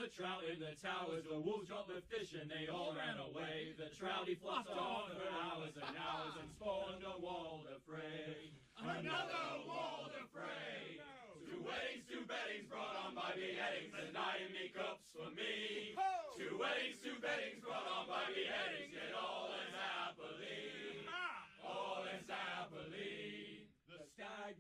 The trout in the towers, the wolves dropped the fish and they all ran away. The trouty flopped on for hours and hours and spawned a Walder fray. Another Walder fray! Two weddings, two beddings brought on by beheadings, and I in me cups for me. Two weddings, two beddings brought on by beheadings, yet all is happily. All is happily.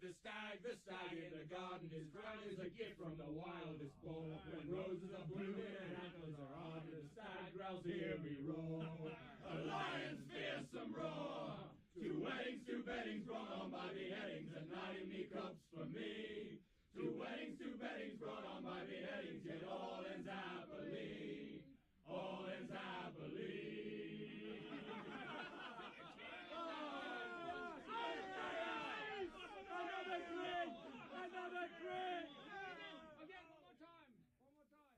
The stag in the garden is crowned as a gift from the wildest boar. When roses are blooming and antlers are on, the stag growls, hear me roar. A lion's fearsome roar. Two weddings, two beddings brought on by beheadings, and night in me cups for me. Two weddings, two beddings brought on by beheadings, yet all ends happily. All ends happily. Another grid! Again, one more time. One more time.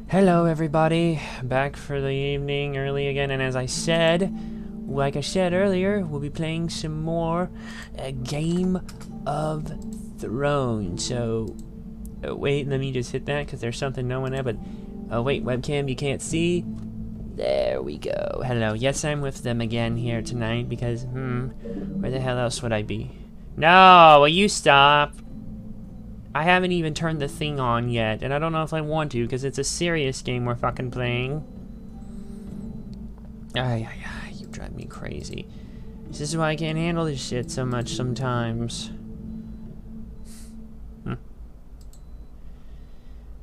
Hello everybody, back for the evening early again, and as I said, like I said earlier, we'll be playing some more Game of Thrones. So, wait, let me just hit that because there's something no one there, but, wait, webcam, you can't see? There we go. Hello, yes, I'm with them again here tonight because, where the hell else would I be? No, will you stop? I haven't even turned the thing on yet, and I don't know if I want to, because it's a serious game we're fucking playing. You drive me crazy. This is why I can't handle this shit so much sometimes.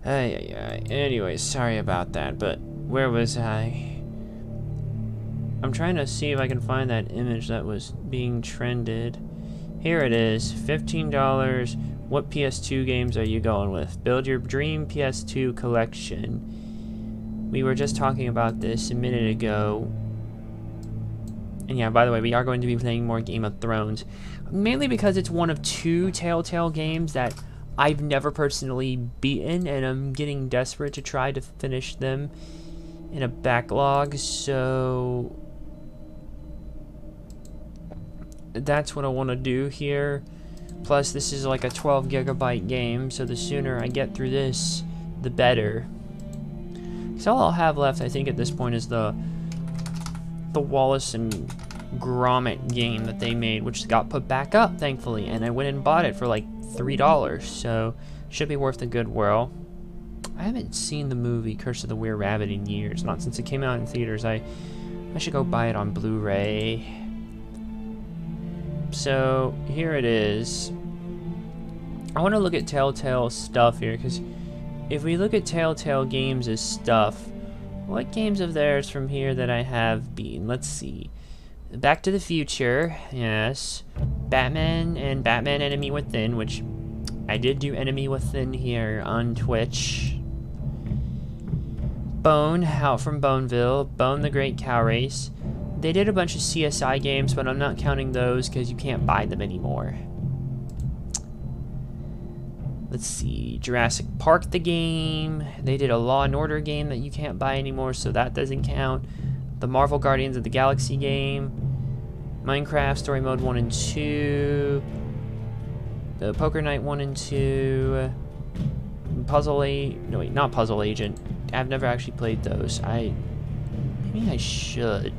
Anyways, sorry about that, but where was I? I'm trying to see if I can find that image that was being trended. Here it is, $15. What PS2 games are you going with? Build your dream PS2 collection. We were just talking about this a minute ago. And yeah, by the way, we are going to be playing more Game of Thrones. Mainly because it's one of 2 Telltale games that I've never personally beaten, and I'm getting desperate to try to finish them in a backlog, so that's what I want to do here. Plus, this is like a 12 gigabyte game, so the sooner I get through this, the better. So all I'll have left, I think, at this point is the Wallace and Gromit game that they made, which got put back up, thankfully, and I went and bought it for like $3, so should be worth a good whirl. I haven't seen the movie Curse of the Were Rabbit in years, not since it came out in theaters. I should go buy it on Blu-ray. So here it is. I want to look at Telltale stuff here, because if we look at Telltale games as stuff, what games of theirs from here that I have beaten? Let's see. Back to the Future, yes. Batman and Batman Enemy Within, which I did do Enemy Within here on Twitch. Bone, Out from Boneville. Bone the Great Cow Race. They did a bunch of CSI games, but I'm not counting those because you can't buy them anymore. Let's see, Jurassic Park the game. They did a Law and Order game that you can't buy anymore, so that doesn't count. The Marvel Guardians of the Galaxy game. Minecraft Story Mode 1 and 2. The Poker Night 1 and 2. No wait, not Puzzle Agent. I've never actually played those. Maybe I should.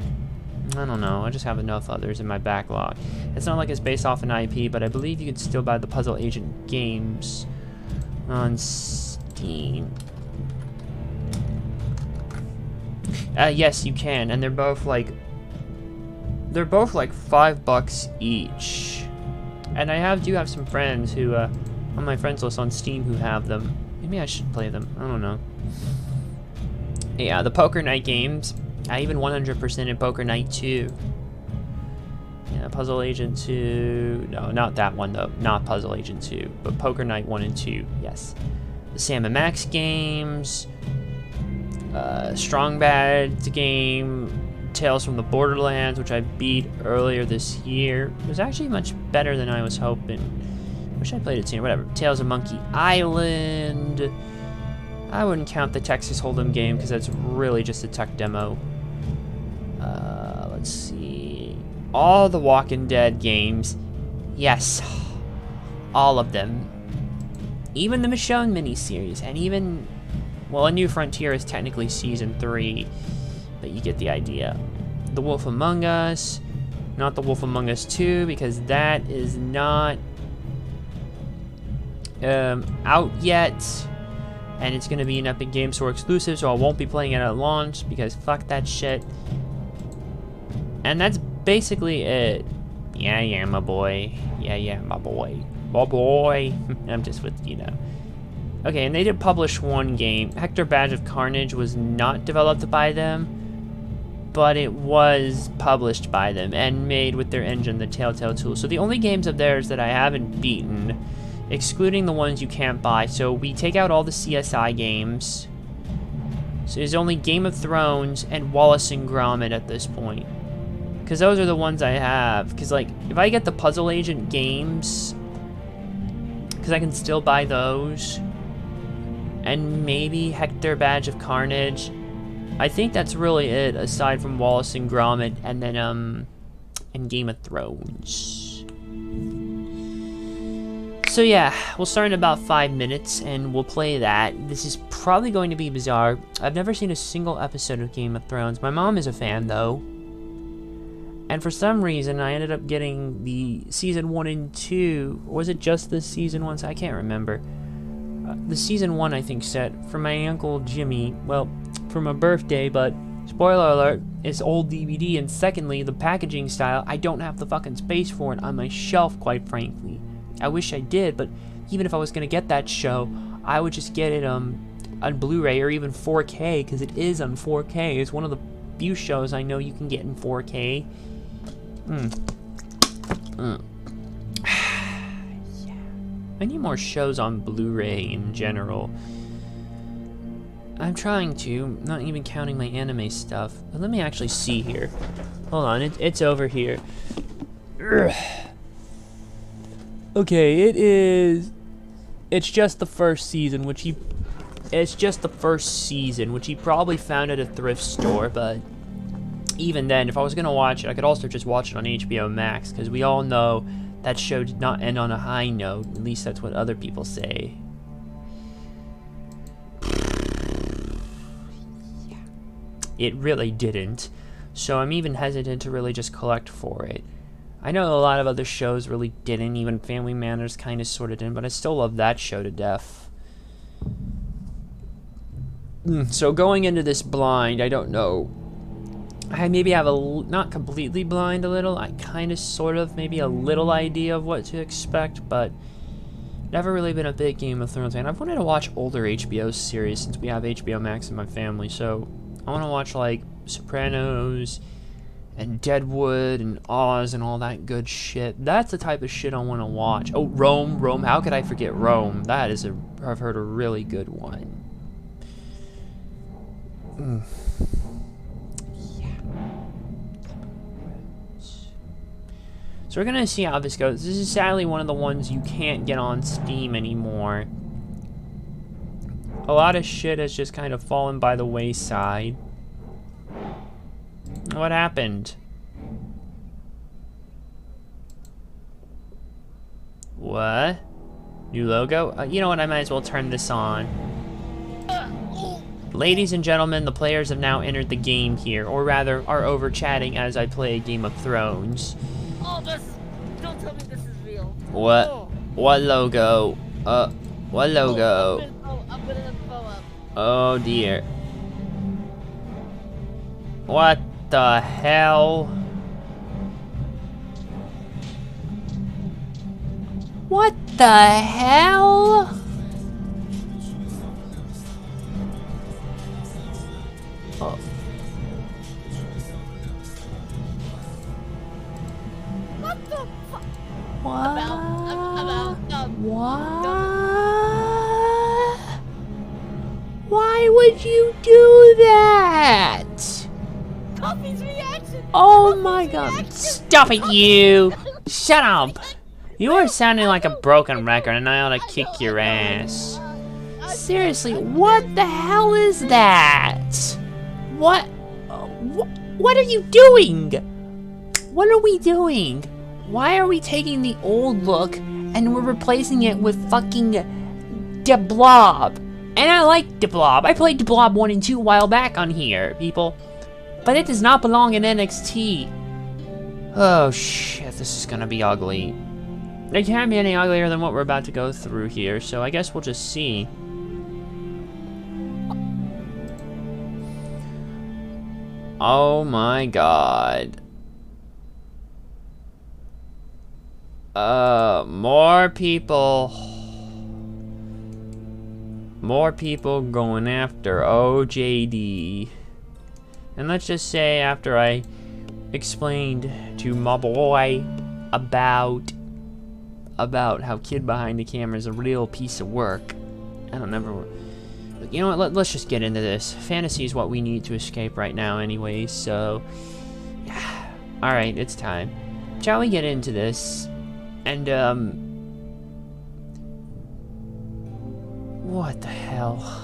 I don't know, I just have enough others in my backlog. It's not like it's based off an IP, but I believe you can still buy the Puzzle Agent games on Steam. Yes, you can, and they're both like $5 each. And I do have some friends who, on my friends list on Steam who have them. Maybe I should play them, I don't know. Yeah, the Poker Night games. I even 100% in Poker Night 2. Yeah, Puzzle Agent 2. No, not that one though. Not Puzzle Agent 2, but Poker Night 1 and 2. Yes. The Sam and Max games. Strong Bad's game. Tales from the Borderlands, which I beat earlier this year. It was actually much better than I was hoping. Wish I played it sooner. Whatever. Tales of Monkey Island. I wouldn't count the Texas Hold'em game because that's really just a tech demo. Let's see. All the Walking Dead games. Yes. All of them. Even the Michonne miniseries. And even, well, A New Frontier is technically Season 3. But you get the idea. The Wolf Among Us. Not The Wolf Among Us 2 because that is not out yet. And it's going to be an Epic Game Store exclusive, so I won't be playing it at launch because fuck that shit. And that's basically it. Yeah, my boy. Yeah, my boy. My boy. I'm just with, you know. Okay, and they did publish one game. Hector Badge of Carnage was not developed by them, but it was published by them and made with their engine, the Telltale tool. So the only games of theirs that I haven't beaten, excluding the ones you can't buy. So we take out all the CSI games. So there's only Game of Thrones and Wallace and Gromit at this point. Because those are the ones I have. Because, like, if I get the Puzzle Agent games, because I can still buy those. and maybe Hector Badge of Carnage. I think that's really it, aside from Wallace and Gromit, and then, and Game of Thrones. So yeah, we'll start in about 5 minutes, and we'll play that. This is probably going to be bizarre. I've never seen a single episode of Game of Thrones. My mom is a fan, though. And for some reason, I ended up getting the season 1 and 2. Or was it just the season 1? I can't remember. The season 1, I think, set for my Uncle Jimmy. Well, for my birthday, but spoiler alert, it's old DVD. And secondly, the packaging style, I don't have the fucking space for it on my shelf, quite frankly. I wish I did, but even if I was going to get that show, I would just get it on Blu-ray or even 4K, because it is on 4K. It's one of the few shows I know you can get in 4K. Yeah. I need more shows on Blu-ray in general. I'm trying to, not even counting my anime stuff. But let me actually see here. Hold on, it's over here. Okay, it's just the first season, which he probably found at a thrift store, but even then, if I was gonna watch it, I could also just watch it on HBO Max, because we all know that show did not end on a high note. At least that's what other people say. It really didn't. So I'm even hesitant to really just collect for it. I know a lot of other shows really didn't. Even Family Matters kind of sort of didn't. But I still love that show to death. So going into this blind, I don't know. I maybe have not completely blind a little. I kind of sort of maybe a little idea of what to expect. But never really been a big Game of Thrones fan. I've wanted to watch older HBO series since we have HBO Max in my family. So I want to watch like Sopranos and Deadwood and Oz and all that good shit. That's the type of shit I want to watch. Oh, Rome. How could I forget Rome? That is I've heard a really good one. Yeah. So we're gonna see how this goes. This is sadly one of the ones you can't get on Steam anymore. A lot of shit has just kind of fallen by the wayside. What happened? What? New logo? You know what, I might as well turn this on. Ladies and gentlemen, the players have now entered the game here, or rather, are over chatting as I play Game of Thrones. Oh, don't tell me this is real. What? Oh. What logo? What logo? I'm putting the bow up. Oh dear. What the hell? What the hell? Oh. What the fuck? What? What? Why would you do that? Coffee's reaction! Oh my god. Stop it, you! Shut up! You are sounding like a broken record and I ought to kick your ass. Seriously, what the hell is that? What are you doing? What are we doing? Why are we taking the old look and we're replacing it with fucking De Blob? And I like De Blob. I played De Blob 1 and 2 a while back on here, people. But it does not belong in NXT. Oh shit, this is gonna be ugly. It can't be any uglier than what we're about to go through here, so I guess we'll just see. Oh my god. More people. More people going after OJD. And let's just say after I explained to my boy about how Kid Behind the Camera is a real piece of work. I don't never... But you know what, let's just get into this. Fantasy is what we need to escape right now anyway, so... Yeah. Alright, it's time. Shall we get into this? And, What the hell?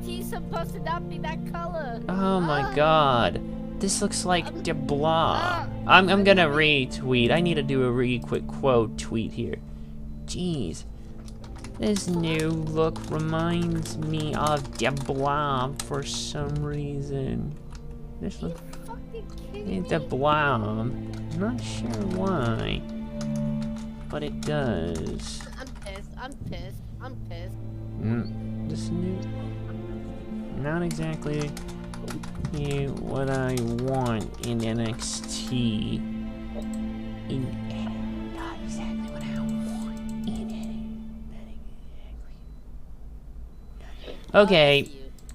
He's supposed to not be that color. Oh my god. This looks like the blah. I'm gonna retweet. I need to do a quick quote tweet here. Jeez. This new look reminds me of the Blob for some reason. This look it's the Blob. Not sure why, but it does. I'm pissed. I'm pissed. I'm pissed. This new, not exactly what I want in NXT. Not exactly what I want in NXT. Okay,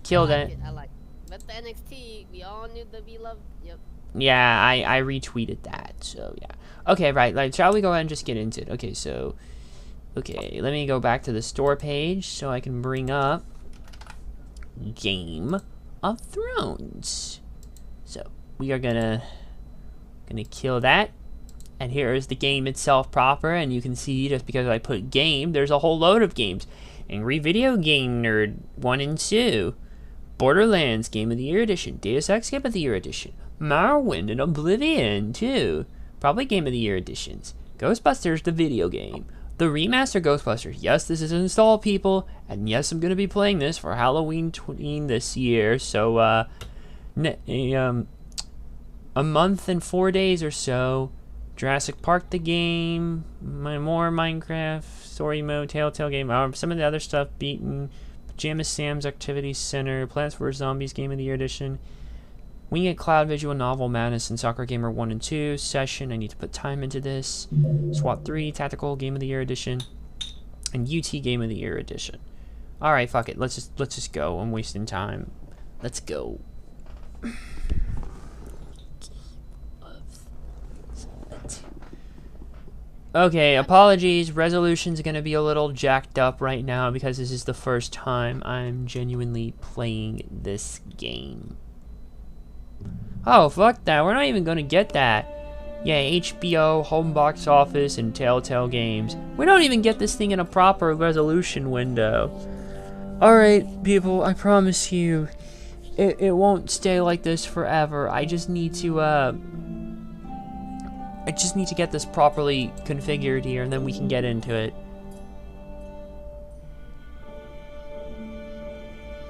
kill that. I like it. But the NXT, we all knew that we loved. Yep. Yeah, I retweeted that, so yeah. Okay, right, shall we go ahead and just get into it? Okay, so, okay, let me go back to the store page so I can bring up Game of Thrones. So, we are gonna kill that. And here is the game itself proper, and you can see just because I put game, there's a whole load of games. Angry Video Game Nerd 1 and 2. Borderlands Game of the Year Edition. Deus Ex Game of the Year Edition. Morrowind and Oblivion, too. Probably Game of the Year editions. Ghostbusters, the video game. The remaster Ghostbusters. Yes, this is installed, people. And yes, I'm going to be playing this for Halloween this year. So, a month and 4 days or so. Jurassic Park, the game. More Minecraft, story mode, Telltale game. Some of the other stuff, Beaten. Pajama Sam's Activity Center. Plants vs. Zombies Game of the Year edition. Wing It Cloud Visual Novel Madness and Soccer Gamer 1 and 2 Session. I need to put time into this. SWAT 3 Tactical Game of the Year Edition. And UT Game of the Year Edition. Alright, fuck it. Let's just go. I'm wasting time. Let's go. Okay, apologies. Resolution's gonna be a little jacked up right now because this is the first time I'm genuinely playing this game. Oh, fuck that. We're not even gonna get that. Yeah, HBO, home box office, and Telltale Games. We don't even get this thing in a proper resolution window. Alright, people, I promise you, it won't stay like this forever. I just need to get this properly configured here, and then we can get into it.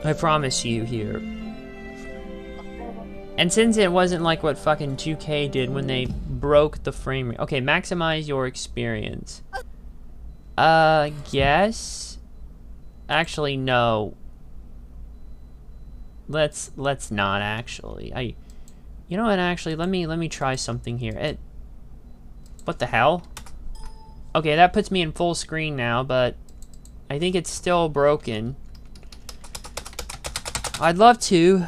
I promise you here. And since it wasn't like what fucking 2K did when they broke the frame rate. Okay, maximize your experience. Yes. Actually, no. Let's not actually. You know what? Actually, let me try something here. What the hell? Okay, that puts me in full screen now, but I think it's still broken. I'd love to,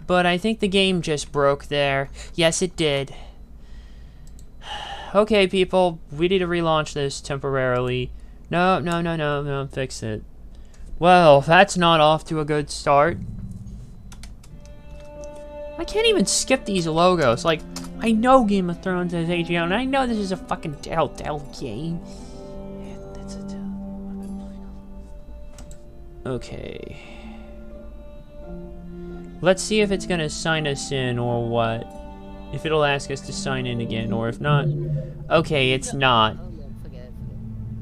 but I think the game just broke there. Yes, it did. Okay, people, we need to relaunch this temporarily. No, fix it. Well, that's not off to a good start. I can't even skip these logos. Like, I know Game of Thrones is HBO, and I know this is a fucking Telltale game. Okay. Let's see if it's gonna sign us in or what. If it'll ask us to sign in again, or if not. Okay, it's not.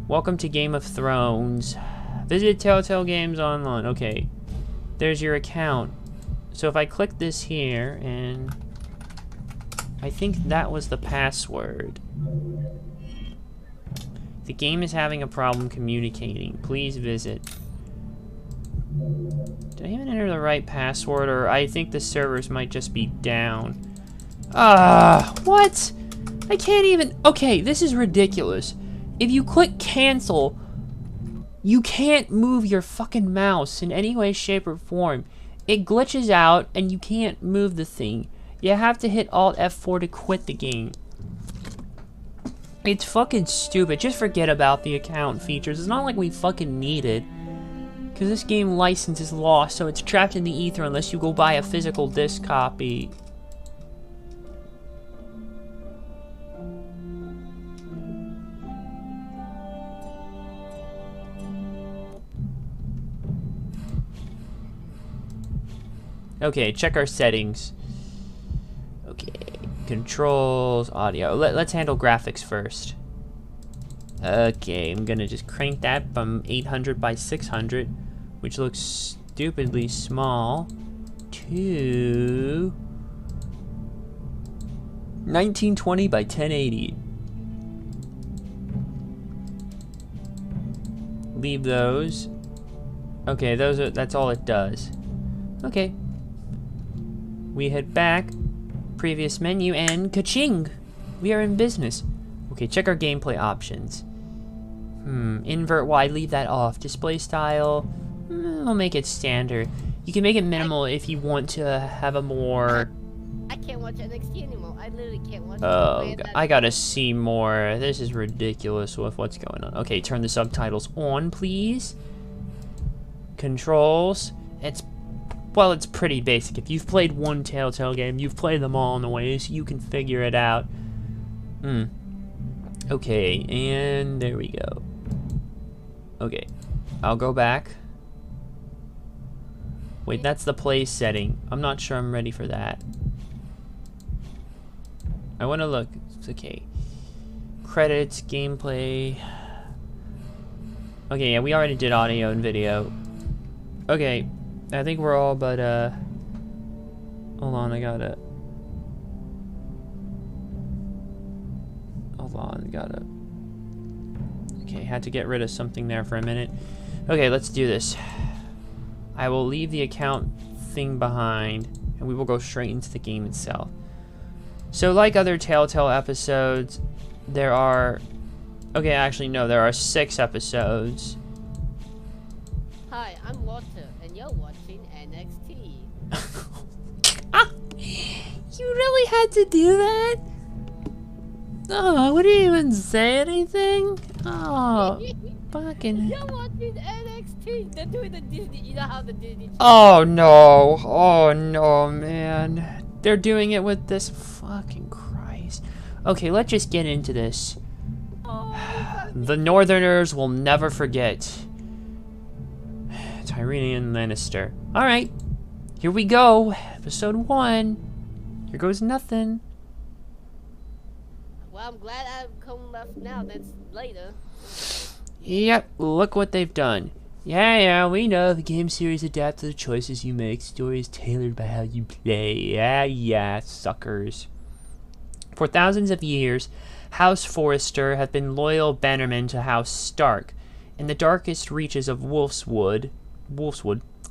Welcome to Game of Thrones. Visit Telltale Games Online. Okay. There's your account. So if I click this here, and I think that was the password. The game is having a problem communicating. Please visit. Did I even enter the right password, or I think the servers might just be down. What? I can't even. Okay, this is ridiculous. If you click cancel, you can't move your fucking mouse in any way, shape, or form. It glitches out, and you can't move the thing. You have to hit Alt F4 to quit the game. It's fucking stupid. Just forget about the account features. It's not like we fucking need it. Because this game license is lost, so it's trapped in the ether unless you go buy a physical disc copy. Okay, check our settings. Okay, controls, audio. Let's handle graphics first. Okay, I'm gonna just crank that from 800 by 600, which looks stupidly small, to 1920 by 1080. Leave those. Okay, that's all it does. Okay. We head back, previous menu, and ka-ching! We are in business. Okay, check our gameplay options. Invert wide, leave that off. Display style, we'll make it standard. You can make it minimal if you want to have a more... I can't watch NXT anymore. I literally can't watch it. Oh, I gotta see more. This is ridiculous with what's going on. Okay, turn the subtitles on, please. Controls. Well, it's pretty basic. If you've played one Telltale game, you've played them all in the way, so you can figure it out. Okay, and there we go. Okay, I'll go back. Wait, that's the play setting. I'm not sure I'm ready for that. I want to look. It's okay. Credits, gameplay. Okay, yeah, we already did audio and video. Okay, I think we're all but, hold on, I gotta... Hold on, I gotta... Okay, had to get rid of something there for a minute. Okay, let's do this. I will leave the account thing behind, and we will go straight into the game itself. So, like other Telltale episodes, there are... Okay, actually, no, there are 6 episodes. Hi, I'm Walter, and you're watching NXT. You really had to do that? Oh, would you even say anything? Oh, fucking... You're watching NXT. They're doing the Disney. You know how the Disney... Oh, no. Oh, no, man. They're doing it with this fucking Christ. Okay, let's just get into this. The Northerners will never forget. Tyrion Lannister. Alright, here we go. Episode 1. Here goes nothing. Well, I'm glad I've come left now. That's later. Yep, look what they've done. Yeah, we know the game series adapts to the choices you make. Stories tailored by how you play. Yeah, suckers. For thousands of years, House Forrester have been loyal bannermen to House Stark. In the darkest reaches of Wolfswood,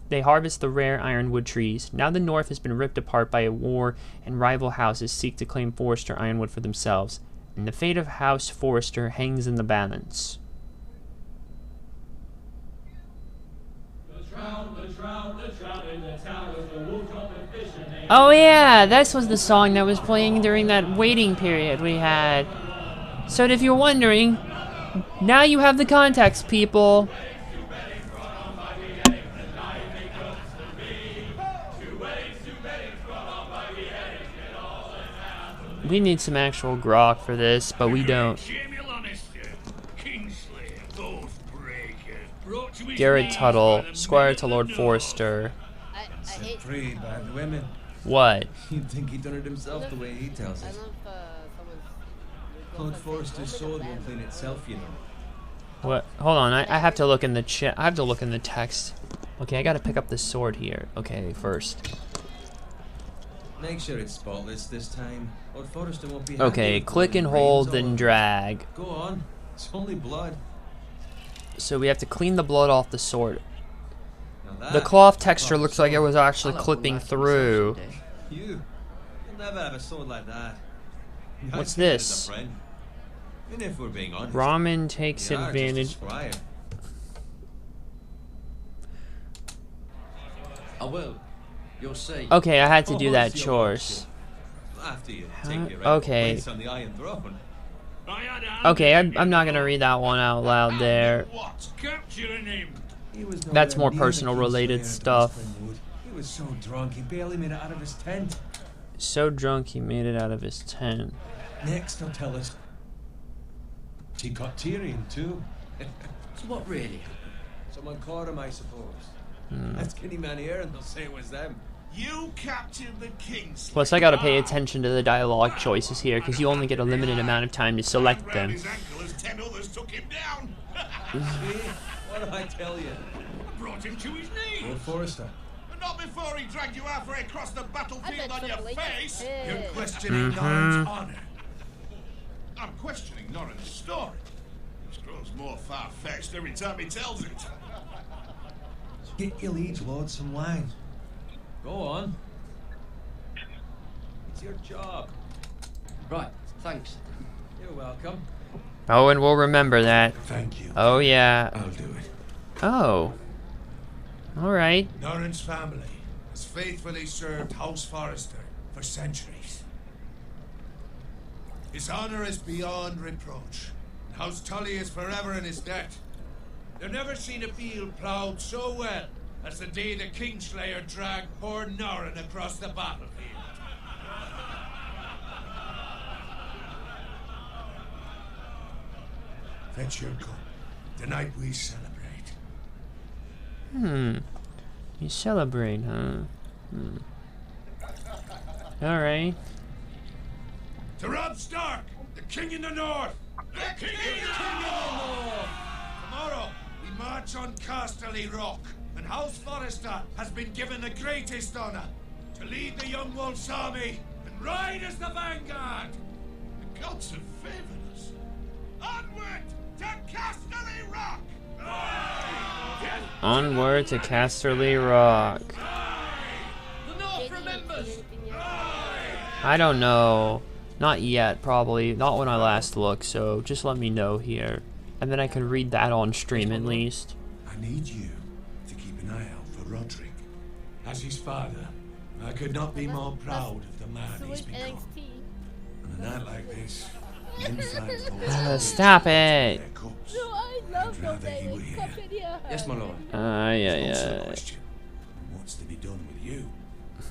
they harvest the rare ironwood trees. Now the North has been ripped apart by a war, and rival houses seek to claim Forrester ironwood for themselves. And the fate of House Forrester hangs in the balance. Oh yeah, this was the song that was playing during that waiting period we had. So if you're wondering, now you have the context, people. We need some actual grok for this, but we don't. Garrett Tuttle, Squire to Lord Forrester. Pretty bad women. What? You'd think he'd done it himself the way he tells it. Lord Forrester's sword won't clean itself, you know. What? Hold on, I have to look in the chat. I have to look in the text. Okay, I gotta pick up the sword here. Okay, first. Make sure it's spotless this time. Lord Forrester won't be Okay, happy click and hold, then drag. Go on. It's only blood. So we have to clean the blood off the sword. Now The that- cloth texture looks like it was I'll actually have clipping one left through. someday. You'll never have a sword like that. I What's see it as this? a friend. And if we're being honest, Ramen takes you are just a advantage. squire. I will. You'll see. Okay, I had to do Oh, that it's your chores. After you Huh? take your Okay. place on the Iron Throne. Okay, I'm not gonna read that one out loud there. What's capturing him? He was That's nowhere more near the personal Kingslayer related at stuff. Westernwood. He was so drunk he barely made it out of his tent. So drunk he made it out of his tent. Next, they'll tell us he caught Tyrion too. So what really? Someone caught him, I suppose. Ask any man here and they'll say it was them. You captured the Kingslayer. Plus, I gotta pay attention to the dialogue choices here, because you only get a limited amount of time to select them. His ankle as 10 others took him down. What did I tell you? Brought him to his knees. Lord Forrester. But not before he dragged you halfway across the battlefield on your face. You're questioning Norrin's honor. I'm questioning Norrin's story. Which grows more far-fetched every time he tells it. Get your liege lord some wine. Go on. It's your job. Right, thanks. You're welcome. Oh, and we'll remember that. Thank you. Oh, yeah. I'll do it. Oh. Alright. Norrin's family has faithfully served House Forrester for centuries. His honor is beyond reproach. House Tully is forever in his debt. They've never seen a field ploughed so well as the day the Kingslayer dragged poor Norrin across the battlefield. Fetch your cup. Tonight we celebrate. You celebrate, huh? Alright. To Rob Stark, the King in the North! The King in the North! Tomorrow, we march on Casterly Rock, and House Forrester has been given the greatest honor to lead the Young Wolf's army and ride as the vanguard. The gods have favored us. Onward to Casterly Rock! Onward to Casterly Rock. The North remembers! I don't know. Not yet, probably. Not when I last looked, so just let me know here. And then I can read that on stream at least. I need you to keep an eye out for Roderick. As his father, I could not be more proud of the man he's Sweet become. NXT. On a night like this, insides Stop it! No, I love no rather he were baby. here. Come in here. Yes, my lord. Yeah. Question. What's to be done with you?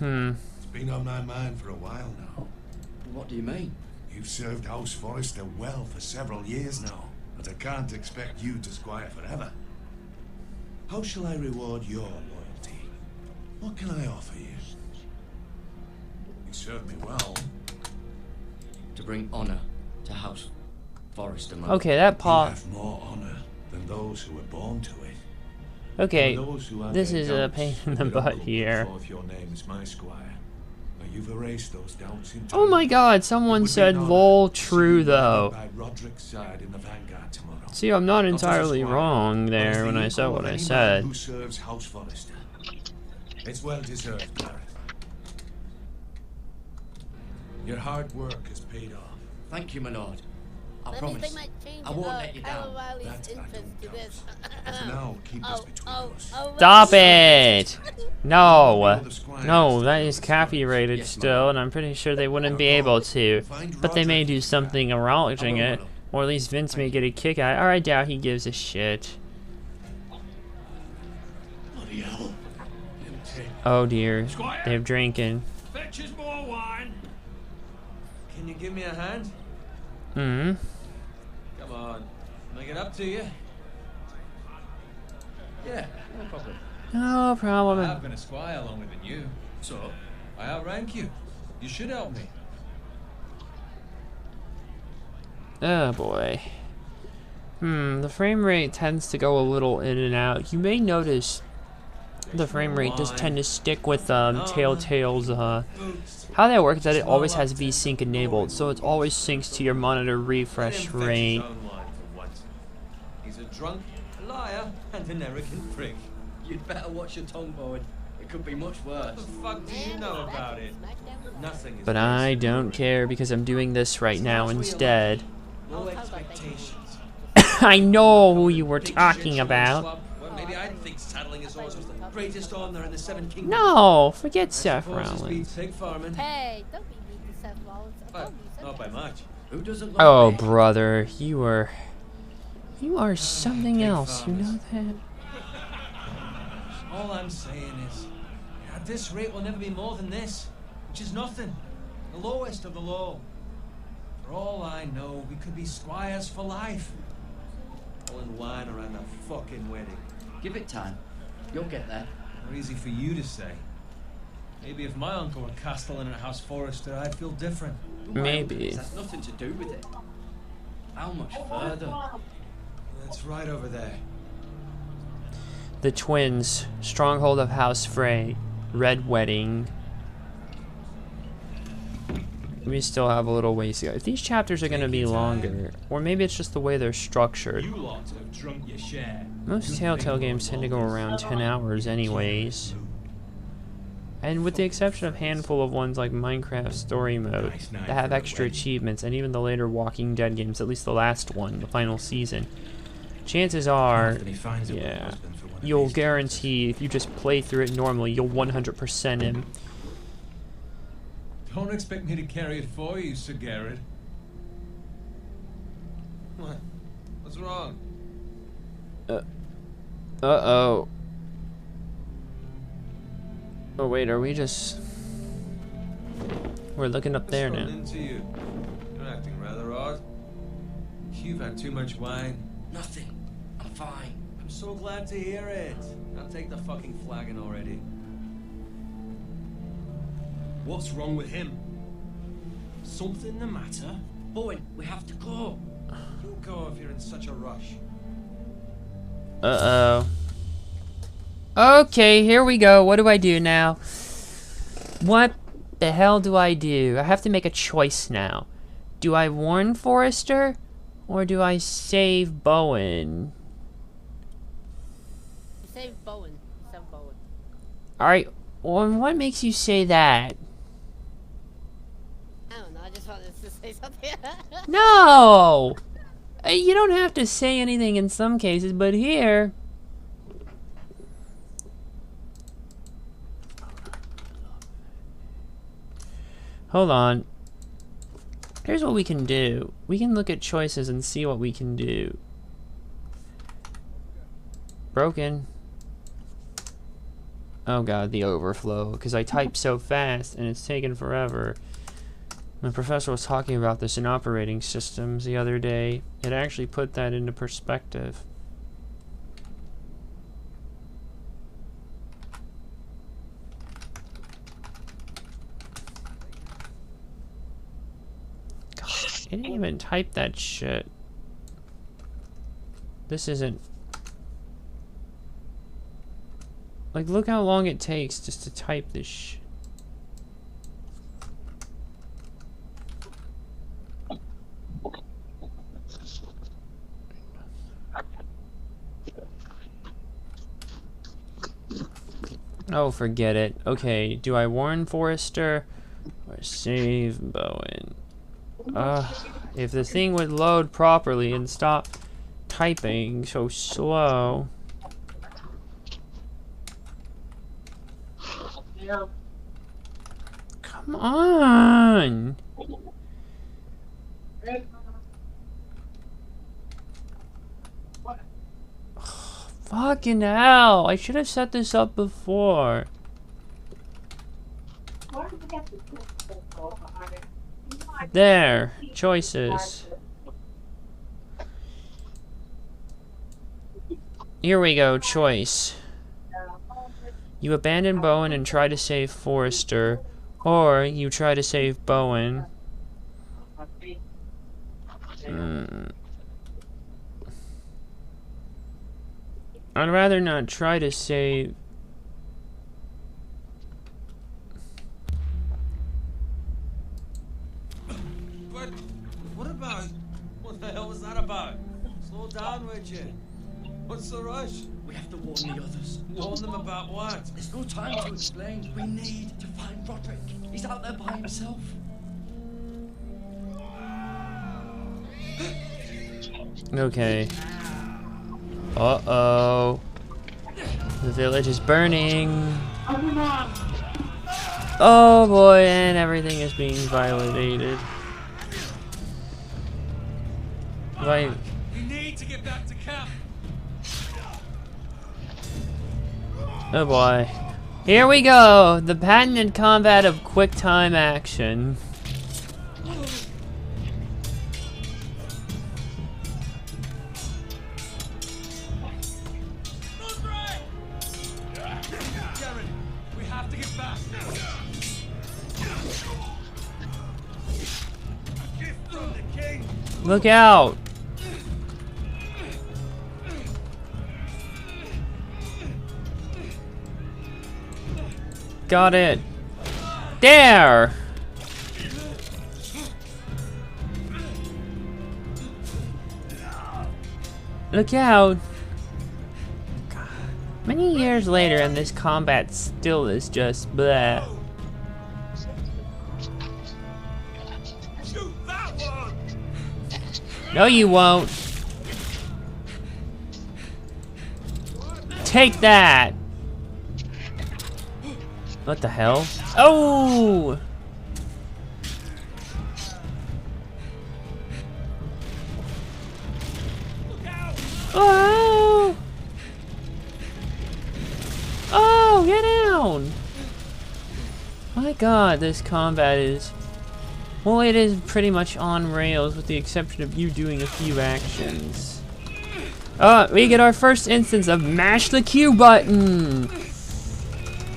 Hmm. It's been on my mind for a while now. What do you mean? You've served House Forrester well for several years now, but I can't expect you to squire forever. How shall I reward your loyalty? What can I offer you? You served me well. To bring honor to House Forrester, my lord. Okay, that You part. have more honor than those who were born to it. Okay, For those who are this their is a doubts, pain in the they butt don't here. forth your name is my squire. Now you've erased those doubts in Oh my god, someone said lol true though. By Roderick's side in the vanguard tomorrow. See, I'm not Not as a entirely squire, wrong but as there the when I said equal what of I any man said. Who serves House Forrester. It's well deserved, Gareth. Your hard work has paid off. Thank you, my lord. I Let me promise. take my change. I won't let you Kyle down. Riley's That's what I interest don't to doubt. this. But for now, keep this between us. Stop it! No. No, that is copyrighted still, and I'm pretty sure they wouldn't be able to. But they may do something acknowledging it. Or at least Vince may get a kick out. Or I doubt he gives a shit. Bloody hell. Oh dear. They're drinking. Fetches more wine. Can you give me a hand? Hmm. Come on. Can I get up to you? Yeah, no problem. No I've problem. been a squire longer than you. So, I outrank you. You should help me. Oh boy. The frame rate tends to go a little in and out. You may notice the frame rate does tend to stick with Telltale's how that works is that it always has VSync enabled, so it always syncs to your monitor refresh rate. He's a drunk, a liar, and an arrogant prick. you'd better watch your tongue, boy. It could be much What worse. the fuck do you know about it? Nothing is But I don't care because I'm doing this right now instead. low expectations. I know who you were talking about. Well, maybe I think saddling his horse was the greatest honor in the Seven Kingdoms. No, forget I Seth suppose this Rollins. beats pig farming. Hey, don't be mean to Seth Rollins. I But told you not by something. much. Who doesn't Oh, love me? brother, you are something pig else. You know farmers. that? All I'm saying is, at this rate, we'll never be more than this, which is nothing. The lowest of the low. For all I know, we could be squires for life. Pulling wine around a fucking wedding. Give it time. You'll get there. Not easy for you to say. Maybe if my uncle were castellan at House Forrester, I'd feel different. Maybe. It has nothing to do with it. How much further? It's right over there. The twins. Stronghold of House Frey. Red Wedding. We still have a little ways to go. If these chapters are going to be longer, or maybe it's just the way they're structured. You lot have drunk your share. Most Telltale games tend to go around 10 hours anyways. And with the exception of a handful of ones like Minecraft Story Mode that have extra achievements, and even the later Walking Dead games, at least the last one, the final season, chances are, yeah, you'll guarantee if you just play through it normally, you'll 100% him. Don't expect me to carry it for you, Sir Garrett. What? What's wrong? Uh-oh. Oh wait, are we just... We're looking up there now. Into you. You're acting rather odd. You've had too much wine. Nothing. I'm fine. I'm so glad to hear it. Now take the fucking flagon already. What's wrong with him? Something the matter? Boy, we have to go. You go if you're in such a rush. Uh-oh. Okay, here we go. What do I do now? What the hell do I do? I have to make a choice now. Do I warn Forrester? Or do I save Bowen? Save Bowen. Save Bowen. Alright, well, what makes you say that? I don't know, I just wanted to say something. No! You don't have to say anything in some cases, but here... Hold on. Here's what we can do. We can look at choices and see what we can do. Broken. Oh god, the overflow. Because I typed so fast and it's taken forever. My professor was talking about this in operating systems the other day. It actually put that into perspective. I didn't even type that shit. This isn't... Like, look how long it takes just to type this shit. Oh, forget it. Okay, do I warn Forrester or save Bowen? If the thing would load properly and stop typing so slow. Come on! Fucking hell! I should have set this up before. There, choices. Here we go, choice. You abandon Bowen and try to save Forrester, or you try to save Bowen. I'd rather not try to save... But what about? What the hell was that about? Slow down, would you? What's the rush? We have to warn the others. Warn them about what? There's no time to explain. We need to find Roderick. He's out there by himself. Okay. Uh-oh. The village is burning. Oh boy, and everything is being violated. Right. We need to get back to camp. Oh boy. Here we go! The patented combat of quick time action. Garen, we have to get back. Look out! Got it. There! Look out! Many years later, and this combat still is just bleh. Shoot that one! No, you won't. Take that! What the hell? Oh! Oh! Oh, get down! My god, this combat is... Well, it is pretty much on rails with the exception of you doing a few actions. Oh, we get our first instance of mash the Q button!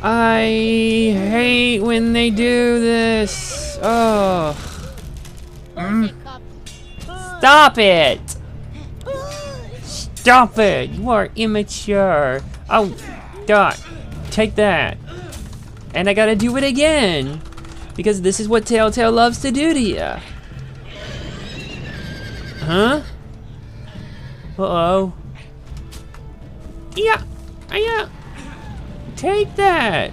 I hate when they do this. Oh. Stop it! Stop it! You are immature. Oh, God. Take that. And I gotta do it again. Because this is what Telltale loves to do to you. Huh? Uh-oh. Yeah. Yeah. Take that.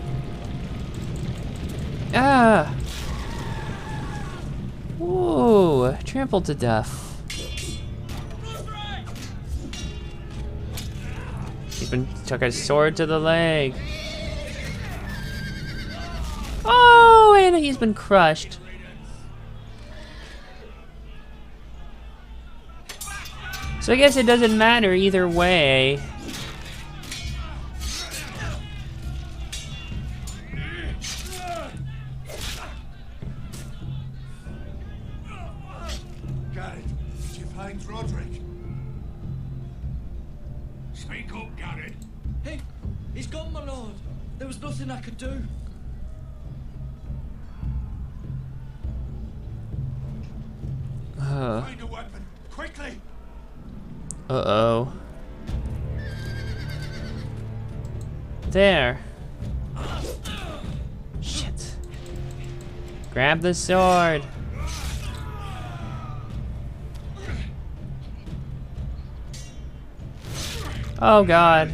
Ah. Whoa. Trampled to death. Even took a sword to the leg. Oh, and he's been crushed. So I guess it doesn't matter either way. Garrett, did you find Roderick? Speak up, Garrett. Hey, he's gone, my lord. There was nothing I could do. Find a weapon, quickly! Uh-oh. There. Shit. Grab the sword. Oh, God.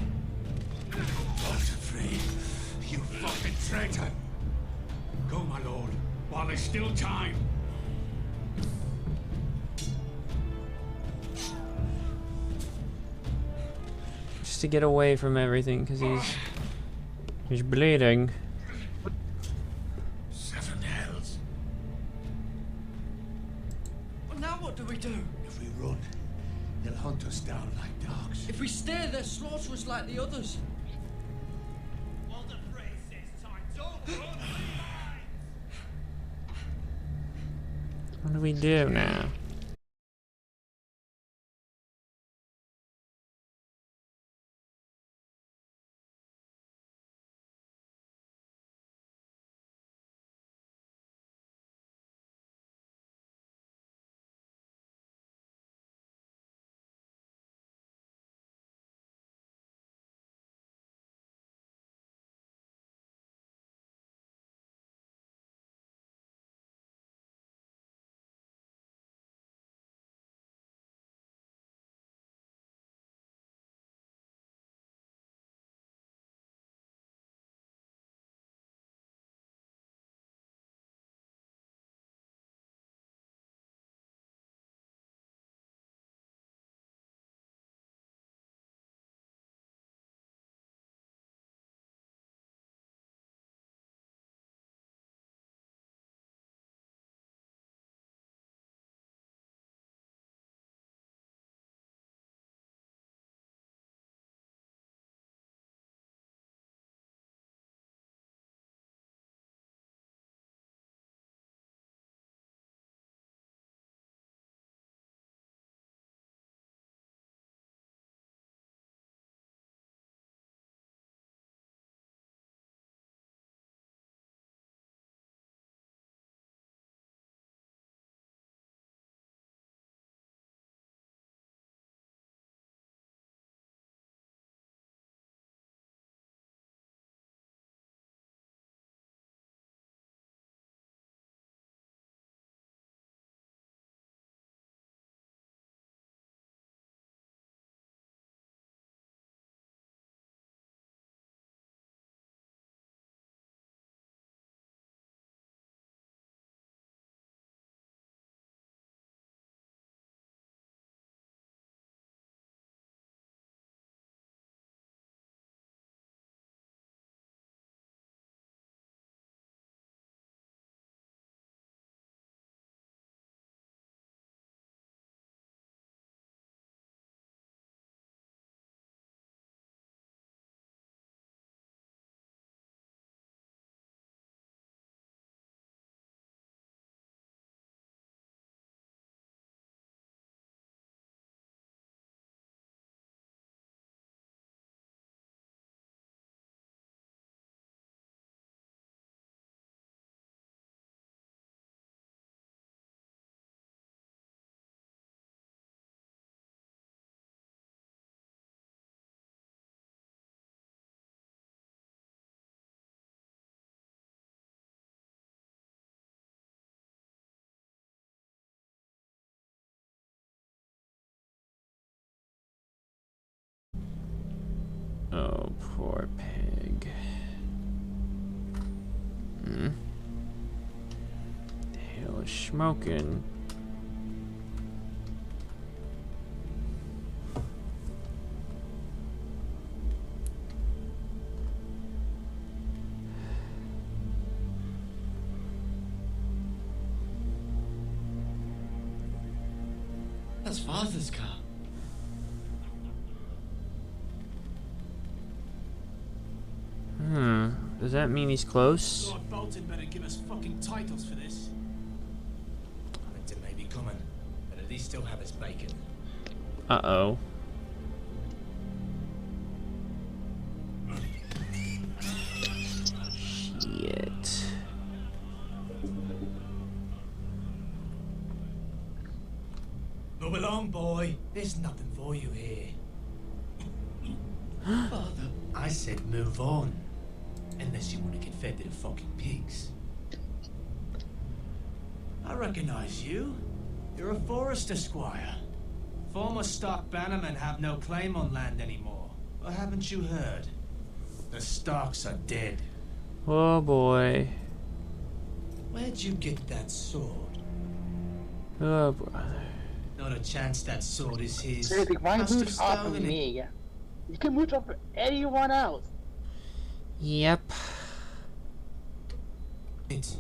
You fucking traitor! Go, my lord, while there's still time. Just to get away from everything, because he's bleeding. 7 hells. Well, now what do we do? If we run, they'll hunt us down like dogs. If we stay, they'll slaughter us like the others. Well, the phrase says time, don't run. What do we do now? Oh, poor pig. The hell is smoking? That's Father's car. Does that mean he's close? Lord Bolton better give us fucking titles for this. Winter may be coming, but at least still have his bacon. Uh-oh. Shit. Move along, boy. There's nothing for you here. Father, I said move on. Unless you want to get fed to the fucking pigs. I recognize you. You're a Forester squire. Former stock bannermen have no claim on land anymore. Or haven't you heard? The Starks are dead. Oh boy. Where'd you get that sword? Oh brother. Not a chance that sword is his. Seriously, why Must have move off of stolen it. me? You can move off of anyone else. Yep.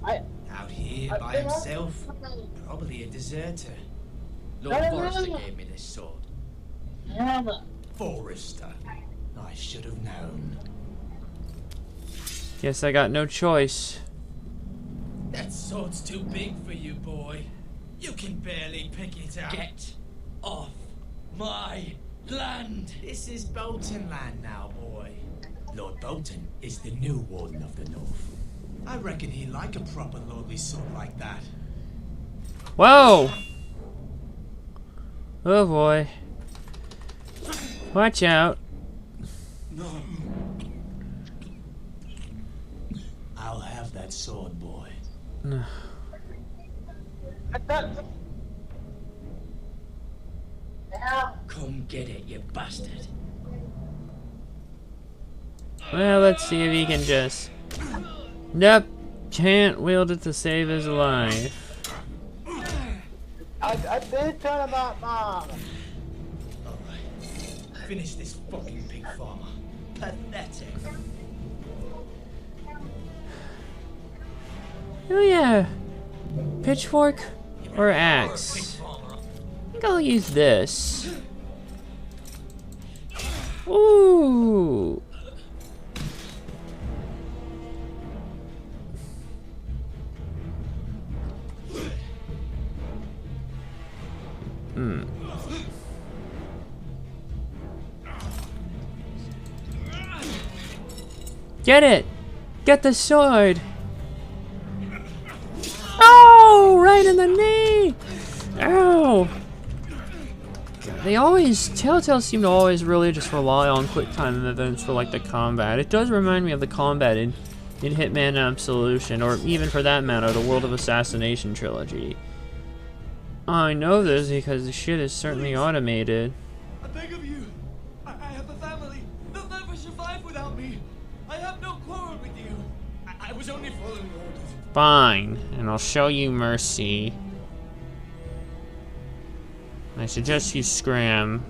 Out here by himself. Probably a deserter. Lord Forrester gave me this sword. Forester. I should have known. Guess I got no choice. That sword's too big for you, boy. You can barely pick it up. Get off my land! This is Bolton land now, boy. Lord Bolton is the new Warden of the North. I reckon he'd like a proper lordly sword like that. Whoa! Oh boy. Watch out. I'll have that sword, boy. No. Come get it, you bastard. Well, let's see if he can just... Nope. Can't wield it to save his life. I did tell about Mom. Alright. Finish this fucking pig farmer. Pathetic. Oh yeah. Pitchfork or axe? I think I'll use this. Ooh. Get it! Get the sword! Oh! Right in the knee! Ow! They always, Telltale seem to always really just rely on quick time events for like the combat. It does remind me of the combat in Hitman Absolution, or even for that matter, the World of Assassination trilogy. I know this because the shit is certainly automated. I beg of you. I have a family. They'll never survive without me. I have no quarrel with you. I was only following orders. Fine, and I'll show you mercy. I suggest you scram.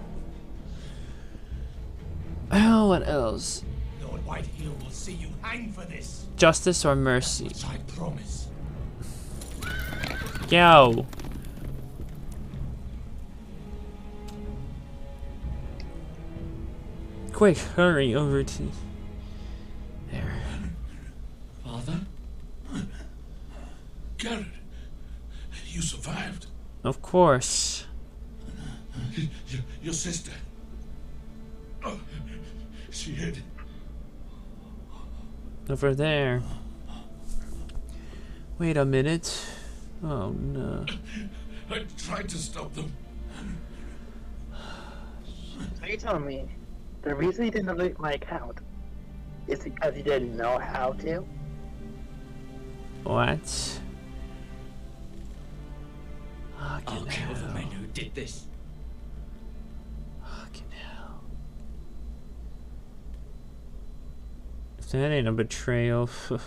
Oh, what else? Lord Whitehill will see you hang for this. Justice or mercy? Which I promise. Yo. Quick, hurry over to... There. Father? Garrett, you survived. Of course. Your sister. Oh, she hid. Over there. Wait a minute. Oh no. I tried to stop them. Are you telling me the reason he didn't delete my account is because he didn't know how to? What? I'll Fucking kill the hell. men who did this. Fucking hell. That ain't a betrayal. The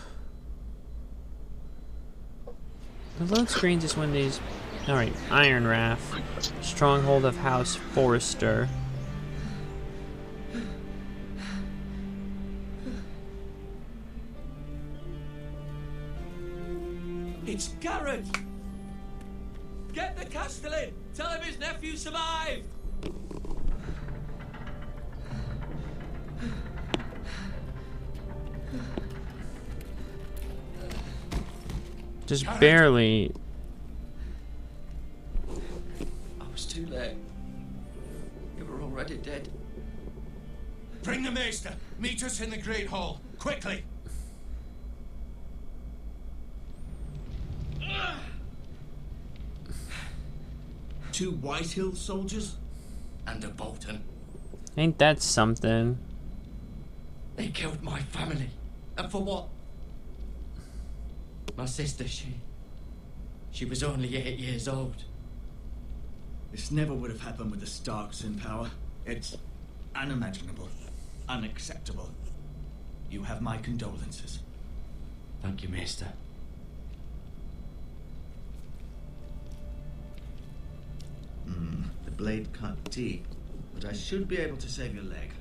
load screens is when these... Alright, Iron Raft. Stronghold of House Forrester. It's Garrett! Get the Castellan! Tell him his nephew survived! Just barely. I was too late. You were already dead. Bring the Maester. Meet us in the Great Hall. Quickly. Two Whitehill soldiers? And a Bolton. Ain't that something? They killed my family. And for what? My sister, she was only 8 years old. This never would have happened with the Starks in power. It's unimaginable. Unacceptable. You have my condolences. Thank you, Maester. The blade cut deep, but I should be able to save your leg.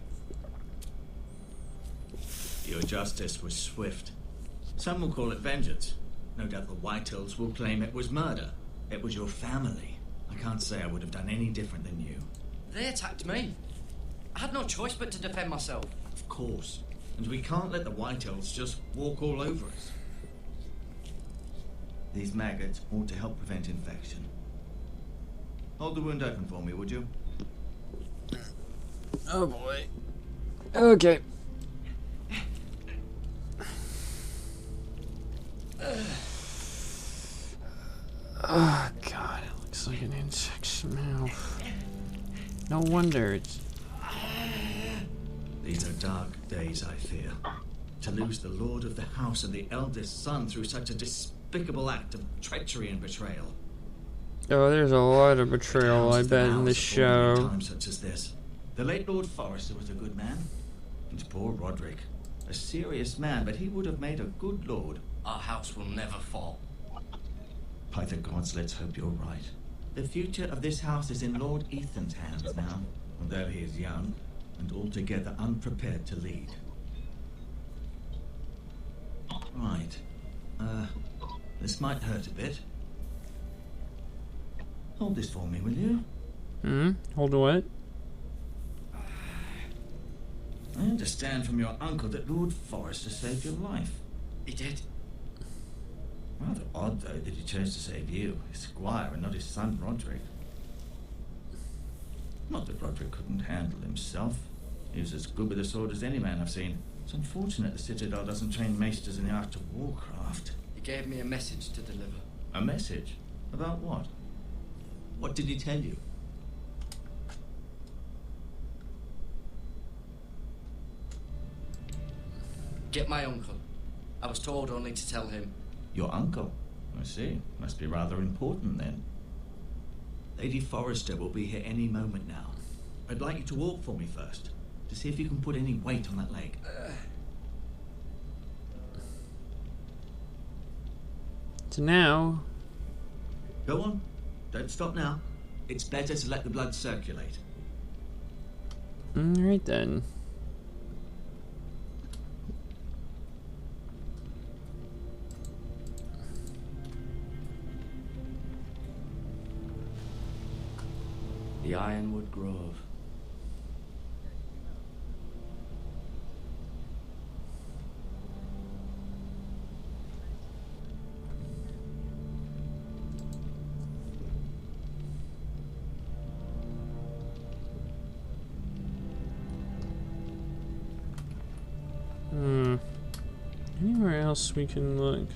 Your justice was swift. Some will call it vengeance. No doubt the Whitehills will claim it was murder. It was your family. I can't say I would have done any different than you. They attacked me. I had no choice but to defend myself. Of course. And we can't let the Whitehills just walk all over us. These maggots ought to help prevent infection. Hold the wound open for me, would you? Oh boy. Okay. Oh god, it looks like an insect's mouth. No wonder it's... These are dark days, I fear. To lose the lord of the house and the eldest son through such a despicable act of treachery and betrayal. Oh, there's a lot of betrayal, I bet, in this show. Times such as this. The late Lord Forrester was a good man. And poor Roderick. A serious man, but he would have made a good lord. Our house will never fall. By the gods, let's hope you're right. The future of this house is in Lord Ethan's hands now, although he is young and altogether unprepared to lead. Right. This might hurt a bit. Hold this for me, will you? Hold what? I understand from your uncle that Lord Forrester saved your life. He did. Rather odd, though, that he chose to save you, his squire, and not his son, Roderick. Not that Roderick couldn't handle himself. He was as good with a sword as any man I've seen. It's unfortunate the Citadel doesn't train maesters in the art of warcraft. He gave me a message to deliver. A message? About what? What did he tell you? Get my uncle. I was told only to tell him. Your uncle? I see. Must be rather important then. Lady Forrester will be here any moment now. I'd like you to walk for me first, to see if you can put any weight on that leg. So now... Go on. Don't stop now. It's better to let the blood circulate. Alright then. The Ironwood Grove. Anywhere else we can look?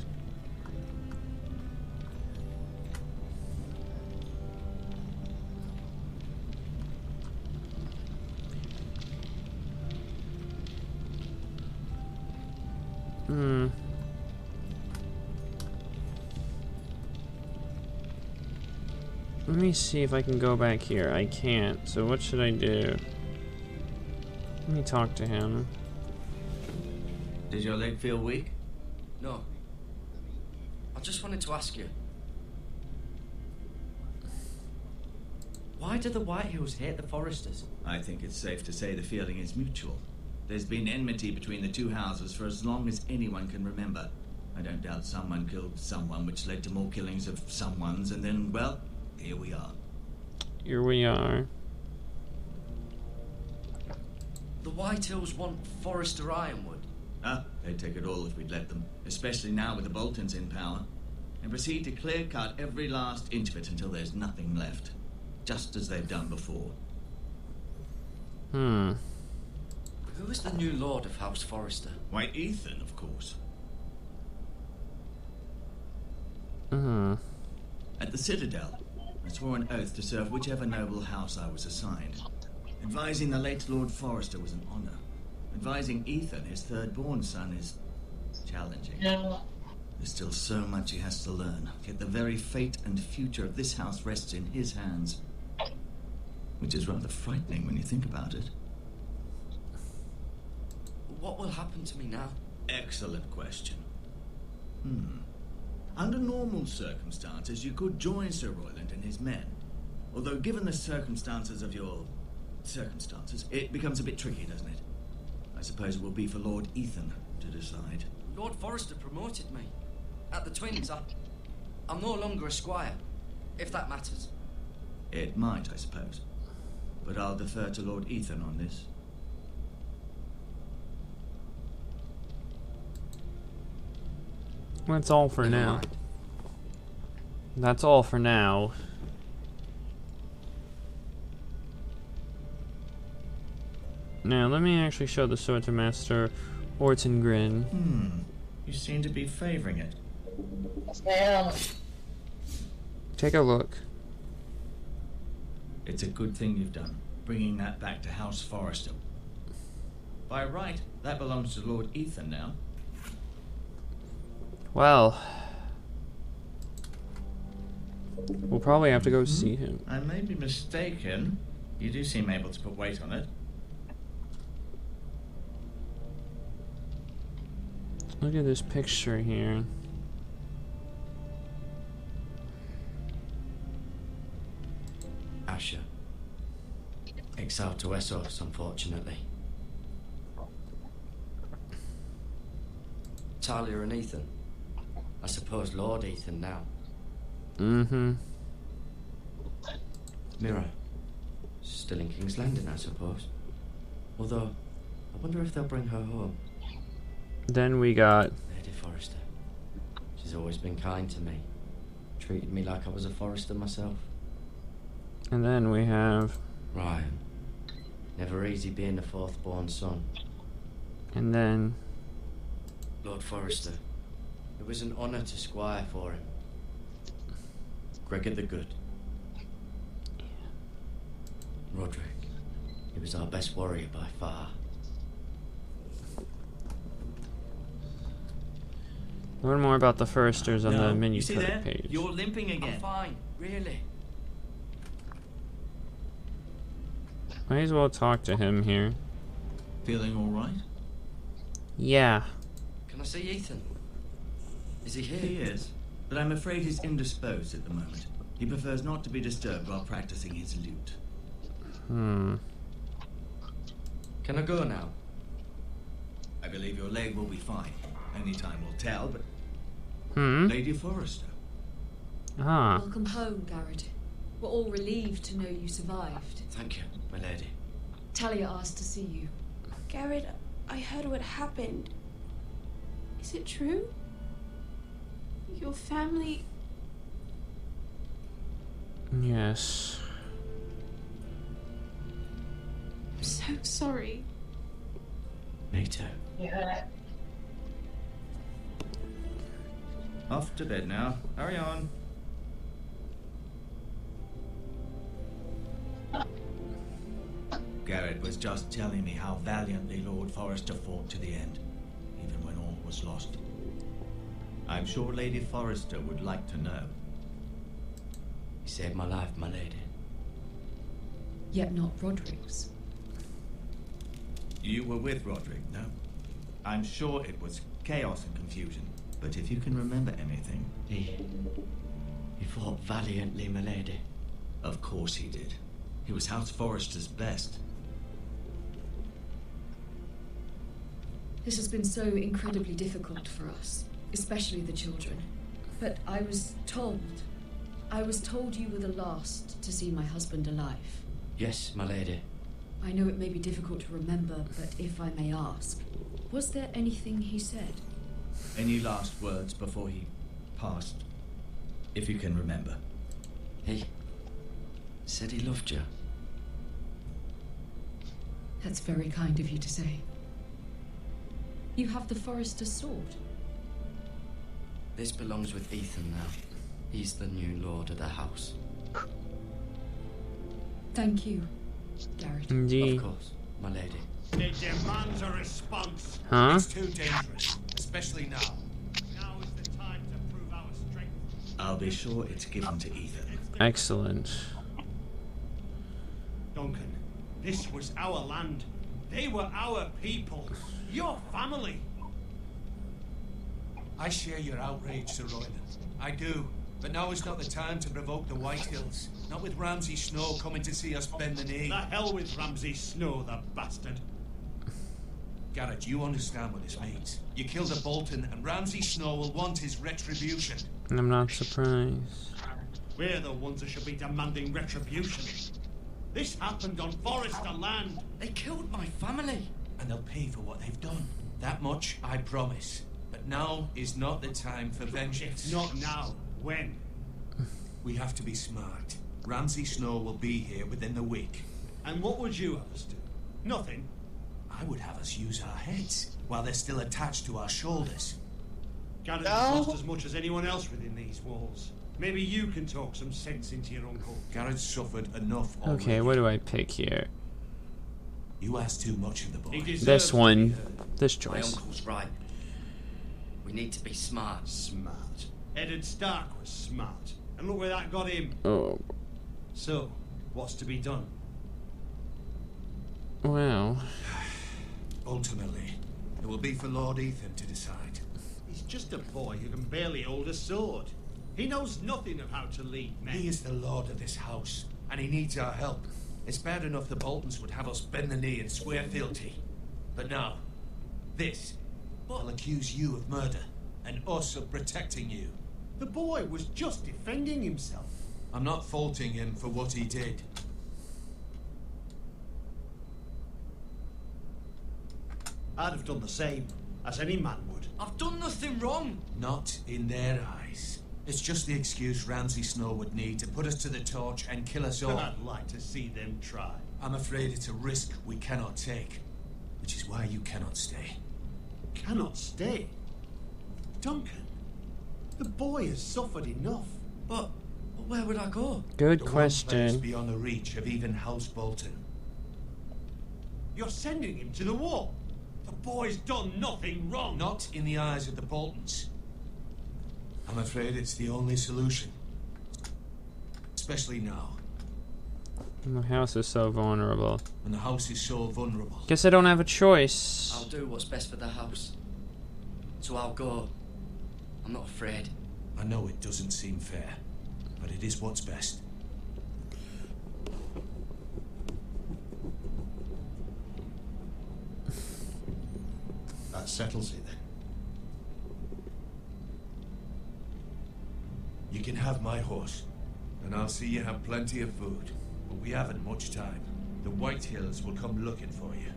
Let me see if I can go back here. I can't. So what should I do? Let me talk to him. Does your leg feel weak? No. I just wanted to ask you. Why do the Whitehills hate the Foresters? I think it's safe to say the feeling is mutual. There's been enmity between the two houses for as long as anyone can remember. I don't doubt someone killed someone, which led to more killings of someones, and then, well, here we are. Here we are. The Whitehills want Forester Ironwood. They'd take it all if we'd let them, especially now with the Boltons in power, and proceed to clear-cut every last inch of it until there's nothing left, just as they've done before. Hmm. Who is the new Lord of House Forester? Why, Ethan, of course. At the Citadel, I swore an oath to serve whichever noble house I was assigned. Advising the late Lord Forester was an honor. Advising Ethan, his third-born son, is challenging. There's still so much he has to learn, yet the very fate and future of this house rests in his hands. Which is rather frightening when you think about it. What will happen to me now? Excellent question. Under normal circumstances, you could join Sir Royland and his men. Although, given the circumstances of your circumstances, it becomes a bit tricky, doesn't it? I suppose it will be for Lord Ethan to decide. Lord Forester promoted me. At the Twins, I'm no longer a squire, if that matters. It might, I suppose. But I'll defer to Lord Ethan on this. That's all for now. That's all for now. Now, let me actually show the sword to Master Ortengrin. You seem to be favoring it. Take a look. It's a good thing you've done, bringing that back to House Forester. By right, that belongs to Lord Ethan now. Well, we'll probably have to go see him. I may be mistaken. You do seem able to put weight on it. Look at this picture here. Asher. Exiled to Essos, unfortunately. Talia and Ethan. I suppose Lord Ethan now. Mira. Still in King's Landing, I suppose. Although, I wonder if they'll bring her home. Then we got Lady Forester. She's always been kind to me. Treated me like I was a Forester myself. And then we have Ryan. Never easy being the fourth-born son. And then Lord Forester. It was an honour to squire for him. Gregor the Good. Roderick. He was our best warrior by far. learn more about the Foresters on the menu you see there? page. You're limping again. I'm fine, really. Might as well talk to him here. Feeling all right? Yeah. Can I see Ethan? Is he here? He is, but I'm afraid he's indisposed at the moment. He prefers not to be disturbed while practicing his lute. Can I go now? I believe your leg will be fine. Only time will tell, but... Lady Forester. Ah. Welcome home, Garrett. We're all relieved to know you survived. Thank you, my lady. Talia asked to see you. Garrett, I heard what happened. Is it true? Your family... Yes. I'm so sorry. Me too. Off to bed now. Hurry on. Garrett was just telling me how valiantly Lord Forester fought to the end, even when all was lost. I'm sure Lady Forester would like to know. He saved my life, my lady. Yet not Roderick's. You were with Roderick, no? I'm sure it was chaos and confusion. But if you can remember anything... He fought valiantly, my lady. Of course he did. He was House Forrester's best. This has been so incredibly difficult for us, especially the children. But I was told you were the last to see my husband alive. Yes, my lady. I know it may be difficult to remember, but if I may ask, was there anything he said? Any last words before he passed? If you can remember. He said he loved you. That's very kind of you to say. You have the Forrester's sword. This belongs with Ethan now. He's the new lord of the house. Thank you, Garrett. Indeed. Of course, my lady. It demands a response. Huh? It's too dangerous, especially now. Now is the time to prove our strength. I'll be sure it's given to Ethan. Excellent. Duncan, this was our land. They were our people. Your family. I share your outrage, Sir Royland. I do. But now is not the time to provoke the Whitehills. Not with Ramsay Snow coming to see us bend the knee. The hell with Ramsay Snow, the bastard. Garrett, you understand what this means. You killed a Bolton, and Ramsay Snow will want his retribution. I'm not surprised. We're the ones that should be demanding retribution. This happened on Forester land. They killed my family. And they'll pay for what they've done. That much I promise. But now is not the time for vengeance. Not now. When? We have to be smart. Ramsay Snow will be here within the week. And what would you have us do? Nothing. I would have us use our heads while they're still attached to our shoulders. Garrett has lost as much as anyone else within these walls. Maybe you can talk some sense into your uncle. Garrett's suffered enough already. Okay, what do I pick here? You asked too much of the boy. This one. This My choice. uncle's right. We need to be smart. Smart. Eddard Stark was smart. And look where that got him. Oh. So, what's to be done? Well. Ultimately, it will be for Lord Ethan to decide. He's just a boy who can barely hold a sword. He knows nothing of how to lead men. He is the lord of this house, and he needs our help. It's bad enough the Boltons would have us bend the knee and swear fealty. But now, this will accuse you of murder, and us of protecting you. The boy was just defending himself. I'm not faulting him for what he did. I'd have done the same, as any man would. I've done nothing wrong. Not in their eyes. It's just the excuse Ramsay Snow would need to put us to the torch and kill us all. I'd like to see them try. I'm afraid it's a risk we cannot take, which is why you cannot stay. Cannot stay? Duncan, the boy has suffered enough. But where would I go? Good The one question. place beyond the reach of even House Bolton. You're sending him to the wall. The boy's done nothing wrong. Not in the eyes of the Boltons. I'm afraid it's the only solution. Especially now, The house is so vulnerable. when the house is so vulnerable. Guess I don't have a choice. I'll do what's best for the house. So I'll go. I'm not afraid. I know it doesn't seem fair, but it is what's best. That settles it then. You can have my horse, and I'll see you have plenty of food. But we haven't much time. The Whitehills will come looking for you.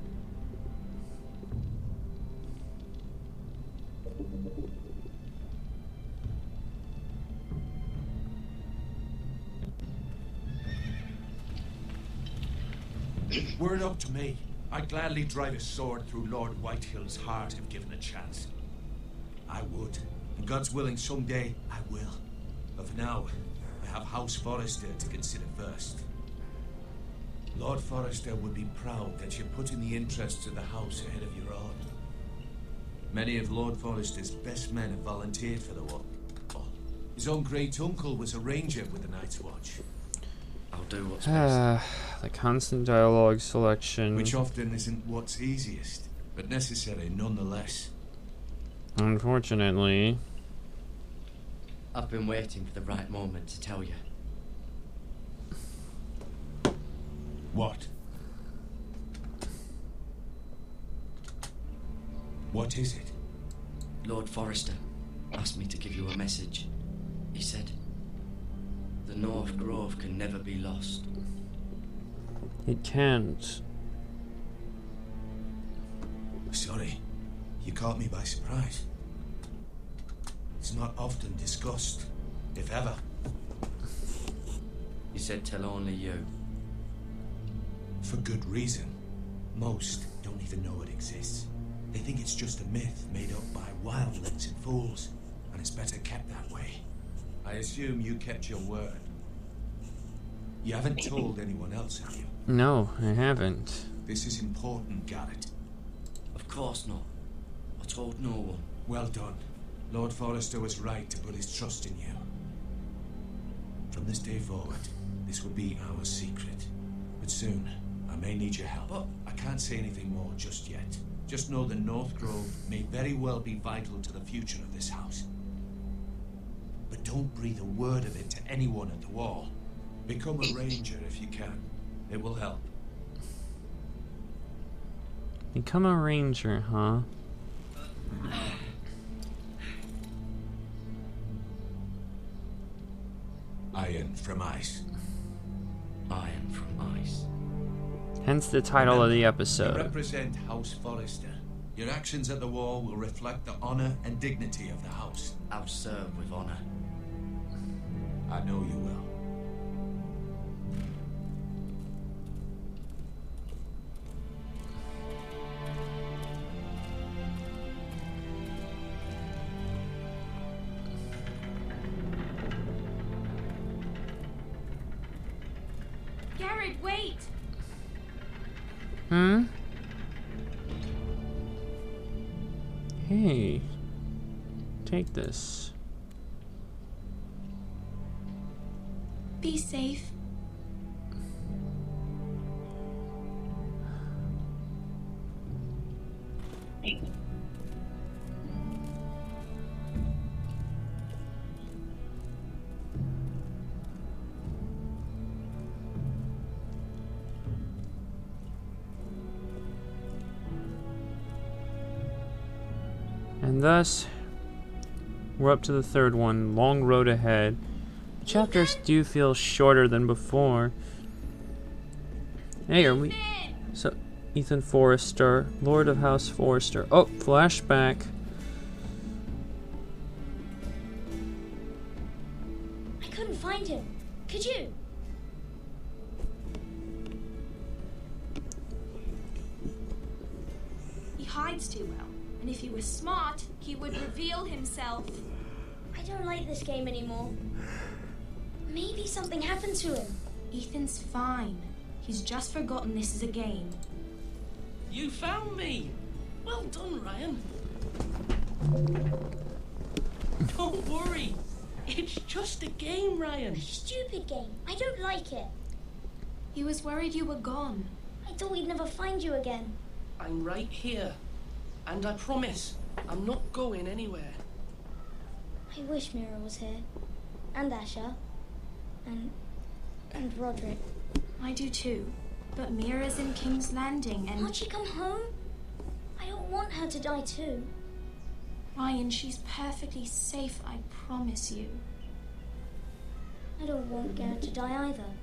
Were it up to me, I'd gladly drive a sword through Lord Whitehill's heart if given a chance. I would. And God's willing, someday I will. But for now, I have House Forrester to consider first. Lord Forrester would be proud that you're putting the interests of the house ahead of your own. Many of Lord Forrester's best men have volunteered for the war. His own great-uncle was a ranger with the Night's Watch. I'll do what's best. The constant dialogue selection. Which often isn't what's easiest, but necessary nonetheless. Unfortunately. I've been waiting for the right moment to tell you. What? What is it? Lord Forrester asked me to give you a message. He said, the North Grove can never be lost. It can't. Sorry, you caught me by surprise. It's not often discussed, if ever. He said tell only you. For good reason. Most don't even know it exists. They think it's just a myth made up by wildlings and fools, and it's better kept that way. I assume you kept your word. You haven't told anyone else, have you? No, I haven't. This is important, Garrett. Of course not. I told no one. Well done. Lord Forrester was right to put his trust in you. From this day forward, this will be our secret. But soon, I may need your help. But I can't say anything more just yet. Just know the North Grove may very well be vital to the future of this house. But don't breathe a word of it to anyone at the wall. Become a ranger if you can. It will help. Become a ranger, huh? Iron from ice. Iron from ice. Hence the title of the You episode. represent House Forrester. Your actions at the wall will reflect the honor and dignity of the house. I'll serve with honor. I know you will. Garrett, wait! Hmm? Hey. Take this. Be safe. And thus, we're up to the third one. Long road ahead. The chapters do feel shorter than before. Hey, are we... So, Ethan Forrester, Lord of House Forrester. Oh, flashback. I couldn't find him. Could you? He hides too well. And if he was smart, he would reveal himself. I don't like this game anymore. Maybe something happened to him. Ethan's fine. He's just forgotten this is a game. You found me! Well done, Ryan. Don't worry. It's just a game, Ryan. A stupid game. I don't like it. He was worried you were gone. I thought we'd never find you again. I'm right here. And I promise, I'm not going anywhere. I wish Mira was here. And Asher. And Roderick. I do too. But Mira's in King's Landing and... Can't she come home? I don't want her to die too. Ryan, she's perfectly safe, I promise you. I don't want Garrett to die either.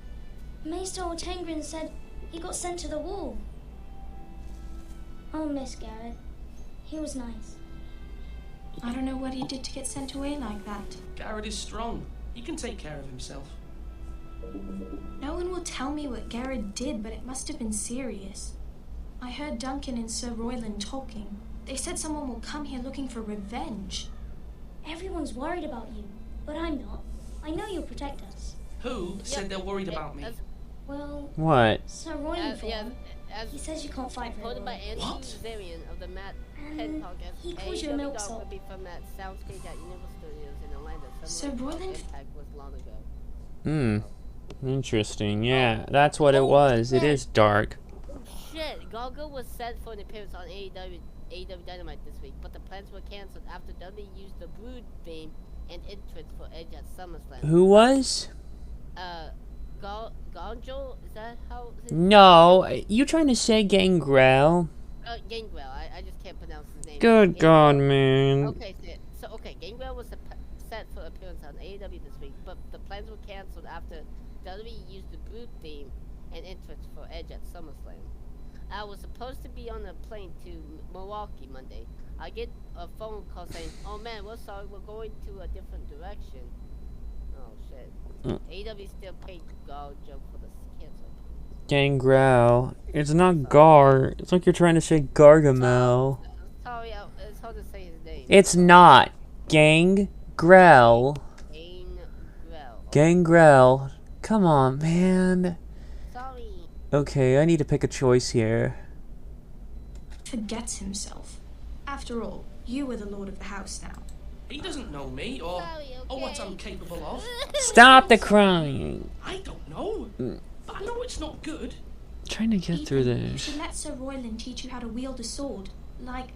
Maester Ortengrin said he got sent to the wall. I'll miss Garrett. He was nice. I don't know what he did to get sent away like that. Garrett is strong. He can take care of himself. No one will tell me what Garrett did, but it must have been serious. I heard Duncan and Sir Royland talking. They said someone will come here looking for revenge. Everyone's worried about you, but I'm not. I know you'll protect us. Who said they're worried about me? Well... What? Sir Royland he says you can't fight very well. What? And he calls you a milksop. Sir Royland... Hmm. Interesting. Yeah, that's what it was. It is dark. shit! Gargo was set for an appearance on AEW Dynamite this week, but the plans were cancelled after WWE used the Brood theme and entrance for Edge at SummerSlam. Who was? Gonjo? Is that how? No, you trying to say Gangrel? Gangrel. I just can't pronounce his name. Good God, man. Okay, Gangrel was set for appearance on AEW this week, but the plans were cancelled after WWE used the Brood theme and entrance for Edge at SummerSlam. I was supposed to be on a plane to Milwaukee Monday. I get a phone call saying, "Oh man, we're sorry, we're going to a different direction." Oh shit. AEW still paid Garjo for the cancel. Gangrel. It's not Gar. It's like you're trying to say Gargamel. Sorry, it's hard to say his name. It's not. Gangrel. Gangrel. Come on, man. Sorry. Okay, I need to pick a choice here. Forgets himself. After all, you are the lord of the house now. He doesn't know me or what I'm capable of. Stop the crying. I don't know. But I know it's not good. Trying to get through You this. should let Sir Royland teach you how to wield a sword, like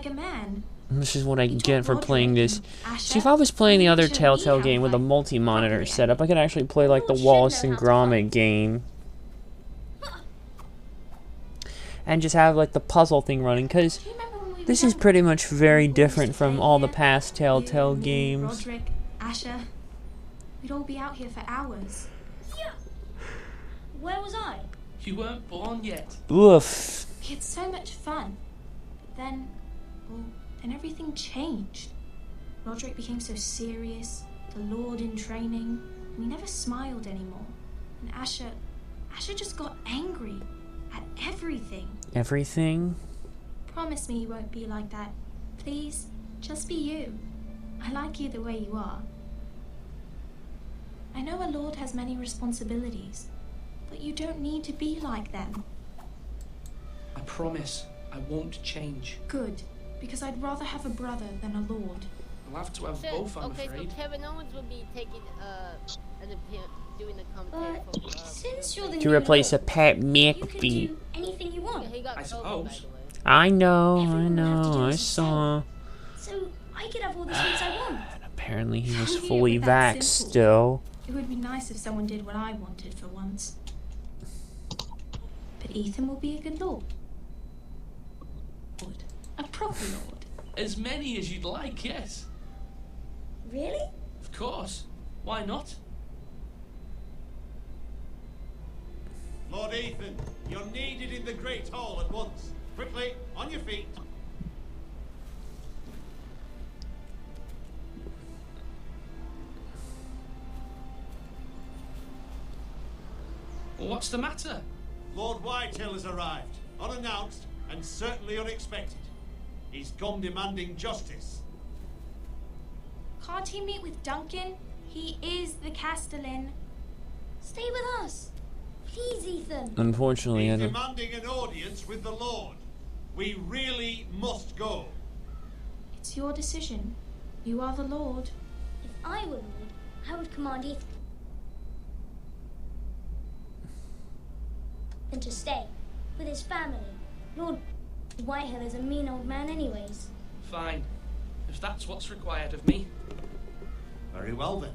a man. This is what I get for playing this. See, if I was playing the other Telltale game with a multi-monitor setup, I could actually play like the Wallace and Gromit game. And just have like the puzzle thing running, because this is pretty much very different from all the past Telltale games. Roderick, Asher, we'd all be out here for hours. Yeah. Where was I? You weren't born yet. Oof. We had so much fun. But then, then everything changed. Roderick became so serious, the Lord in training, and he never smiled anymore. And Asher just got angry at everything. Everything? Promise me you won't be like that. Please, just be you. I like you the way you are. I know a lord has many responsibilities, but you don't need to be like them. I promise I won't change. Good, because I'd rather have a brother than a lord. I'll have to have both, I'm okay, afraid. so Kevin Owens will be taking doing the commentary for, Since you're the To new replace a lord, Pat you can McAfee. do anything you want. he got I COVID, suppose. by the way. I know, Everyone will have to do I as you saw. So I could have all the sweets I want. Apparently he was How fully weird, but that's vaxxed simple. still. It would be nice if someone did what I wanted for once. But Ethan will be a good lord. A proper lord. As many as you'd like, yes. Really? Of course. Why not? Lord Ethan, you're needed in the Great Hall at once. Quickly, on your feet. What's the matter? Lord Whitehill has arrived, unannounced and certainly unexpected. He's come demanding justice. Can't he meet with Duncan? He is the Castellan. Stay with us. Please, Ethan. Unfortunately, I He's don't. demanding an audience with the Lord. We really must go. It's your decision. You are the lord. If I were lord, I would command Ethan to stay with his family. Lord Whitehill is a mean old man anyways. Fine. If that's what's required of me. Very well then.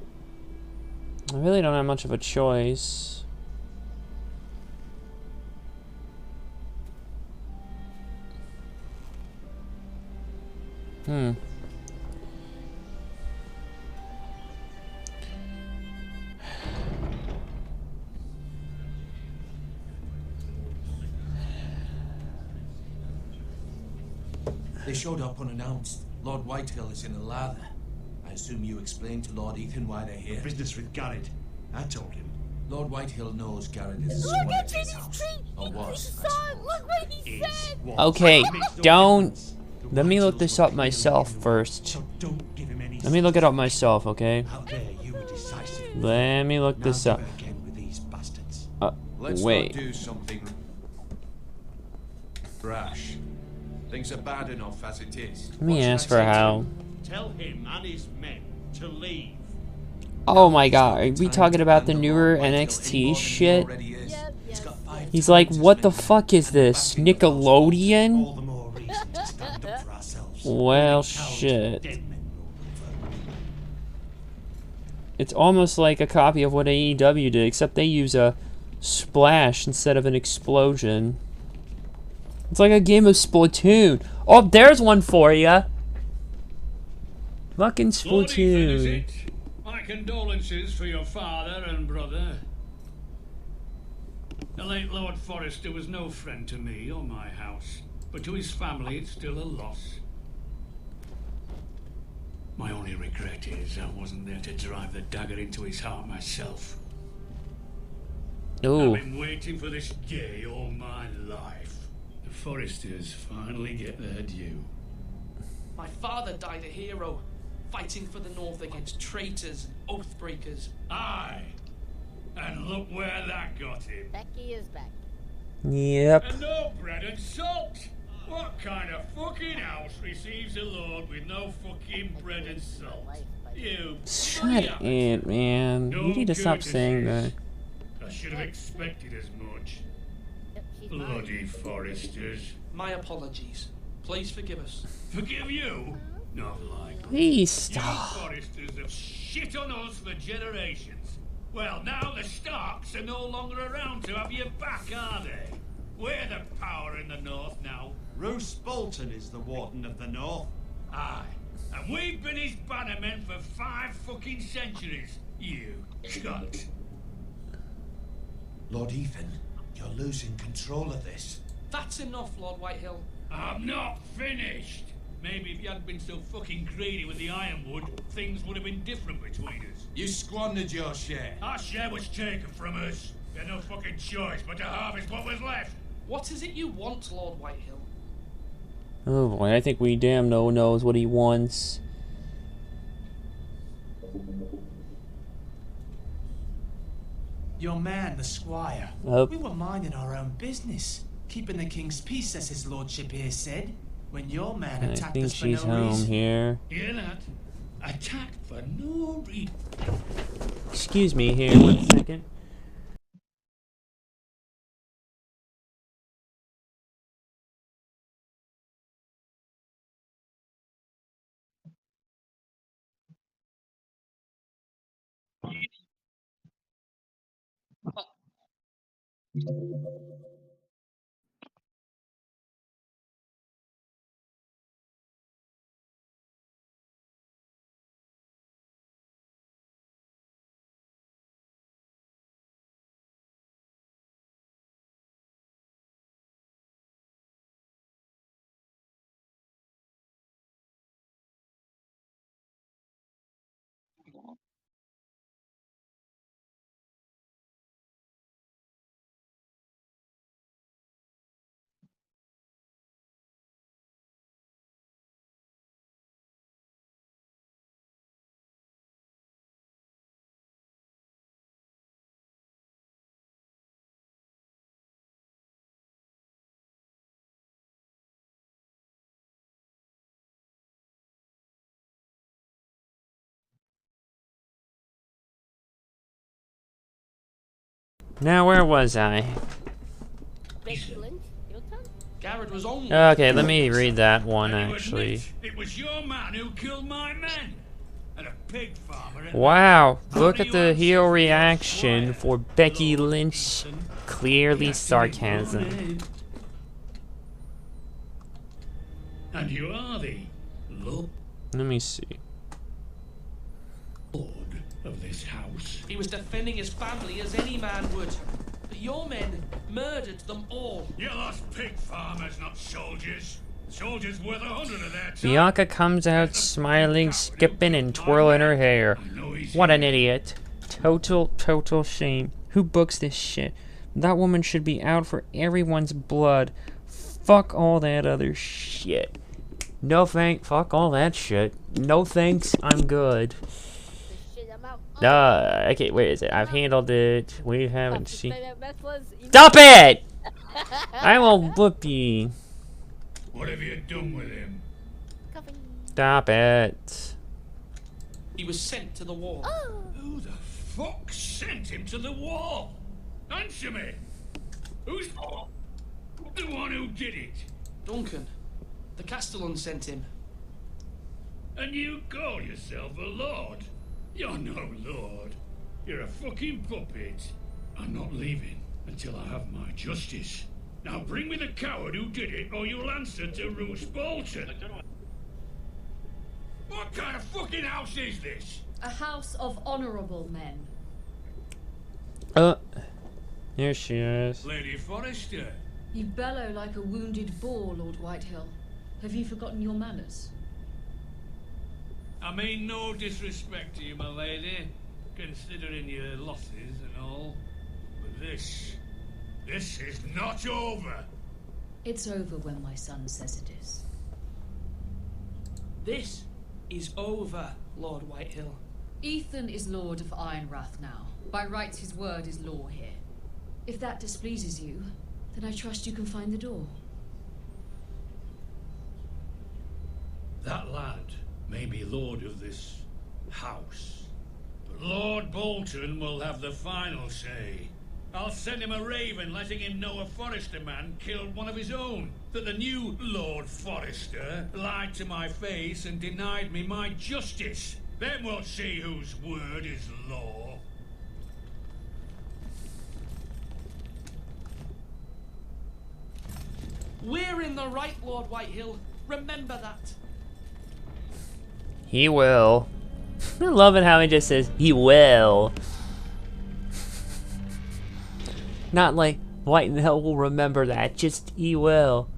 I really don't have much of a choice. They showed up unannounced. Lord Whitehill is in a lather. I assume you explained to Lord Ethan why they're here. Business with Garrett. I told him. Lord Whitehill knows Garrett is a Look squire at to his Vinny's house. tree! Or was, He I saw it! suppose. Look what he said! Okay, don't. Let me look this up myself first. Let me look it up myself, okay? Let me look this up. Let's Wait. not do something rash. Things are bad enough as it is. Let me ask for how. Tell him and his men to leave. Oh my god, are we talking about the newer NXT shit? He's got 5 He's like, what the fuck is this? Nickelodeon? All the more reason to stand up for ourselves. Well, shit. It's almost like a copy of what AEW did, except they use a splash instead of an explosion. It's like a game of Splatoon. Oh, there's one for ya. Fucking Lord Ethan, is Splatoon. it? My condolences for your father and brother. The late Lord Forrester was no friend to me or my house, but to his family it's still a loss. My only regret is I wasn't there to drive the dagger into his heart myself. Ooh. I've been waiting for this day all my life. The Forresters finally get their due. My father died a hero, fighting for the North against traitors and oathbreakers. Aye. And look where that got him. Becky is back. Yep. And no bread and salt. What kind of fucking house receives a lord with no fucking bread and salt? You Shut it, man. You need to stop saying that. I should have expected as much. Bloody Forresters. My apologies. Please forgive us. Forgive you? Not likely. Please You stop. Forresters have shit on us for generations. Well, now the Starks are no longer around to have your back, are they? We're the power in the North now. Roose Bolton is the Warden of the North. Aye. And we've been his bannermen for 5 fucking centuries. You cunt. Lord Ethan, you're losing control of this. That's enough, Lord Whitehill. I'm not finished. Maybe if you hadn't been so fucking greedy with the ironwood, things would have been different between us. You squandered your share. Our share was taken from us. We had no fucking choice but to harvest what was left. What is it you want, Lord Whitehill? Oh boy, I think we damn no knows what he wants. Your man, the squire. Oh. We were minding our own business, keeping the king's peace, as his lordship here said. When your man I attacked think us for she's no home reason. here. Hear that? Attacked for no reason. Excuse me here, 1 second. Now, where was I? Becky Lynch, your turn? Garrett was on. Okay, let me read that one, And you actually. admit it was your man who killed my men. And a pig farmer. And Wow, How look do at you the answer hero your reaction squire, for Becky Lord Lynch. Ethan? Clearly You sarcasm. acted and you are the Lord Let me see. of this house. He was defending his family as any man would. But your men murdered them all. You lost pig farmers, not soldiers. Soldiers worth 100 of their time. Bianca comes out smiling, skipping, and twirling her hair. What an idiot. Total shame. Who books this shit? That woman should be out for everyone's blood. Fuck all that other shit. No fuck all that shit. No thanks, I'm good. Okay, where is it? I've handled it. We haven't seen. Stop it! I will whoop you. What have you done with him? Stop it. He was sent to the wall. Who the fuck sent him to the wall? Answer me! Who's the one who did it? Duncan. The Castellan sent him. And you call yourself a lord? You're no lord. You're a fucking puppet. I'm not leaving until I have my justice. Now bring me the coward who did it, or you'll answer to Roose Bolton. What kind of fucking house is this? A house of honorable men. Here she is. Lady Forrester. You bellow like a wounded boar, Lord Whitehill. Have you forgotten your manners? I mean no disrespect to you, my lady, considering your losses and all. But this is not over. It's over when my son says it is. This is over, Lord Whitehill. Ethan is Lord of Ironrath now. By rights, his word is law here. If that displeases you, then I trust you can find the door. That lad may be lord of this house, but Lord Bolton will have the final say. I'll send him a raven letting him know a Forrester man killed one of his own. That the new Lord Forrester lied to my face and denied me my justice. Then we'll see whose word is law. We're in the right, Lord Whitehill. Remember that. He will. I love it how he just says, he will. Not like, Whitehill will remember that, just he will.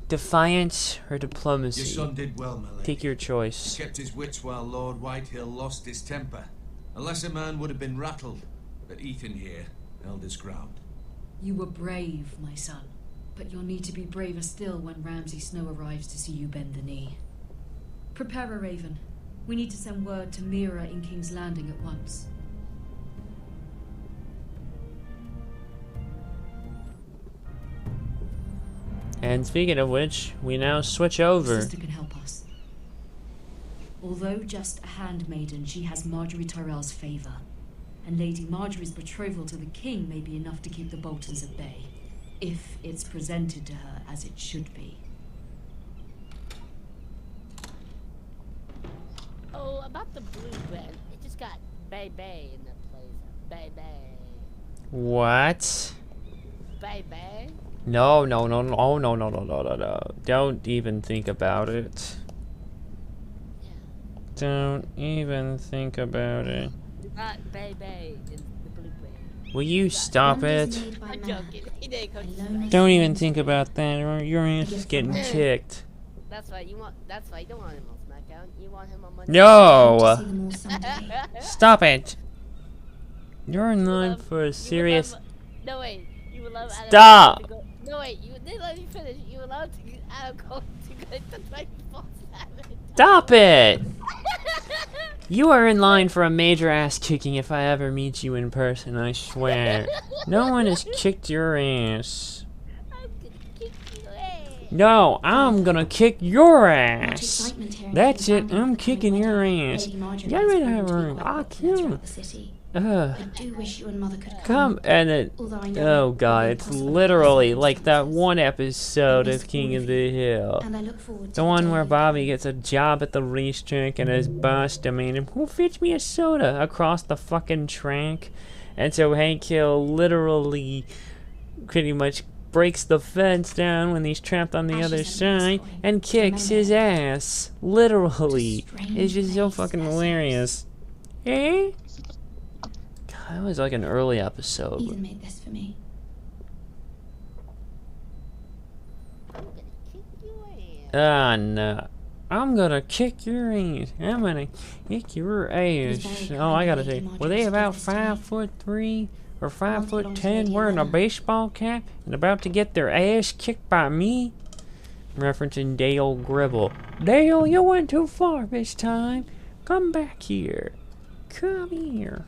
Defiance or diplomacy? Your son did well, my lady. Take your choice. He kept his wits while Lord Whitehill lost his temper. A lesser man would have been rattled, but Ethan here held his ground. You were brave, my son. But you'll need to be braver still when Ramsay Snow arrives to see you bend the knee. Prepare a raven. We need to send word to Mira in King's Landing at once. And speaking of which, we now switch over. Your sister can help us. Although just a handmaiden, she has Marjorie Tyrell's favour. And Lady Marjorie's betrothal to the king may be enough to keep the Boltons at bay. If it's presented to her as it should be. Oh, about the blue bread. It just got baby in the place. Baby. What? Baby. No. Don't even think about it. Yeah. Don't even think about it. Not baby in the blue bread. Will you stop it? I'm joking. He didn't go to Don't even think about that, or your ass is getting kicked. That's why you want. That's why you don't want him on SmackDown. You want him on Monday. No! Stop it! You're in line for a serious. No wait, you would love Adam Stop! Cole to go. No wait, you didn't let me finish. You would love Adam Cole to go to 24/7. Stop it! You are in line for a major ass kicking if I ever meet you in person, I swear. No one has kicked your ass. I'm gonna kick your ass. No, I'm gonna kick your ass. That's it, I'm kicking your ass. Get rid of her. I'll kill you. I do wish you and Mother could Come and it. Oh god, it's literally like that one episode of King of the Hill. And I look forward to The one where Bobby gets a job at the racetrack and his boss demanding, who fetch me a soda across the fucking track? And so Hank Hill literally pretty much breaks the fence down when he's trapped on the other side and kicks his ass. Literally. It's just so fucking hilarious. Eh? That was like an early episode. Ethan made this for me. Ah, no. I'm gonna kick your ass. I'm gonna kick your ass. Oh, I gotta say, were they about 5'3" or 5'10" wearing a baseball cap and about to get their ass kicked by me? Referencing Dale Gribble. Dale, you went too far this time. Come back here. Come here.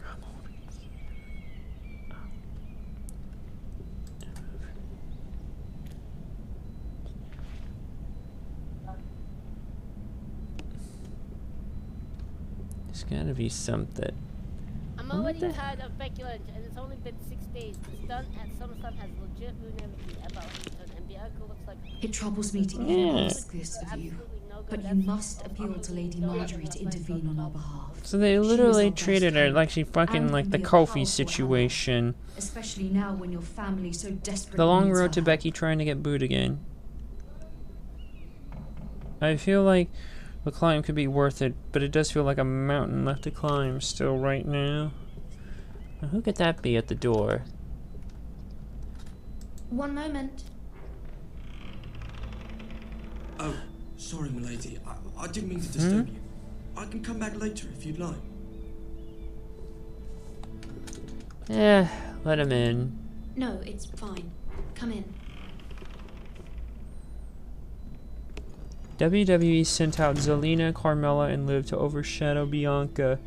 It's gotta be something. I'm I'm already tired of Becky Lynch, and it's only been 6 days. The stunt at SummerSlam has legit ruined everything about Huntington, and Bianca looks like... It troubles me to even ask this of you, but you must appeal to Lady Marjorie to intervene on our behalf. So they literally treated her like she fucking like the Kofi situation. Especially now when your family so desperately The long needs road to her Becky trying to get booed again. I feel like the climb could be worth it, but it does feel like a mountain left to climb still right now. Now, who could that be at the door? One moment. Oh, sorry, milady. I didn't mean to disturb you. I can come back later if you'd like. Yeah, let him in. No, it's fine. Come in. WWE sent out Zelina, Carmella, and Liv to overshadow Bianca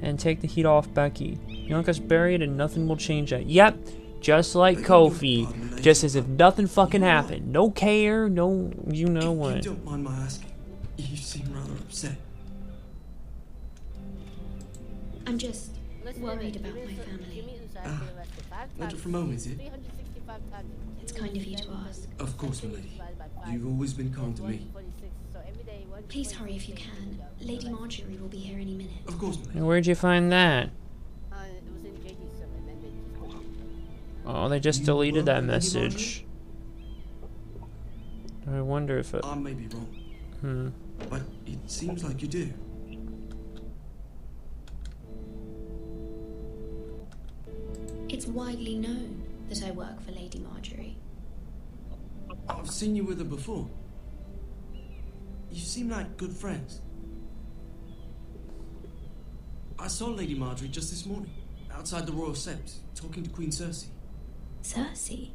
and take the heat off Becky. Bianca's buried and nothing will change that. Yep, just like Kofi. Just as if nothing fucking happened. No care, no you know what. If you don't mind my asking, you seem rather upset. I'm just worried about my family. Matter from home, is it? It's kind of you to ask. Of course, milady. You've always been kind to me. Please hurry if you can. Lady Marjorie will be here any minute. Of course, milady. Where'd you find that? Oh, they just deleted that message. I wonder if it... I may be wrong. But it seems like you do. It's widely known that I work for Lady Marjorie. I've seen you with her before. You seem like good friends. I saw Lady Marjorie just this morning, outside the Royal Sept, talking to Queen Cersei. Cersei?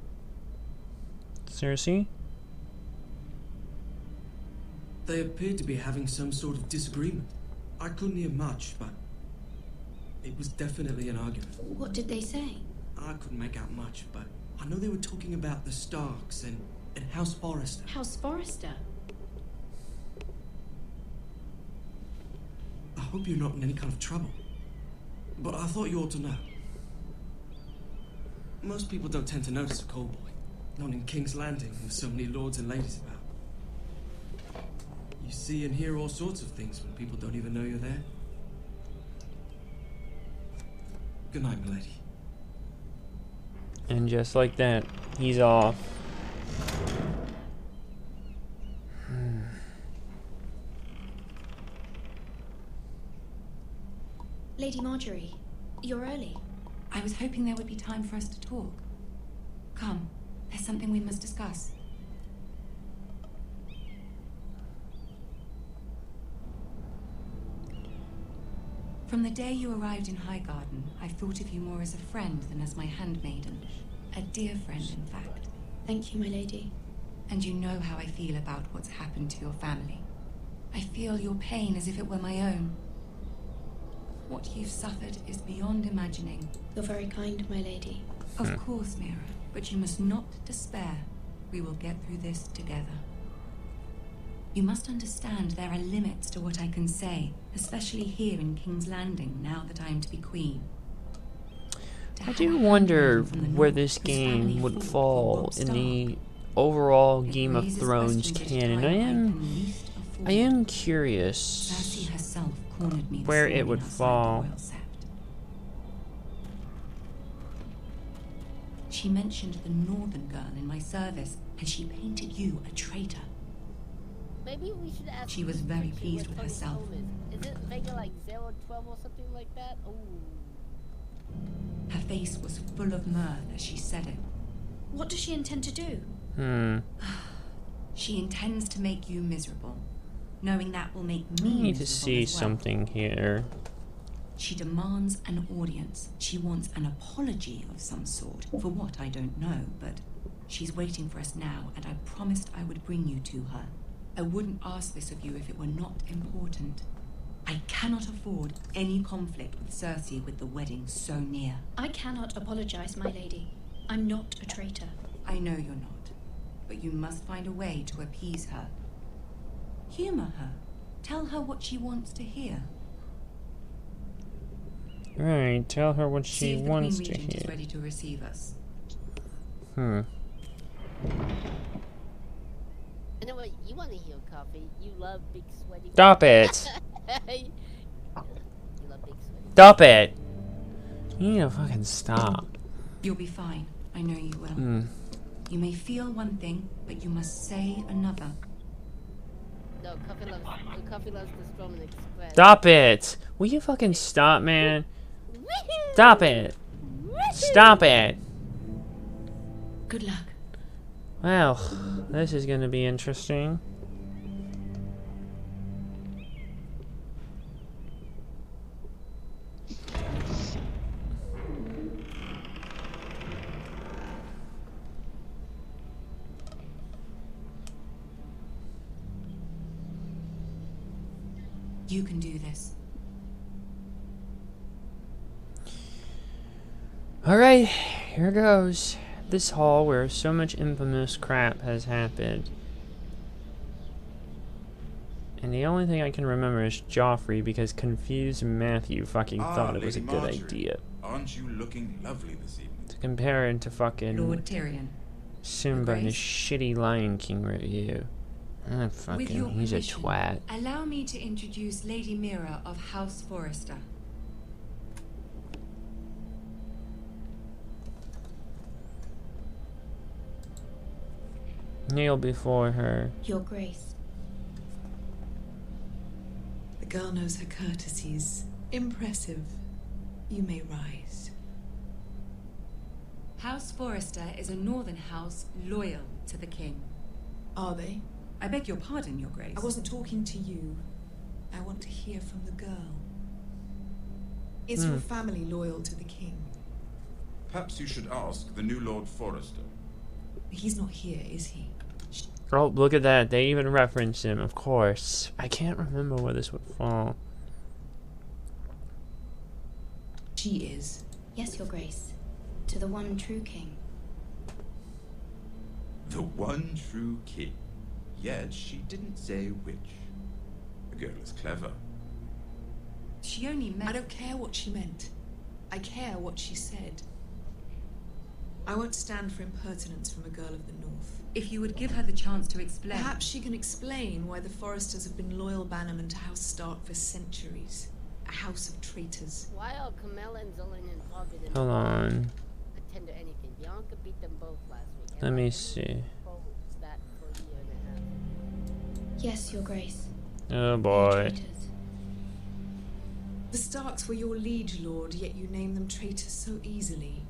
Cersei? They appeared to be having some sort of disagreement. I couldn't hear much, but it was definitely an argument. What did they say? I couldn't make out much, but I know they were talking about the Starks and House Forrester. House Forrester? I hope you're not in any kind of trouble. But I thought you ought to know. Most people don't tend to notice a callboy. Not in King's Landing with so many lords and ladies about. You see and hear all sorts of things when people don't even know you're there. Good night, milady. And just like that, he's off. Lady Marjorie, you're early. I was hoping there would be time for us to talk. Come, there's something we must discuss. From the day you arrived in Highgarden, I've thought of you more as a friend than as my handmaiden. A dear friend, in fact. Thank you, my lady. And you know how I feel about what's happened to your family. I feel your pain as if it were my own. What you've suffered is beyond imagining. You're very kind, my lady. Of course, Mira, but you must not despair. We will get through this together. You must understand there are limits to what I can say, especially here in King's Landing, now that I am to be queen. I do wonder where this game would fall in the overall Game of Thrones canon. I am curious where it would fall. She mentioned the Northern girl in my service, and she painted you a traitor. Maybe we should ask. She was very pleased with herself. Is it Vega like 012 or something like that? Ooh. Her face was full of mirth as she said it. What does she intend to do? She intends to make you miserable, knowing that will make me I need to miserable see as well. something here. She demands an audience. She wants an apology of some sort. For what, I don't know, but she's waiting for us now, and I promised I would bring you to her. I wouldn't ask this of you if it were not important. I cannot afford any conflict with Cersei with the wedding so near. I cannot apologize, my lady. I'm not a traitor. I know you're not, but you must find a way to appease her. Humor her. Tell her what she wants to hear. Right, tell her what See she if the wants Queen to Regent is hear. ready to receive us. You know what? You want to hear coffee. You love big sweaty. Stop it! You love big sweaty. Stop it! You need to fucking stop. You'll be fine. I know you will. You may feel one thing, but you must say another. No, coffee loves the Strowman Express. Stop it! Will you fucking stop, man? Stop it! Stop it! Good luck. Well, this is gonna be interesting. You can do this. Alright, here goes. This hall where so much infamous crap has happened. And the only thing I can remember is Joffrey because confused Matthew fucking thought it was a Lady good Marjorie. idea. Aren't you looking lovely this evening? To compare it to fucking Lord Tyrion. Simba and his Grace? shitty Lion King review. Ah, With fucking, your he's a permission, twat. allow me to introduce Lady Mira of House Forrester. Kneel before her. Your Grace. The girl knows her courtesies. Impressive. You may rise. House Forrester is a northern house loyal to the king. Are they? I beg your pardon, Your Grace. I wasn't talking to you. I want to hear from the girl. Is your family loyal to the king? Perhaps you should ask the new Lord Forrester. He's not here, is he? Oh, look at that. They even reference him, of course. I can't remember where this would fall. She is. Yes, Your Grace. To the one true king. The one true king. Yet she didn't say which. The girl is clever. She only meant... I don't care what she meant. I care what she said. I won't stand for impertinence from a girl of the North. If you would give her the chance to explain... Perhaps she can explain why the Forresters have been loyal bannermen to House Stark for centuries. A house of traitors. Why are Carmella and Zolan involved in Hold on. attend to anything? Bianca beat them both last week. Let me see. That for a year and a half. Yes, Your Grace. Oh boy. The Starks were your liege lord, yet you name them traitors so easily.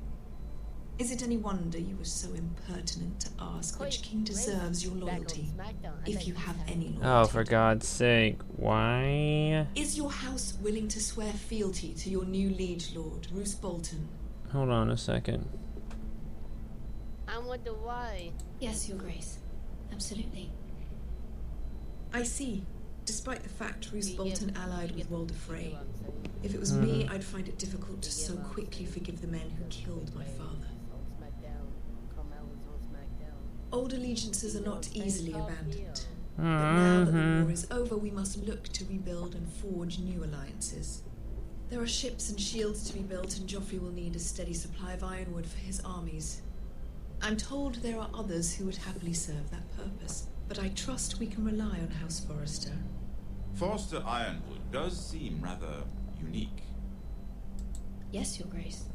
Is it any wonder you were so impertinent to ask which king deserves your loyalty, if you have any loyalty? Oh, for God's sake. Why? Is your house willing to swear fealty to your new liege lord, Roose Bolton? Hold on a second. I wonder why. Yes, Your Grace. Absolutely. I see. Despite the fact Roose Bolton allied with Walder Frey. If it was me, I'd find it difficult to so quickly forgive the men who killed my father. Old allegiances are not easily abandoned. But now that the war is over, we must look to rebuild and forge new alliances. There are ships and shields to be built, and Joffrey will need a steady supply of ironwood for his armies. I'm told there are others who would happily serve that purpose, but I trust we can rely on House Forrester. Forrester Ironwood does seem rather unique. Yes, Your Grace.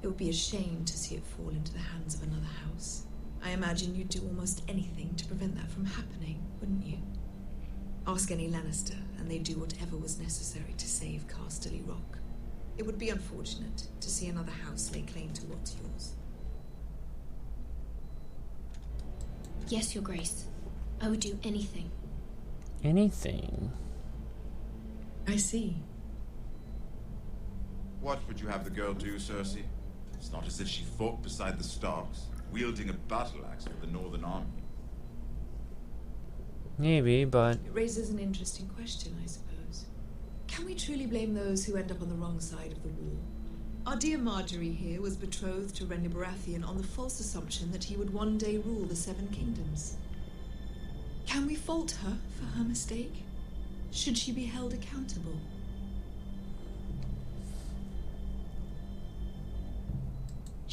It would be a shame to see it fall into the hands of another house. I imagine you'd do almost anything to prevent that from happening, wouldn't you? Ask any Lannister, and they'd do whatever was necessary to save Casterly Rock. It would be unfortunate to see another house lay claim to what's yours. Yes, Your Grace. I would do anything. Anything? I see. What would you have the girl do, Cersei? It's not as if she fought beside the Starks, wielding a battle axe for the Northern Army. Maybe, but... It raises an interesting question, I suppose. Can we truly blame those who end up on the wrong side of the war? Our dear Marjorie here was betrothed to Renly Baratheon on the false assumption that he would one day rule the Seven Kingdoms. Can we fault her for her mistake? Should she be held accountable?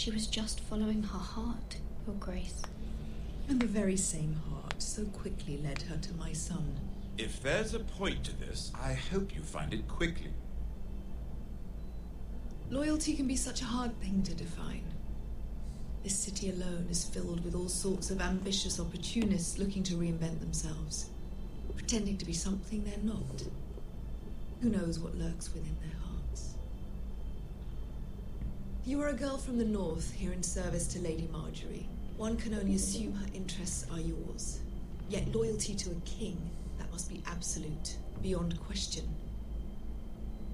She was just following her heart, Your Grace. And the very same heart so quickly led her to my son. If there's a point to this, I hope you find it quickly. Loyalty can be such a hard thing to define. This city alone is filled with all sorts of ambitious opportunists looking to reinvent themselves, pretending to be something they're not. Who knows what lurks within their hearts? You are a girl from the north, here in service to Lady Marjorie. One can only assume her interests are yours. Yet loyalty to a king, that must be absolute, beyond question.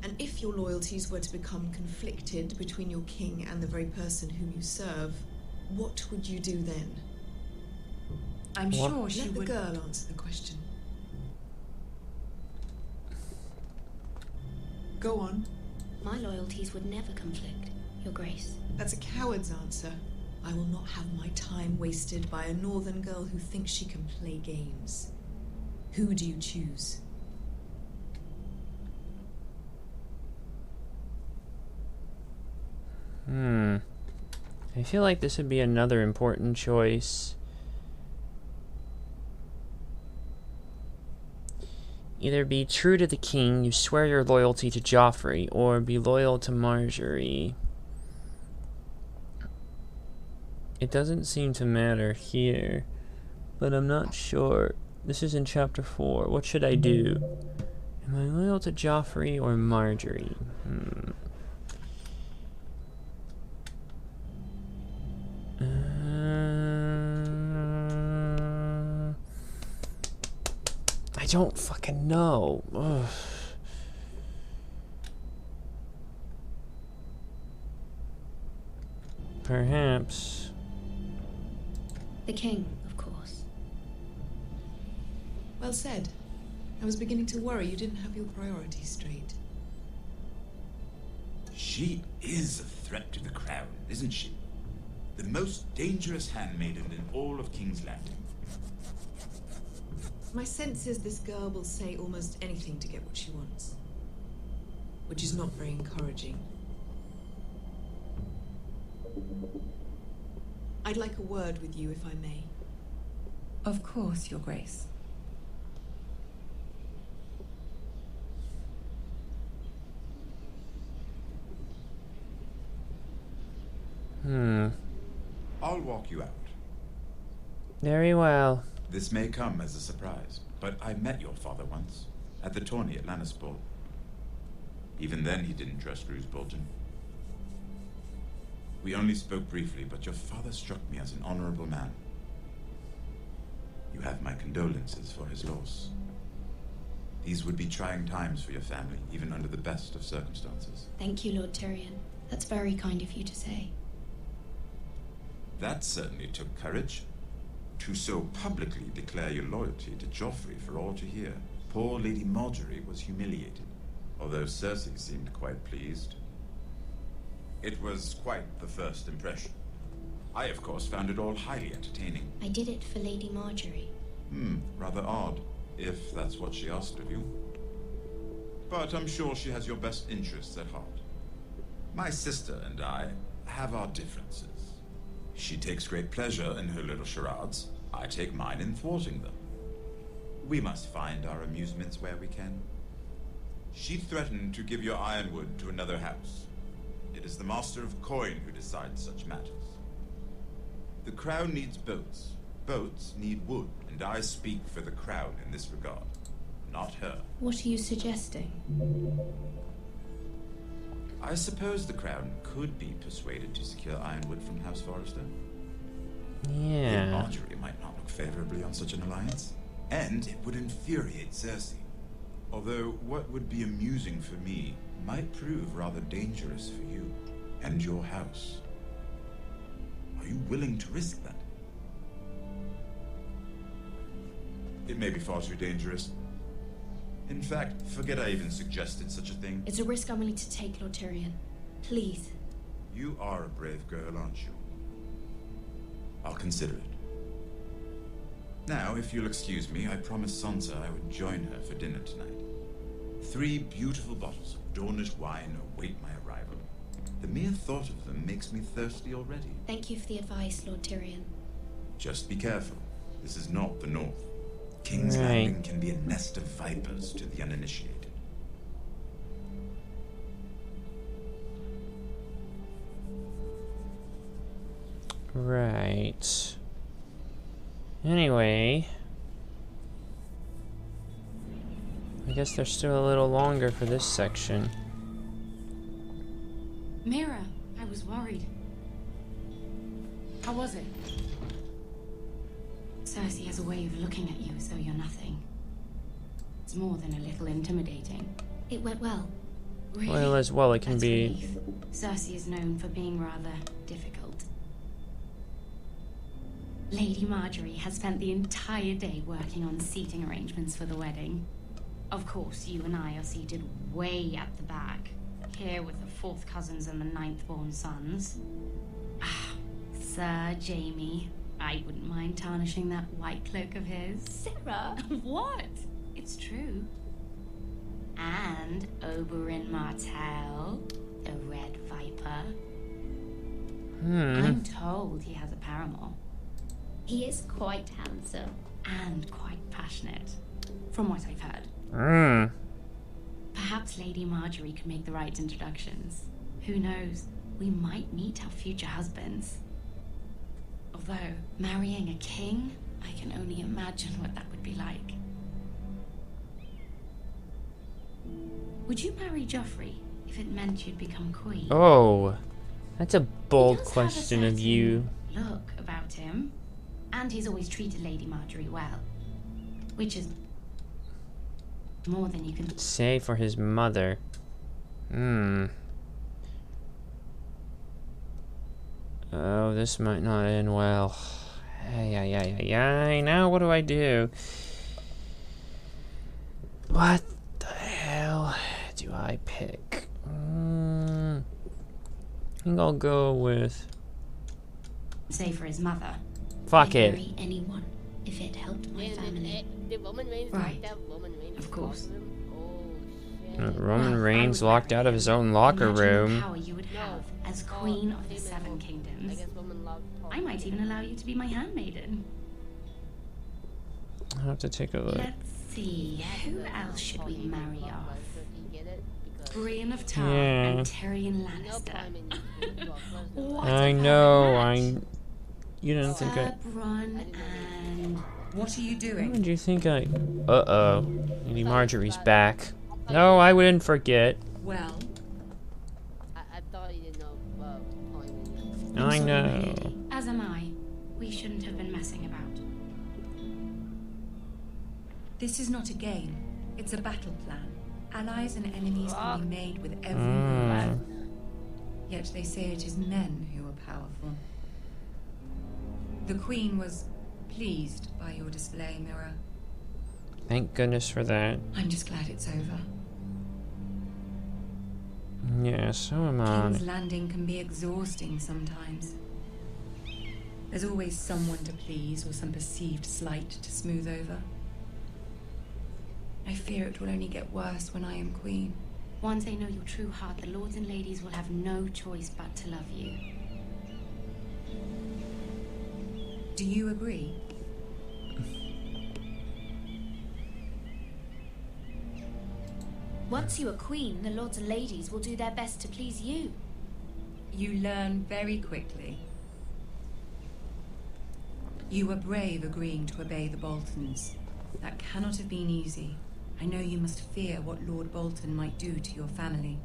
And if your loyalties were to become conflicted between your king and the very person whom you serve, what would you do then? I'm sure she Let would... the girl answer the question. Go on. My loyalties would never conflict, Your Grace. That's a coward's answer. I will not have my time wasted by a northern girl who thinks she can play games. Who do you choose? I feel like this would be another important choice. Either be true to the king, you swear your loyalty to Joffrey, or be loyal to Marjorie. It doesn't seem to matter here, but I'm not sure. This is in chapter 4. What should I do? Am I loyal to Joffrey or Marjorie? I don't fucking know. Ugh. Perhaps. The king, of course. Well said. I was beginning to worry you didn't have your priorities straight. She is a threat to the crown, isn't she? The most dangerous handmaiden in all of King's Landing. My sense is this girl will say almost anything to get what she wants. Which is not very encouraging. I'd like a word with you, if I may. Of course, Your Grace. I'll walk you out. Very well. This may come as a surprise, but I met your father once, at the tourney at Lannisport. Even then, he didn't trust Roose Bolton. We only spoke briefly, but your father struck me as an honorable man. You have my condolences for his loss. These would be trying times for your family, even under the best of circumstances. Thank you, Lord Tyrion. That's very kind of you to say. That certainly took courage. To so publicly declare your loyalty to Joffrey for all to hear. Poor Lady Marjorie was humiliated, although Cersei seemed quite pleased. It was quite the first impression. I, of course, found it all highly entertaining. I did it for Lady Marjorie. Rather odd, if that's what she asked of you. But I'm sure she has your best interests at heart. My sister and I have our differences. She takes great pleasure in her little charades. I take mine in thwarting them. We must find our amusements where we can. She threatened to give your ironwood to another house. It is the Master of Coin who decides such matters. The crown needs boats. Boats need wood, and I speak for the crown in this regard, not her. What are you suggesting? I suppose the crown could be persuaded to secure ironwood from House Forrester. Yeah. Marjorie might not look favorably on such an alliance, and it would infuriate Cersei. Although what would be amusing for me might prove rather dangerous for you and your house. Are you willing to risk that? It may be far too dangerous. In fact, forget I even suggested such a thing. It's a risk I'm willing to take, Lord Tyrion. Please. You are a brave girl, aren't you? I'll consider it. Now, if you'll excuse me, I promised Sansa I would join her for dinner tonight. 3 beautiful bottles of Dornish wine await my arrival. The mere thought of them makes me thirsty already. Thank you for the advice, Lord Tyrion. Just be careful. This is not the North. King's Landing can be a nest of vipers to the uninitiated. Right. Anyway, I guess there's still a little longer for this section. Mira, I was worried. How was it? Cersei has a way of looking at you as though you're nothing. It's more than a little intimidating. It went well. Really? Well, as well, it can That's be. relief. Cersei is known for being rather difficult. Lady Marjorie has spent the entire day working on seating arrangements for the wedding. Of course, you and I are seated way at the back, here with the 4th cousins and the 9th-born sons. Ah, Sir Jaime. I wouldn't mind tarnishing that white cloak of his. Sarah! What? It's true. And Oberyn Martell, the Red Viper. I'm told he has a paramour. He is quite handsome. And quite passionate, from what I've heard. Perhaps Lady Marjorie could make the right introductions. Who knows? We might meet our future husbands. Although, marrying a king, I can only imagine what that would be like. Would you marry Joffrey if it meant you'd become queen? Oh, that's a bold question of you. Look about him. And he's always treated Lady Marjorie well. Which is more than you can say for his mother. Oh, this might not end well. Ay. Now what do I do? What the hell do I pick? I think I'll go with... say for his mother. Fuck it. Marry anyone if it helped my family. Did Roman Reigns Right. locked out Roman Reigns? Of course. Roman Reigns locked out of his own locker Imagine the room. power you would have as Queen of the 7 Kingdoms. I might even allow you to be my handmaiden. I'll have to take a look. Let's see, who else should we marry off? Brienne of Tarth Yeah. and Tyrion Lannister. What I about know, that? You didn't think I... Sir Bronn and... What are you What doing? did you think I... Uh-oh. Lady Marjorie's back. No, I wouldn't forget. Well, I thought you didn't know I know. As am I. We shouldn't have been messing about. This is not a game. It's a battle plan. Allies and enemies can be made with every Mm. move. Yet they say it is men who are powerful. The Queen was pleased by your display, Mira. Thank goodness for that. I'm just glad it's over. Yeah, so am I. King's Landing can be exhausting sometimes. There's always someone to please or some perceived slight to smooth over. I fear it will only get worse when I am queen. Once they know your true heart, the lords and ladies will have no choice but to love you. Do you agree? Once you are queen, the lords and ladies will do their best to please you. You learn very quickly. You were brave agreeing to obey the Boltons. That cannot have been easy. I know you must fear what Lord Bolton might do to your family.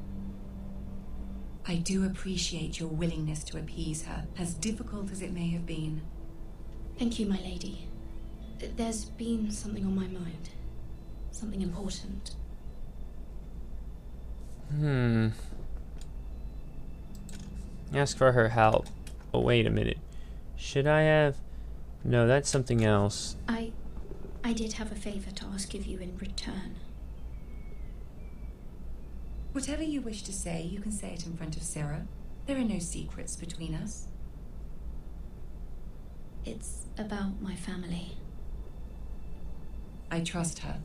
I do appreciate your willingness to appease her, as difficult as it may have been. Thank you, my lady. There's been something on my mind. Something important. Ask for her help. Oh, wait a minute. Should I have... No, that's something else. I did have a favor to ask of you in return. Whatever you wish to say, you can say it in front of Sarah. There are no secrets between us. It's about my family. I trust her.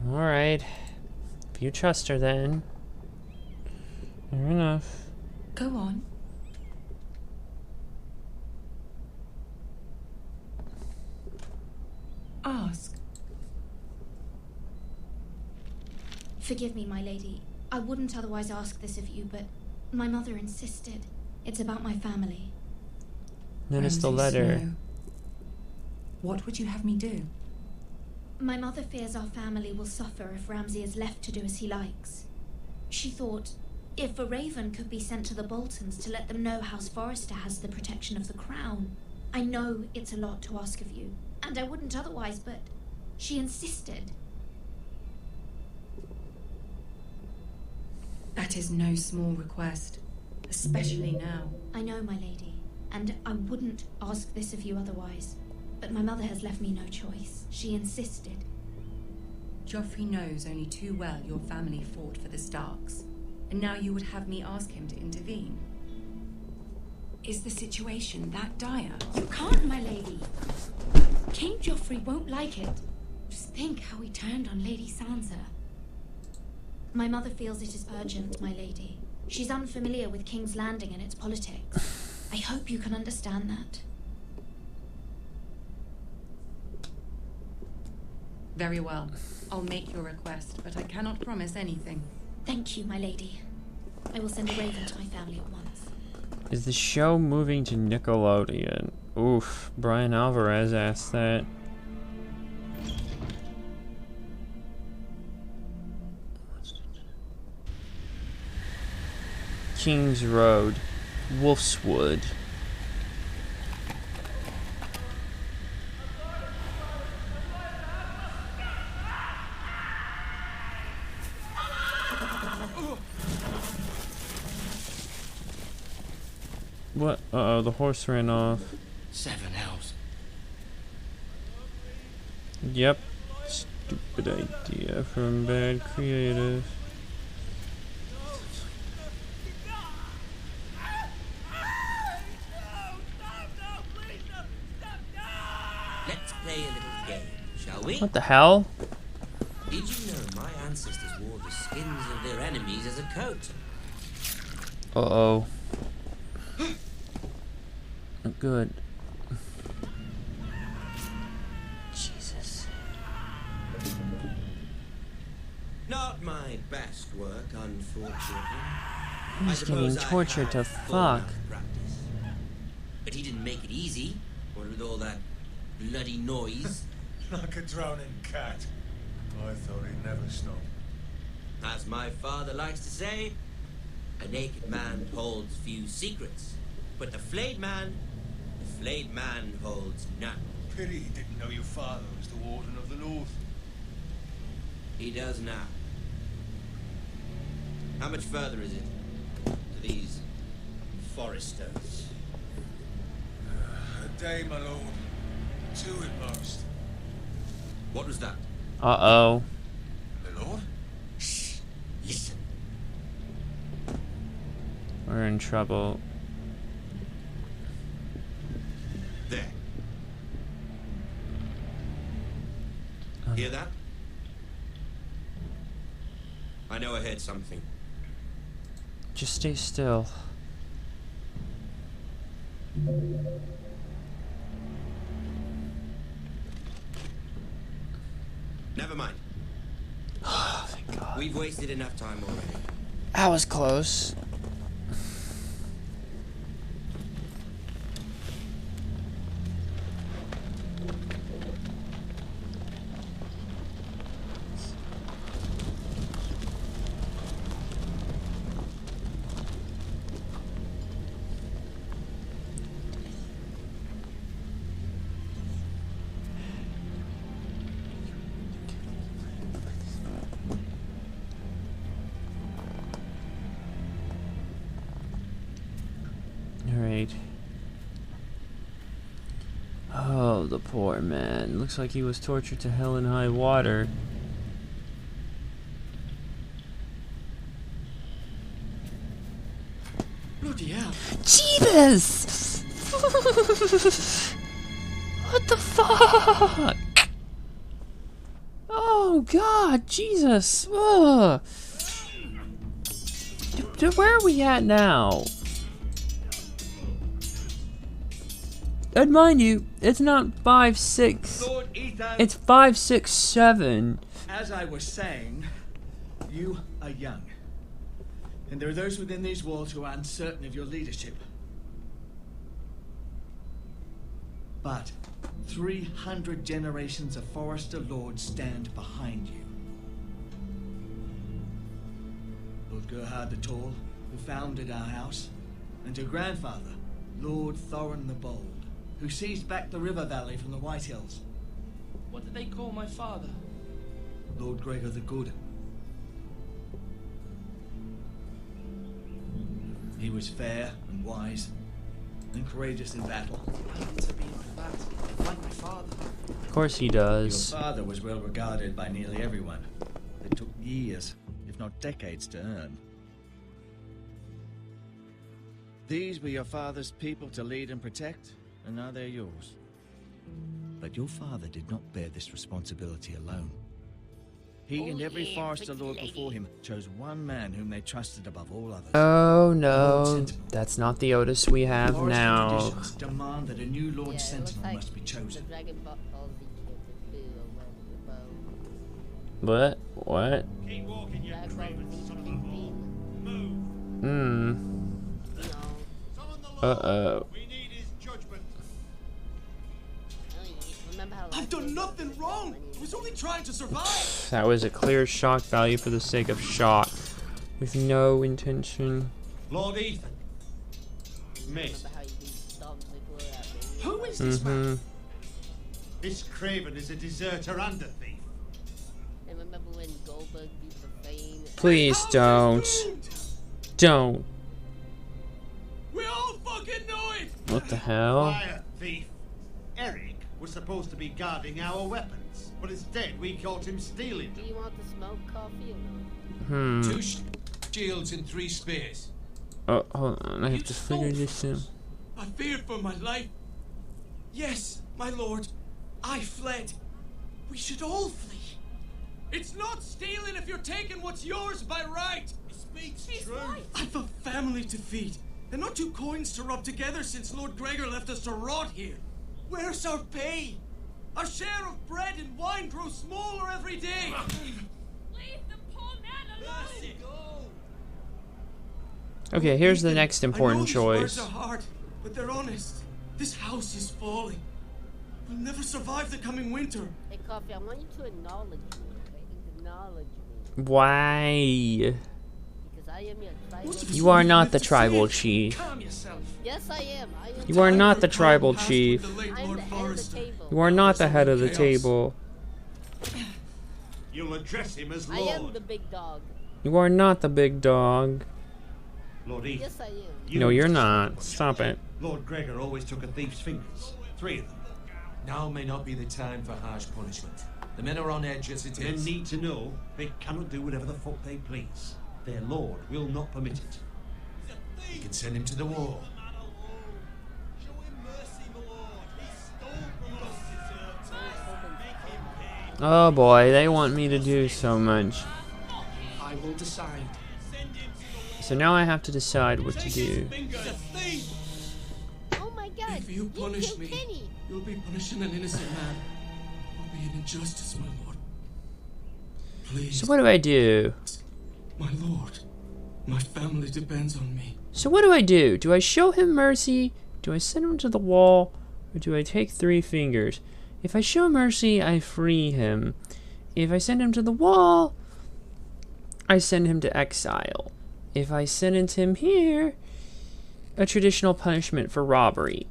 Alright. If you trust her then. Fair enough. Go on. Ask. Forgive me, my lady. I wouldn't otherwise ask this of you, but my mother insisted. It's about my family. Notice the letter. Snow. What would you have me do? My mother fears our family will suffer if Ramsay is left to do as he likes. She thought, if a raven could be sent to the Boltons to let them know House Forrester has the protection of the crown. I know it's a lot to ask of you, and I wouldn't otherwise, but she insisted. That is no small request, especially now. I know, my lady, and I wouldn't ask this of you otherwise. But my mother has left me no choice. She insisted. Joffrey knows only too well your family fought for the Starks, and now you would have me ask him to intervene. Is the situation that dire? You can't, my lady. King Joffrey won't like it. Just think how he turned on Lady Sansa. My mother feels it is urgent, my lady. She's unfamiliar with King's Landing and its politics. I hope you can understand that. Very well. I'll make your request, but I cannot promise anything. Thank you, my lady. I will send a raven to my family at once. Is the show moving to Nickelodeon? Oof, Brian Alvarez asked that. King's Road, Wolfswood. What? Uh-oh, the horse ran off. 7 elves. Yep. Stupid idea from bad creative. Let's play a little game, shall we? What the hell? Did you know my ancestors wore the skins of their enemies as a coat? Uh-oh. Good. Jesus. Not my best work, unfortunately. He's getting tortured to fuck. But he didn't make it easy. What with all that bloody noise? Like a drowning cat. I thought he'd never stop. As my father likes to say, a naked man holds few secrets, but the flayed man holds none. Pity he didn't know your father was the Warden of the North. He does now. How much further is it to these Foresters? A day, my lord. 2 at most. What was that? Uh-oh. My lord? Shh. Listen. We're in trouble. There. Hear that? I know I heard something. Just stay still. Never mind. Oh, thank God. We've wasted enough time already. That was close. Alright. Oh, the poor man. Looks like he was tortured to hell in high water. Bloody hell. Jesus! What the fuck? Oh Oh God, Jesus! Ugh. Where are we at now? And mind you, it's not 5, 6. Lord Ethan. It's 5, 6, 7. As I was saying, you are young. And there are those within these walls who are uncertain of your leadership. But 300 generations of Forester Lords stand behind you. Lord Gerhard the Tall, who founded our house, and your grandfather, Lord Thorin the Bold, who seized back the river valley from the White Hills. What did they call my father? Lord Gregor the Good. He was fair and wise and courageous in battle. I want to be like that, like my father. Of course he does. Your father was well regarded by nearly everyone. It took years, if not decades, to earn. These were your father's people to lead and protect, and now they're yours. But your father did not bear this responsibility alone. He and every Forester Lord before him chose one man whom they trusted above all others. Oh no, that's not the Otis we have Forester now. traditions demand that a new Lord Sentinel must be chosen. What? What? Keep walking, you craven son of a whore. Move. Uh-oh. We need his judgment. I've done nothing wrong. I was only trying to survive. That was a clear shock value for the sake of shock, with no intention. Lord Ethan. Mate. Who is this man? This craven is a deserter and a thief. And remember when Goldberg beat the Fane? Please don't. Don't. We all fucking know it. What the hell? Quiet, thief. Eric was supposed to be guarding our weapons, but instead we caught him stealing Do them. you want to smoke coffee or no? 2 shields and 3 spears. Oh, hold on. I have to figure this out. I feared for my life. Yes, my lord. I fled. We should all flee. It's not stealing if you're taking what's yours by right. He speaks true. I've a family to feed, and not 2 coins to rub together since Lord Gregor left us to rot here. Where's our pay? Our share of bread and wine grows smaller every day. Leave the poor man alone! Okay, here's the next important I know these words choice. are hard, but they're honest. This house is falling. We'll never survive the coming winter. Hey, Coffee, I want you to acknowledge me, okay? Acknowledge me. Why? Because I am your tribal. You are not the tribal chief. Calm yourself. Yes, I am. I am. You are not the tribal chief. I'm the head of the table. You are not the head of the table. You'll address him as I Lord. am the big dog. You are not the big dog. Lord Ethan. Yes, I am. No, you're not. Stop it. Lord Gregor always took a thief's fingers. 3 of them. Now may not be the time for harsh punishment. The men are on edge as it Men is. need to know they cannot do whatever the fuck they please. Their lord will not permit it. You can send him to the wall. Oh boy, they want me to do so much. I will decide. So now I have to decide what to do. Oh my God! If you punish killed me, Penny. you'll be punishing an innocent man. It'll be an injustice, my lord. Please. So what do I do? My lord, my family depends on me. So what do I do? Do I show him mercy? Do I send him to the wall? Or do I take 3 fingers? If I show mercy, I free him. If I send him to the wall, I send him to exile. If I sentence him here, a traditional punishment for robbery.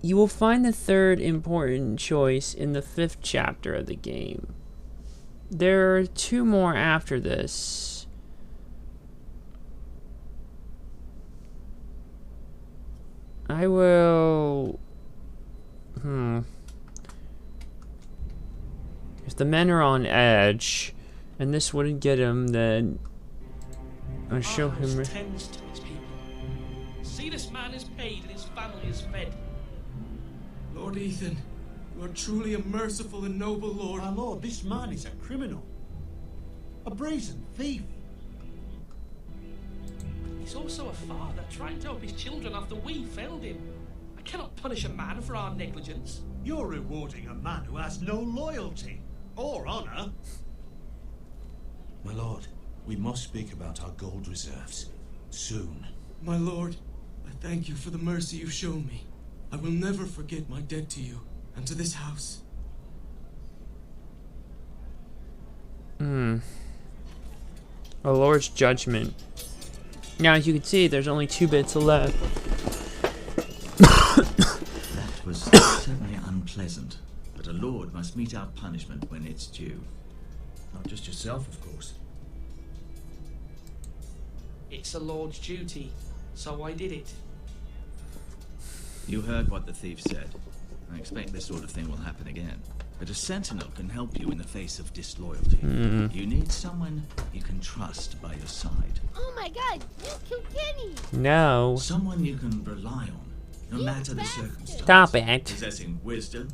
You will find the 3rd important choice in the 5th chapter of the game. There are 2 more after this. I will... If the men are on edge, and this wouldn't get him, then I'll show him... Tends to his people. See, this man is paid and his family is fed. Lord Ethan, You are truly a merciful and noble lord. My lord, this man is a criminal. A brazen thief. He's also a father trying to help his children after we failed him. I cannot punish a man for our negligence. You're rewarding a man who has no loyalty or honor. My lord, we must speak about our gold reserves. Soon. My lord, I thank you for the mercy you've shown me. I will never forget my debt to you and to this house. A Lord's judgment. Now, as you can see, there's only 2 bits left. That was certainly unpleasant, but a lord must mete out punishment when it's due. Not just yourself, of course. It's a lord's duty, so I did it. You heard what the thief said. I expect this sort of thing will happen again. But a sentinel can help you in the face of disloyalty. You need someone you can trust by your side. Oh my god, you killed Kenny! No. Someone you can rely on, no matter the circumstance. Stop it. Possessing wisdom.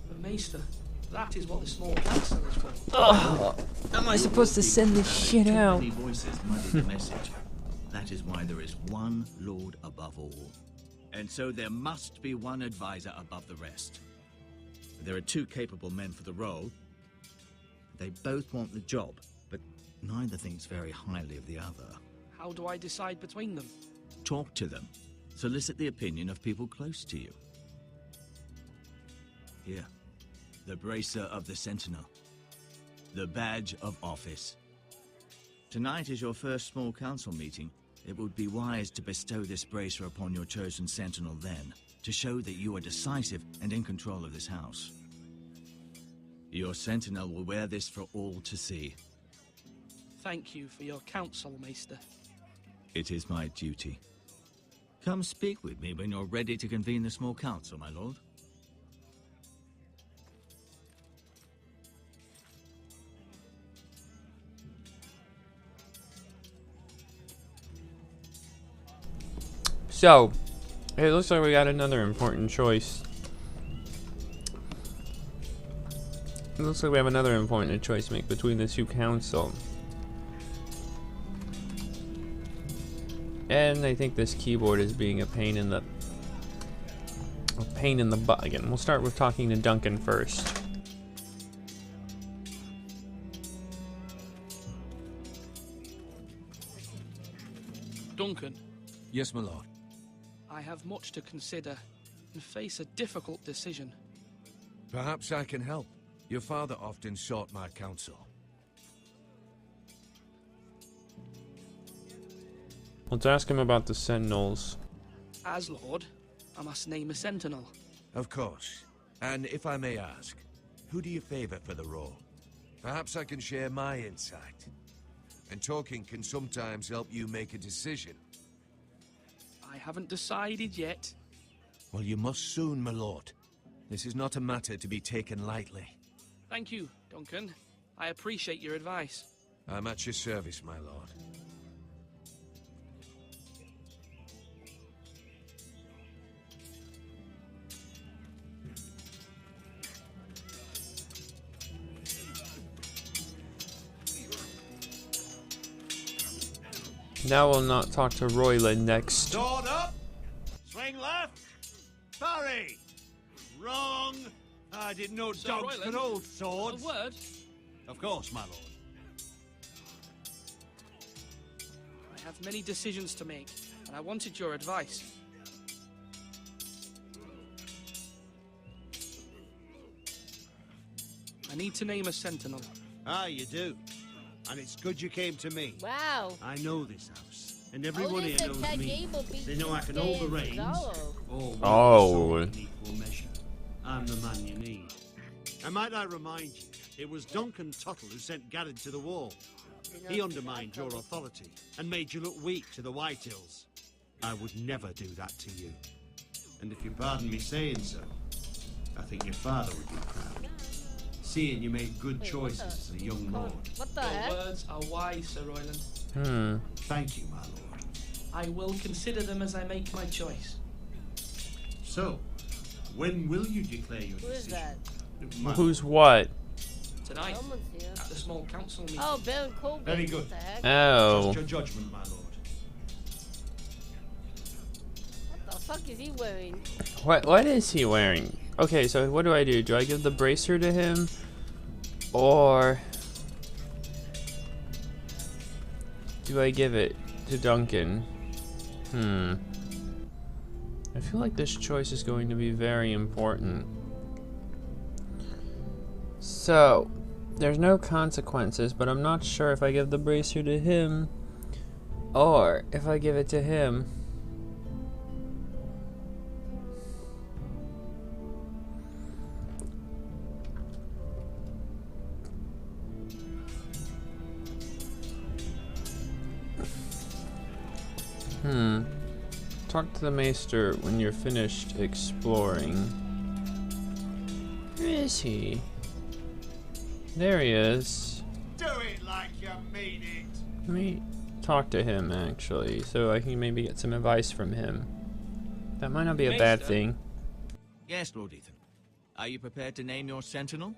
But Maester, that is what the small council is for. Oh, am I supposed to send this shit out? Too many voices muddy the message. That is why there is one lord above all. And so there must be one advisor above the rest. There are 2 capable men for the role. They both want the job, but neither thinks very highly of the other. How do I decide between them? Talk to them. Solicit the opinion of people close to you. Here, the bracer of the Sentinel. The badge of office. Tonight is your first small council meeting. It would be wise to bestow this bracer upon your chosen Sentinel then, to show that you are decisive and in control of this house. Your Sentinel will wear this for all to see. Thank you for your counsel, Maester. It is my duty. Come speak with me when you're ready to convene the small council, my lord. So, it looks like we got another important choice. It looks like we have another important choice to make between the 2 council. And I think this keyboard is being a pain in the butt again. We'll start with talking to Duncan first. Duncan. Yes, my lord. I have much to consider and face a difficult decision. Perhaps I can help. Your father often sought my counsel. Let's ask him about the Sentinels. As Lord, I must name a Sentinel. Of course. And if I may ask, who do you favor for the role? Perhaps I can share my insight. And talking can sometimes help you make a decision. I haven't decided yet. Well, you must soon, my lord. This is not a matter to be taken lightly. Thank you, Duncan. I appreciate your advice. I'm at your service, my lord. Now we'll not talk to Royland next. Sword up! Swing left! Parry! Wrong! I didn't know Sir dogs Royland, could hold swords. A word? Of course, my lord. I have many decisions to make, and I wanted your advice. I need to name a Sentinel. Ah, you do. And it's good you came to me. Wow. I know this house, and everyone here Only knows the me. Gable beat They know I can Tuesday hold the and reins. Zorro. Or in equal measure. I'm the man you need. And might I remind you, it was Duncan Tuttle who sent Garrett to the wall. He undermined your authority and made you look weak to the Whitehills. I would never do that to you. And if you pardon me saying so, I think your father would be proud. Seeing you made good choices as a young lord. What the Your heck? words are wise, Sir Royland. Thank you, my lord. I will consider them as I make my choice. So, When will you declare your Who is decision? that? Who's what? Tonight, Someone's here. at the small council meeting. Oh, Baron Corbin. Very good. What the heck? Oh. Trust your judgment, my lord. What the fuck is he wearing? What is he wearing? Okay, so what do I do? Do I give the bracer to him? Or do I give it to Duncan? I feel like this choice is going to be very important. So, there's no consequences, but I'm not sure if I give the bracer to him or if I give it to him. Talk to the maester when you're finished exploring. Where is he? There he is. Do it like you mean it. Let me talk to him, actually, so I can maybe get some advice from him. That might not be a bad thing. Yes, Lord Ethan. Are you prepared to name your sentinel?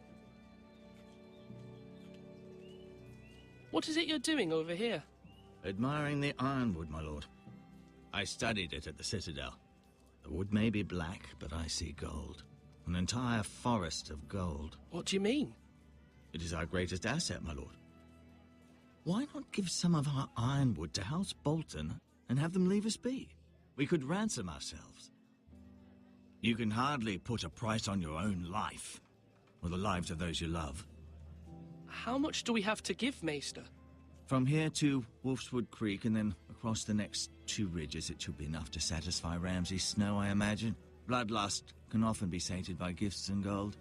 What is it you're doing over here? Admiring the ironwood, my lord. I studied it at the Citadel. The wood may be black, but I see gold. An entire forest of gold. What do you mean? It is our greatest asset, my lord. Why not give some of our ironwood to House Bolton and have them leave us be? We could ransom ourselves. You can hardly put a price on your own life, or the lives of those you love. How much do we have to give, Maester? From here to Wolfswood Creek and then across the next 2 ridges, it should be enough to satisfy Ramsay Snow, I imagine. Bloodlust can often be sated by gifts and gold.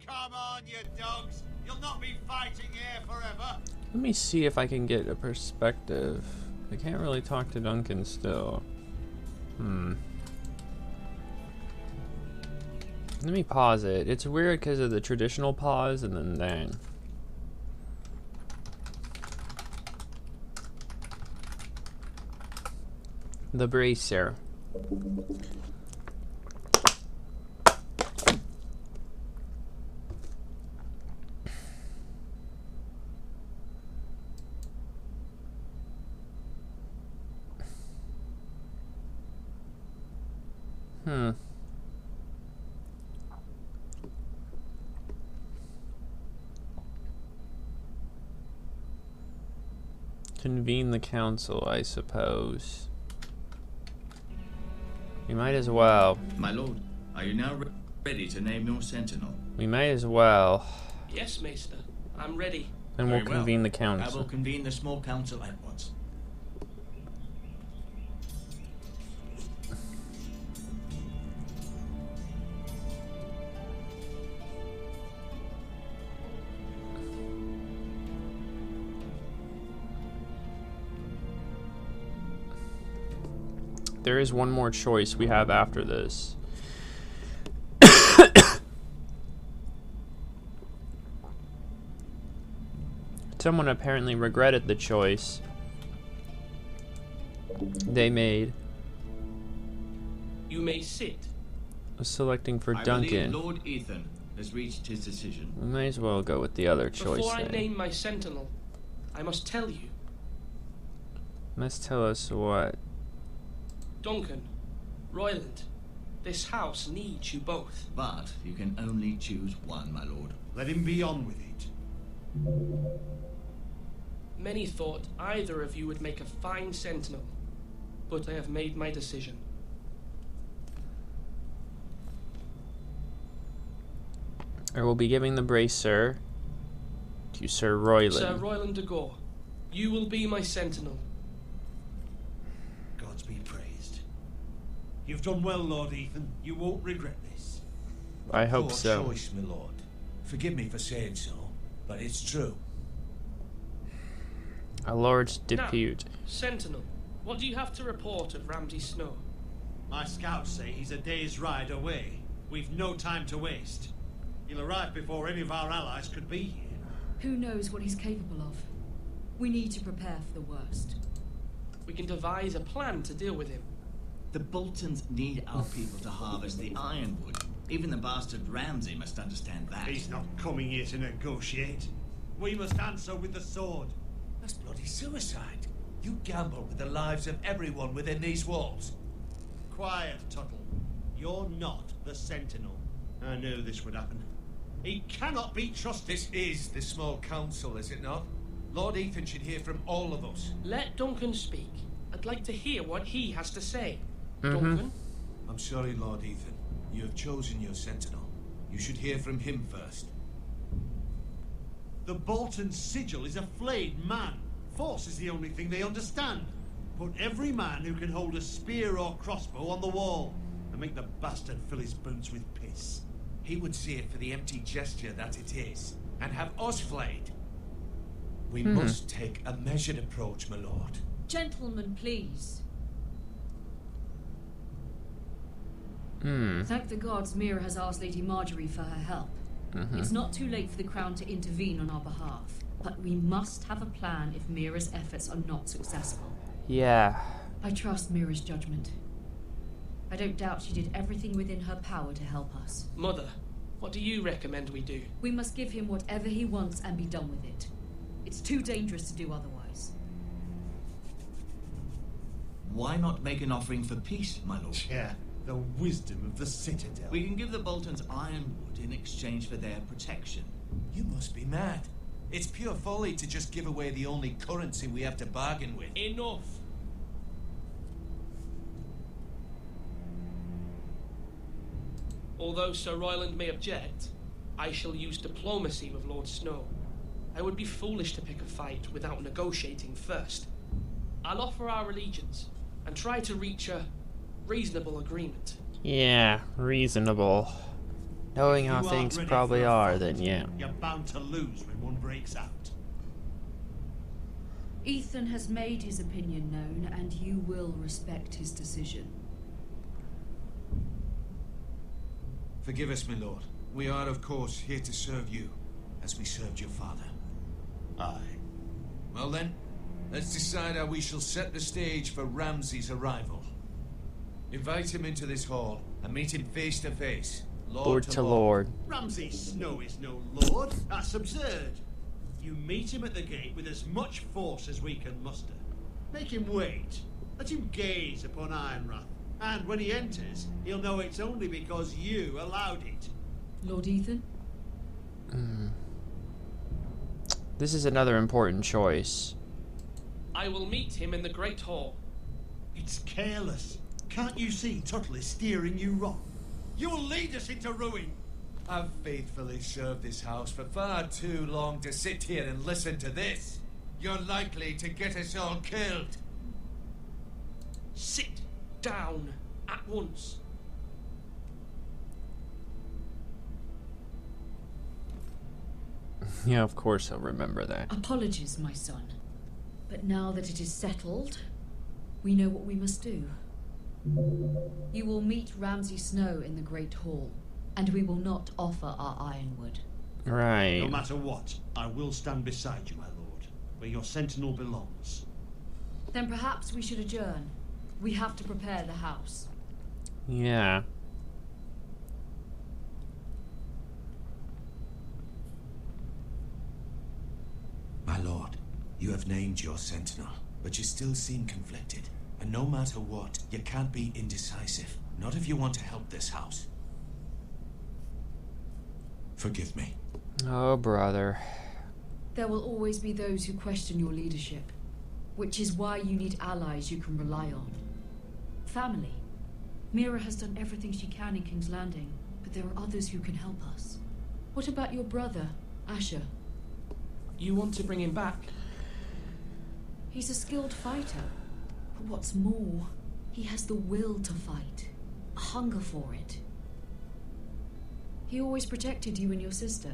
Come on, you dogs. You'll not be fighting here forever. Let me see if I can get a perspective. I can't really talk to Duncan still. Let me pause it. It's weird because of the traditional pause and then. The bracer. Convene the council, I suppose. We might as well. My lord, are you now ready to name your sentinel? We might as well. Yes, Maester. I'm ready. And we'll convene the council. I will convene the small council at once. There is one more choice we have after this. Someone apparently regretted the choice they made. You may sit. Selecting for I Duncan. believe Lord Ethan has reached his decision. We may as well go with the other choice. Before I then. name my sentinel, I must tell you. Must tell us what? Duncan, Royland, this house needs you both. But you can only choose one, my lord. Let him be on with it. Many thought either of you would make a fine sentinel, but I have made my decision. I will be giving the bracer to Sir Royland. Sir Royland de Gore, you will be my sentinel. Gods be praised. You've done well, Lord Ethan. You won't regret this. I hope Poor so. choice, my lord. Forgive me for saying so, but it's true. A large Now, depute. Sentinel, what do you have to report of Ramsay Snow? My scouts say he's a day's ride away. We've no time to waste. He'll arrive before any of our allies could be here. Who knows what he's capable of? We need to prepare for the worst. We can devise a plan to deal with him. The Boltons need our people to harvest the ironwood. Even the bastard Ramsay must understand that. He's not coming here to negotiate. We must answer with the sword. That's bloody suicide. You gamble with the lives of everyone within these walls. Quiet, Tuttle. You're not the Sentinel. I knew this would happen. He cannot be trusted. This is the small council, is it not? Lord Ethan should hear from all of us. Let Duncan speak. I'd like to hear what he has to say. Duncan? I'm sorry, Lord Ethan. You have chosen your sentinel. You should hear from him first. The Bolton sigil is a flayed man. Force is the only thing they understand. Put every man who can hold a spear or crossbow on the wall and make the bastard fill his boots with piss. He would see it for the empty gesture that it is, and have us flayed. We must take a measured approach, my lord. Gentlemen, please. Thank the gods Mira has asked Lady Marjorie for her help. It's not too late for the Crown to intervene on our behalf, but we must have a plan if Mira's efforts are not successful. Yeah. I trust Mira's judgment. I don't doubt she did everything within her power to help us. Mother, what do you recommend we do? We must give him whatever he wants and be done with it. It's too dangerous to do otherwise. Why not make an offering for peace, my lord? Yeah, the wisdom of the Citadel. We can give the Boltons ironwood in exchange for their protection. You must be mad. It's pure folly to just give away the only currency we have to bargain with. Enough. Although Sir Royland may object, I shall use diplomacy with Lord Snow. I would be foolish to pick a fight without negotiating first. I'll offer our allegiance and try to reach a reasonable agreement. Yeah, reasonable. Knowing how things probably are, then yeah. You're bound to lose when one breaks out. Ethan has made his opinion known, and you will respect his decision. Forgive us, my lord. We are, of course, here to serve you, as we served your father. Aye. Well then, let's decide how we shall set the stage for Ramsay's arrival. Invite him into this hall, and meet him face to face. Lord to Lord. Ramsay Snow is no lord. That's absurd. You meet him at the gate with as much force as we can muster. Make him wait. Let him gaze upon Ironrath. And when he enters, he'll know it's only because you allowed it. Lord Ethan? This is another important choice. I will meet him in the Great Hall. It's careless. Can't you see Tuttle is steering you wrong? You will lead us into ruin. I've faithfully served this house for far too long to sit here and listen to this. You're likely to get us all killed. Sit down at once. Yeah, of course I'll remember that. Apologies, my son. But now that it is settled, we know what we must do. You will meet Ramsay Snow in the Great Hall, and we will not offer our ironwood. Right. No matter what, I will stand beside you, my lord, where your sentinel belongs. Then perhaps we should adjourn. We have to prepare the house. Yeah. My lord, you have named your sentinel, but you still seem conflicted. And no matter what, you can't be indecisive. Not if you want to help this house. Forgive me. Oh, brother. There will always be those who question your leadership, which is why you need allies you can rely on. Family. Mira has done everything she can in King's Landing, but there are others who can help us. What about your brother, Asher? You want to bring him back? He's a skilled fighter. But what's more, he has the will to fight, a hunger for it. He always protected you and your sister.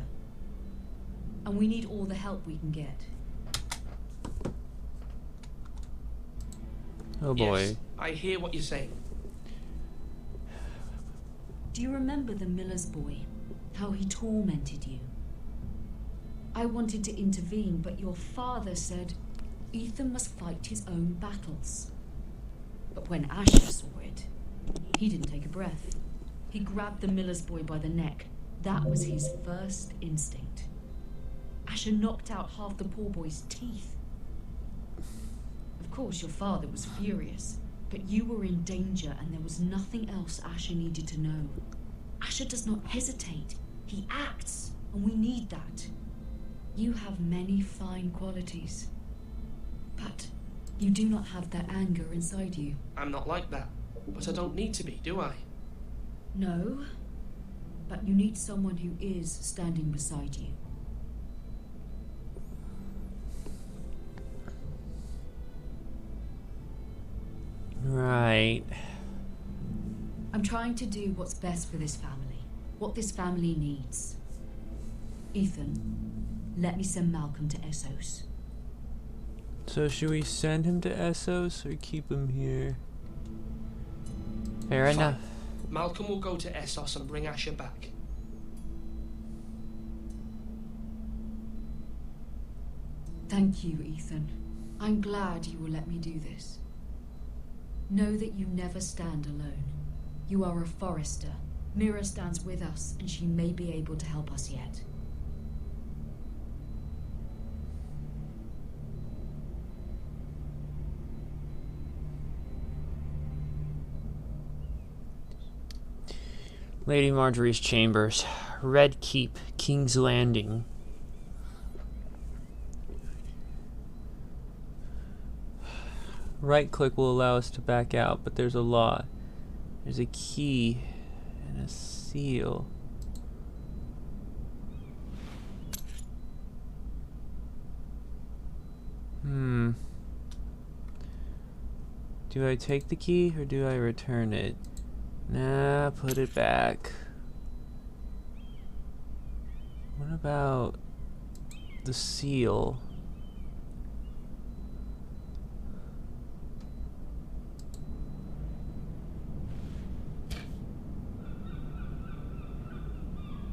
And we need all the help we can get. Oh boy. Yes, I hear what you're saying. Do you remember the miller's boy? How he tormented you? I wanted to intervene, but your father said, Ethan must fight his own battles. But when Asher saw it, he didn't take a breath. He grabbed the miller's boy by the neck. That was his first instinct. Asher knocked out half the poor boy's teeth. Of course, your father was furious, but you were in danger and there was nothing else Asher needed to know. Asher does not hesitate. He acts, and we need that. You have many fine qualities, but you do not have that anger inside you. I'm not like that, but I don't need to be, do I? No, but you need someone who is standing beside you. Right. I'm trying to do what's best for this family, what this family needs. Ethan, let me send Malcolm to Essos. So should we send him to Essos or keep him here? Fair enough. Malcolm will go to Essos and bring Asher back. Thank you, Ethan. I'm glad you will let me do this. Know that you never stand alone. You are a Forrester. Mira stands with us, and she may be able to help us yet. Lady Marjorie's chambers. Red Keep, King's Landing. Right click will allow us to back out, but there's a lot. There's a key and a seal. Do I take the key or do I return it? Nah, put it back. What about the seal?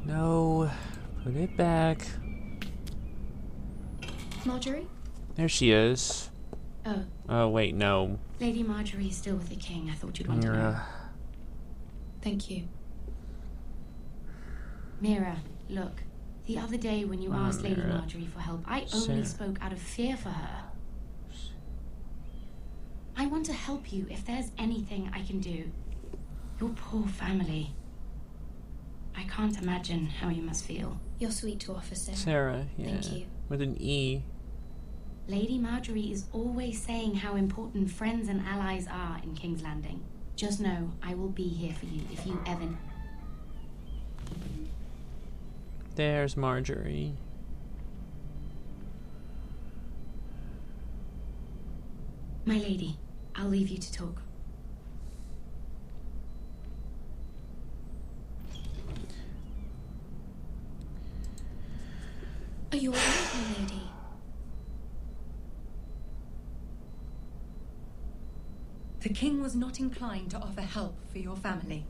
No, put it back. Marjorie? There she is. Oh. Oh, wait, no. Lady Marjorie is still with the king. I thought you'd want to know. Thank you. Mira, look. The other day when you asked Lady Marjorie for help, I only spoke out of fear for her. I want to help you if there's anything I can do. Your poor family. I can't imagine how you must feel. You're sweet to offer, Sarah. Sarah, yeah. Thank you. With an E. Lady Marjorie is always saying how important friends and allies are in King's Landing. Just know, I will be here for you if you ever... There's Marjorie. My lady, I'll leave you to talk. Are you all right, my lady? The king was not inclined to offer help for your family.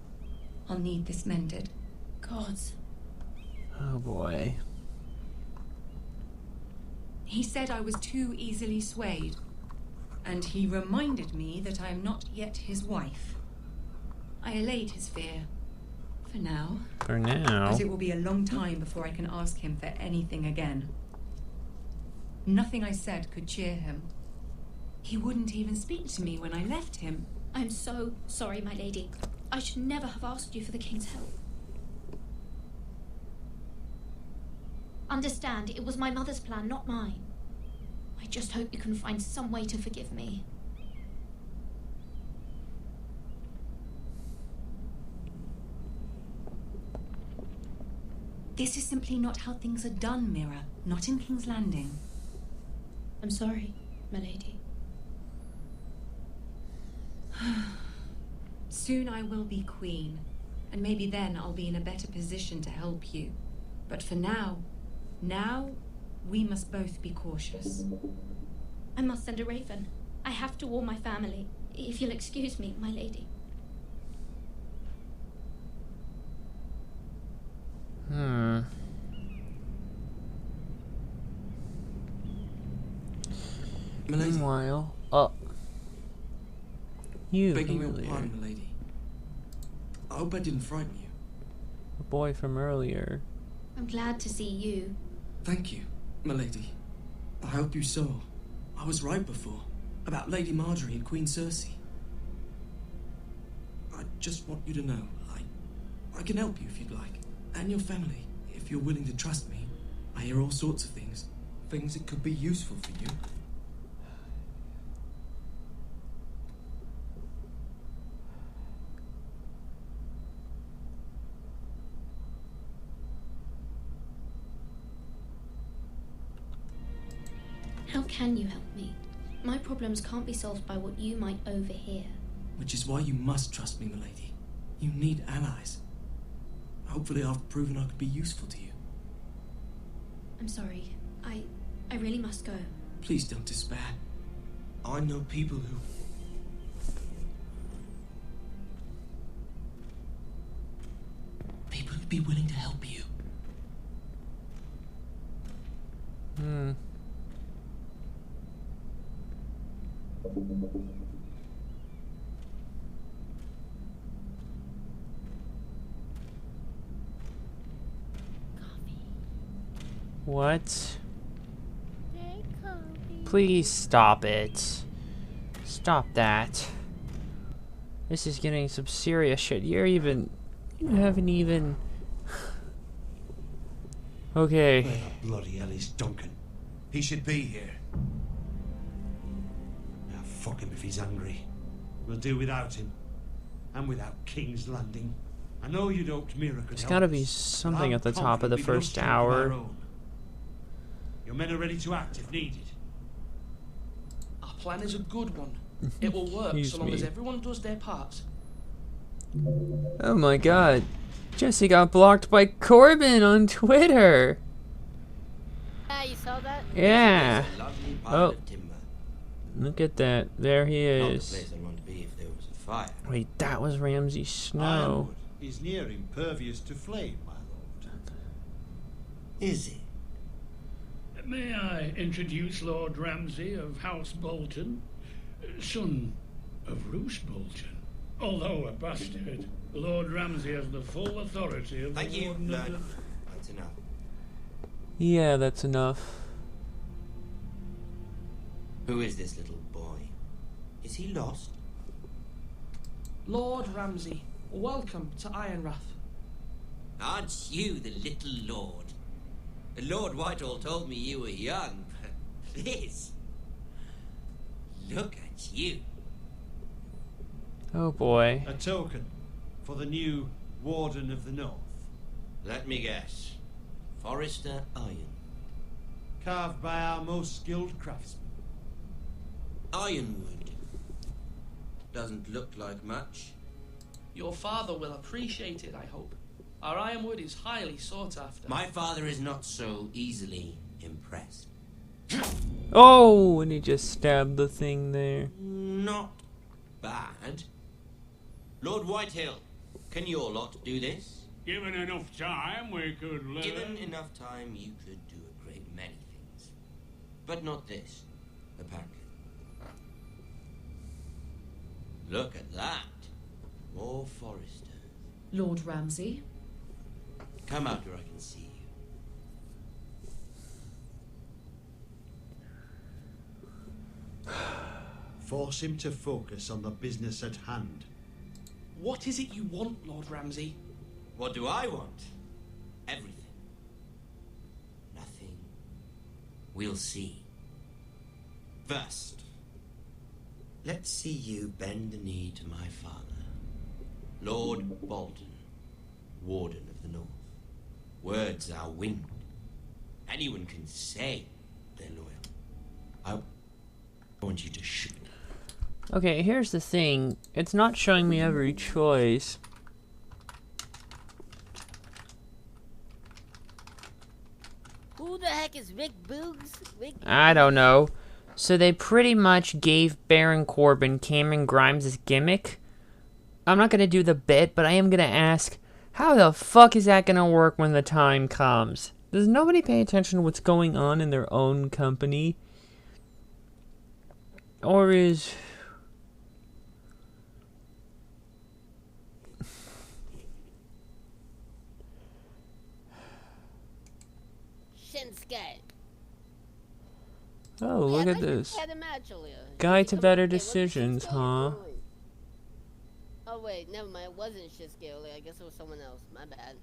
I'll need this mended. Gods. Oh boy. He said I was too easily swayed. And he reminded me that I am not yet his wife. I allayed his fear. For now. For now. But it will be a long time before I can ask him for anything again. Nothing I said could cheer him. He wouldn't even speak to me when I left him. I'm so sorry, my lady. I should never have asked you for the king's help. Understand, it was my mother's plan, not mine. I just hope you can find some way to forgive me. This is simply not how things are done, Mira. Not in King's Landing. I'm sorry, my lady. Soon I will be queen, and maybe then I'll be in a better position to help you. But for now, we must both be cautious. I must send a raven. I have to warn my family. If you'll excuse me, my lady. Milady. Meanwhile, oh. You, Begging your earlier. pardon, milady. I hope I didn't frighten you. The boy from earlier. I'm glad to see you. Thank you, milady. I hope you saw. I was right before. About Lady Marjorie and Queen Cersei. I just want you to know, I can help you if you'd like. And your family, if you're willing to trust me. I hear all sorts of things. Things that could be useful for you. How can you help me? My problems can't be solved by what you might overhear. Which is why you must trust me, milady. You need allies. Hopefully I've proven I could be useful to you. I'm sorry. I really must go. Please don't despair. I know people who... People who'd be willing to help you. What? Please stop it. Stop that. This is getting some serious shit. You haven't even... Okay. Where the bloody hell is Duncan? He should be here. Now fuck him if he's angry. We'll do without him. And without King's Landing. I know you'd hoped Mira could There's help gotta be us, something but at the I'm top of the confident we've first enough strength of our hour. own. Your men are ready to act if needed. Our plan is a good one. It will work Excuse so long as me. everyone does their part. Oh my god. Jesse got blocked by Corbin on Twitter. Yeah, you saw that? Yeah. It's a lovely pile Oh. of timber. Look at that. There he Not the is. place I'd want to be if there was a fire. Wait, that was Ramsay Snow. Ironwood is near impervious to flame, my lord. Is it? May I introduce Lord Ramsay of House Bolton, son of Roose Bolton. Although a bastard, Lord Ramsay has the full authority of Thank the you, Warden of Lord. the... That's enough. Yeah, that's enough. Who is this little boy? Is he lost? Lord Ramsay, welcome to Ironrath. Aren't you the little lord? Lord Whitehall told me you were young, but this... Look at you. Oh boy. A token for the new Warden of the North. Let me guess. Forrester Iron. Carved by our most skilled craftsmen. Ironwood. Doesn't look like much. Your father will appreciate it, I hope. Our ironwood is highly sought after. My father is not so easily impressed. Oh, and he just stabbed the thing there. Not bad. Lord Whitehill, can your lot do this? Given enough time, we could learn... Given enough time, you could do a great many things. But not this, apparently. Look at that. More Foresters. Lord Ramsay? Come out where I can see you. Force him to focus on the business at hand. What is it you want, Lord Ramsay? What do I want? Everything. Nothing. We'll see. First, let's see you bend the knee to my father, Lord Bolton, Warden of the North. Words are wind. Anyone can say they're loyal. I want you to shoot. Okay, here's the thing. It's not showing me every choice. Who the heck is Rick Boogs? I don't know. So they pretty much gave Baron Corbin Cameron Grimes' gimmick. I'm not gonna do the bit, but I am gonna ask, how the fuck is that gonna work when the time comes? Does nobody pay attention to what's going on in their own company? Or is... Shinsuke. Oh, look I at thought you this. had a match earlier. Guide to Okay, better what was decisions, Shinsuke? huh? Oh wait, never mind. It wasn't Shinsuke earlier. I guess it was someone else. My bad.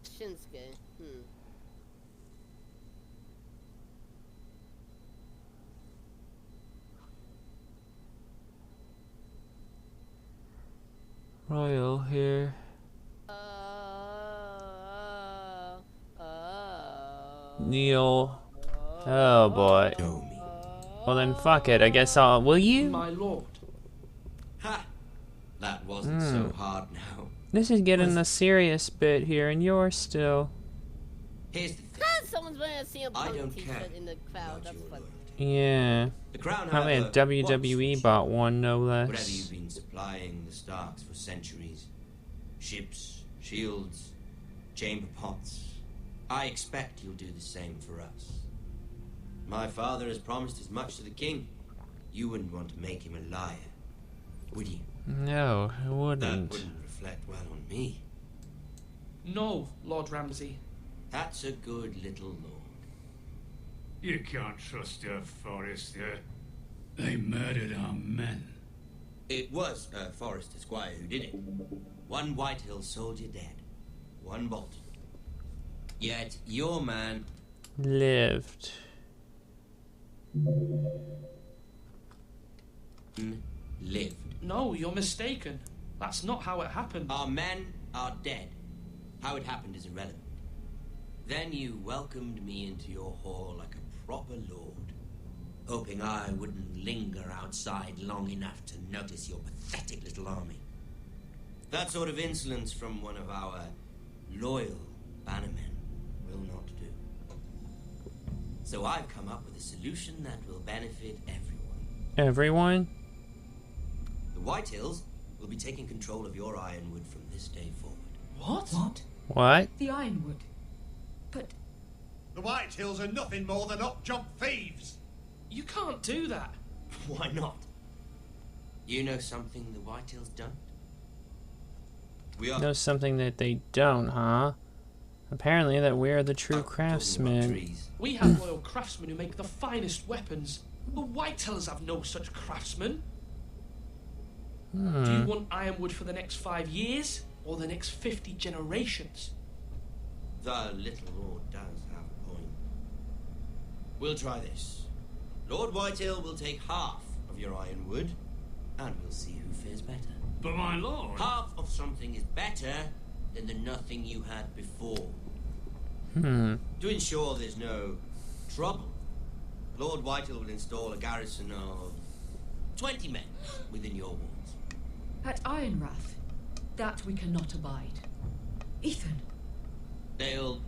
Shinsuke. Royal here. Neil. Oh boy. Well then, fuck it. I guess I'll. Will you? My lord. Ha! That wasn't so hard now. This is getting the serious bit here, and you're still. Here's the thing. Someone's wearing a CM I Punk don't t-shirt care in the crowd. That's funny. Yeah. The crown, Probably a however, WWE bought one, no whatever less. you've been supplying the Starks for centuries, ships, shields, chamber pots, I expect you'll do the same for us. My father has promised as much to the king. You wouldn't want to make him a liar, would you? No, I wouldn't. That wouldn't reflect well on me. No, Lord Ramsay. That's a good little lord. You can't trust your Forrester. They murdered our men. It was a Forrester squire who did it. One Whitehill soldier dead. One Bolton. Yet your man lived. Lived. No, you're mistaken. That's not how it happened. Our men are dead. How it happened is irrelevant. Then you welcomed me into your hall like a proper lord, hoping I wouldn't linger outside long enough to notice your pathetic little army. That sort of insolence from one of our loyal bannermen will not do. So I've come up with a solution that will benefit everyone. Everyone? The Whitehills will be taking control of your ironwood from this day forward. What? What? The ironwood. But the Whitehills are nothing more than up-jump thieves. You can't do that. Why not? You know something the Whitehills don't? We are. Know something that they don't, huh? Apparently that we're the true craftsmen. We have loyal craftsmen who make the finest weapons. The Whitehills have no such craftsmen. Do you want ironwood for the next 5 years or the next 50 generations? The little lord does have a point. We'll try this. Lord Whitehill will take half of your ironwood, and we'll see who fares better. But my lord... Half of something is better than the nothing you had before. To ensure there's no trouble, Lord Whitehill will install a garrison of 20 men within your walls. at Ironrath, that we cannot abide. Ethan. They'll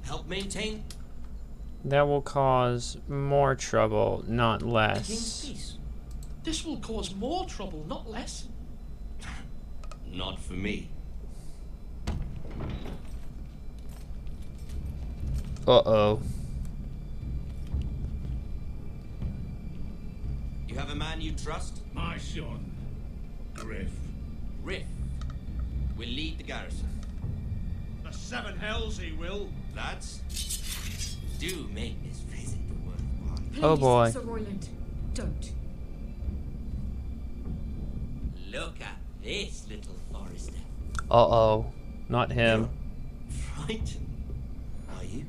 help maintain That will cause more trouble, not the king's less. peace. This will cause more trouble, not less. Not for me. Uh-oh. You have a man you trust? My son, Griff. Riff will lead the garrison. The seven hells he will. Lads, do make this visit worthwhile. Please, Oh boy. Sir Royland, don't. Look at this little Forrester. Uh-oh. Not him. Frightened, are you?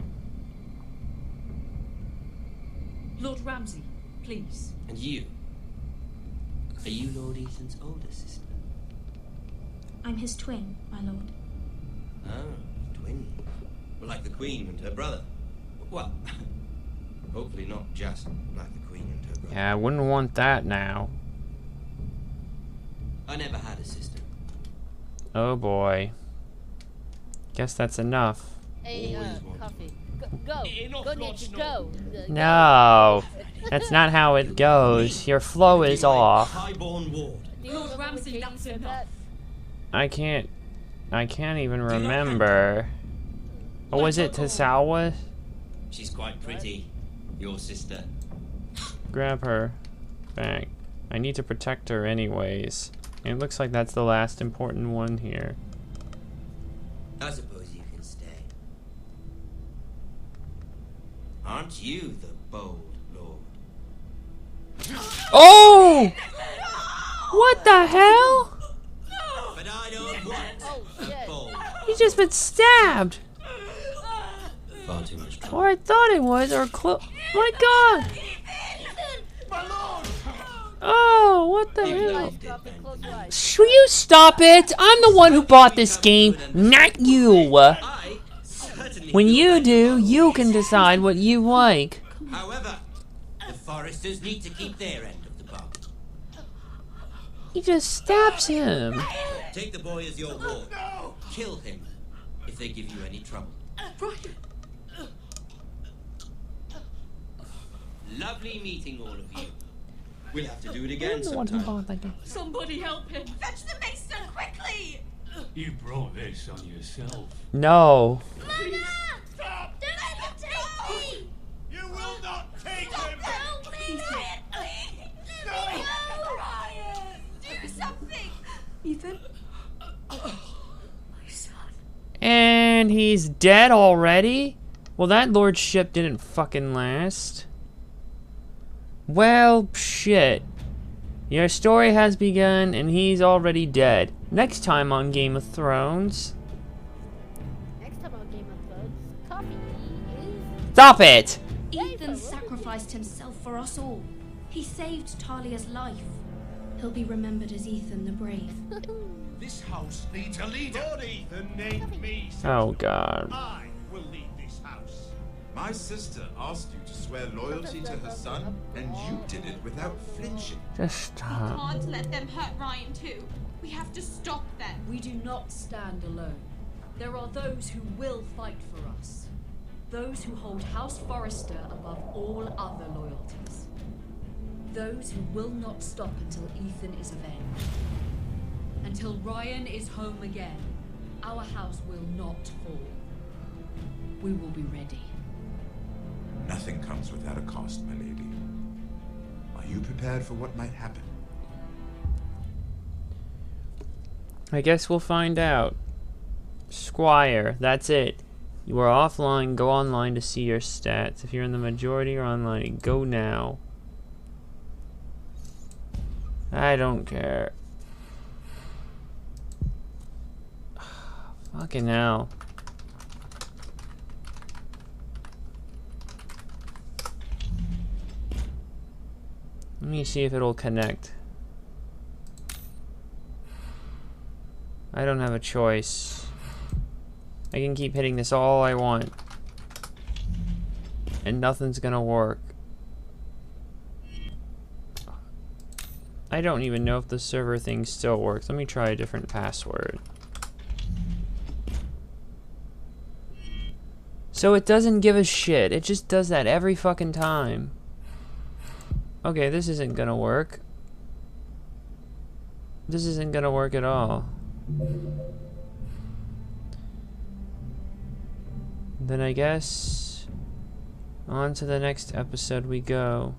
Lord Ramsay, please. And you? Are you Lord Ethan's older sister? I'm his twin, my lord. Oh, twin. Well, like the Queen and her brother. Well, hopefully not just like the Queen and her brother. Yeah, I wouldn't want that now. I never had a sister. Oh boy. Guess that's enough. Hey, coffee. Go. Enough, Go, Lord Nick, Snow. go. No. That's not how it goes. Your flow is off. Highborn ward. Lord Ramsay, that's enough. I can't even remember. Or was it Tasawa? She's quite pretty. Your sister. Grab her back. I need to protect her anyways. And it looks like that's the last important one here. I suppose you can stay. Aren't you the bold lord? Oh! What the hell? But I don't want a bold. He's just been stabbed. Far too much trouble. Or I thought it was, or close. My God! Oh, what the hell? Will you stop it? I'm the one who bought this game, not you. When you do, you can decide what you like. However, the foresters need to keep their end of the bargain. He just stabs him. Take the boy as your ward. Kill him if they give you any trouble. Lovely meeting all of you. We'll have to do it again sometime. Somebody help him! Fetch the mason quickly! You brought this on yourself. No. Stop! Don't let him take me! You will not take him! No, please! Please! No! Ryan! Do something! Ethan? My son. And he's dead already? Well, that lordship didn't fucking last. Well, shit. Your story has begun, and he's already dead. Next time on Game of Thrones. Next time on Game of Thrones, coffee is... Stop it! Ethan sacrificed himself for us all. He saved Talia's life. He'll be remembered as Ethan the Brave. This house needs a leader. Lord Ethan named me. Oh, God. I will lead this house. My sister asked you to swear loyalty to her son, and you did it without flinching. Just stop. Can't let them hurt Ryan too. We have to stop them. We do not stand alone. There are those who will fight for us. Those who hold House Forrester above all other loyalties. Those who will not stop until Ethan is avenged. Until Ryan is home again, our house will not fall. We will be ready. Nothing comes without a cost, my lady. Are you prepared for what might happen? I guess we'll find out. Squire, that's it. You are offline, go online to see your stats. If you're in the majority or online, go now. I don't care. Fucking hell. Let me see if it'll connect. I don't have a choice. I can keep hitting this all I want. And nothing's gonna work. I don't even know if the server thing still works. Let me try a different password. So it doesn't give a shit. It just does that every fucking time. Okay, this isn't gonna work. This isn't gonna work at all. Then I guess on to the next episode we go.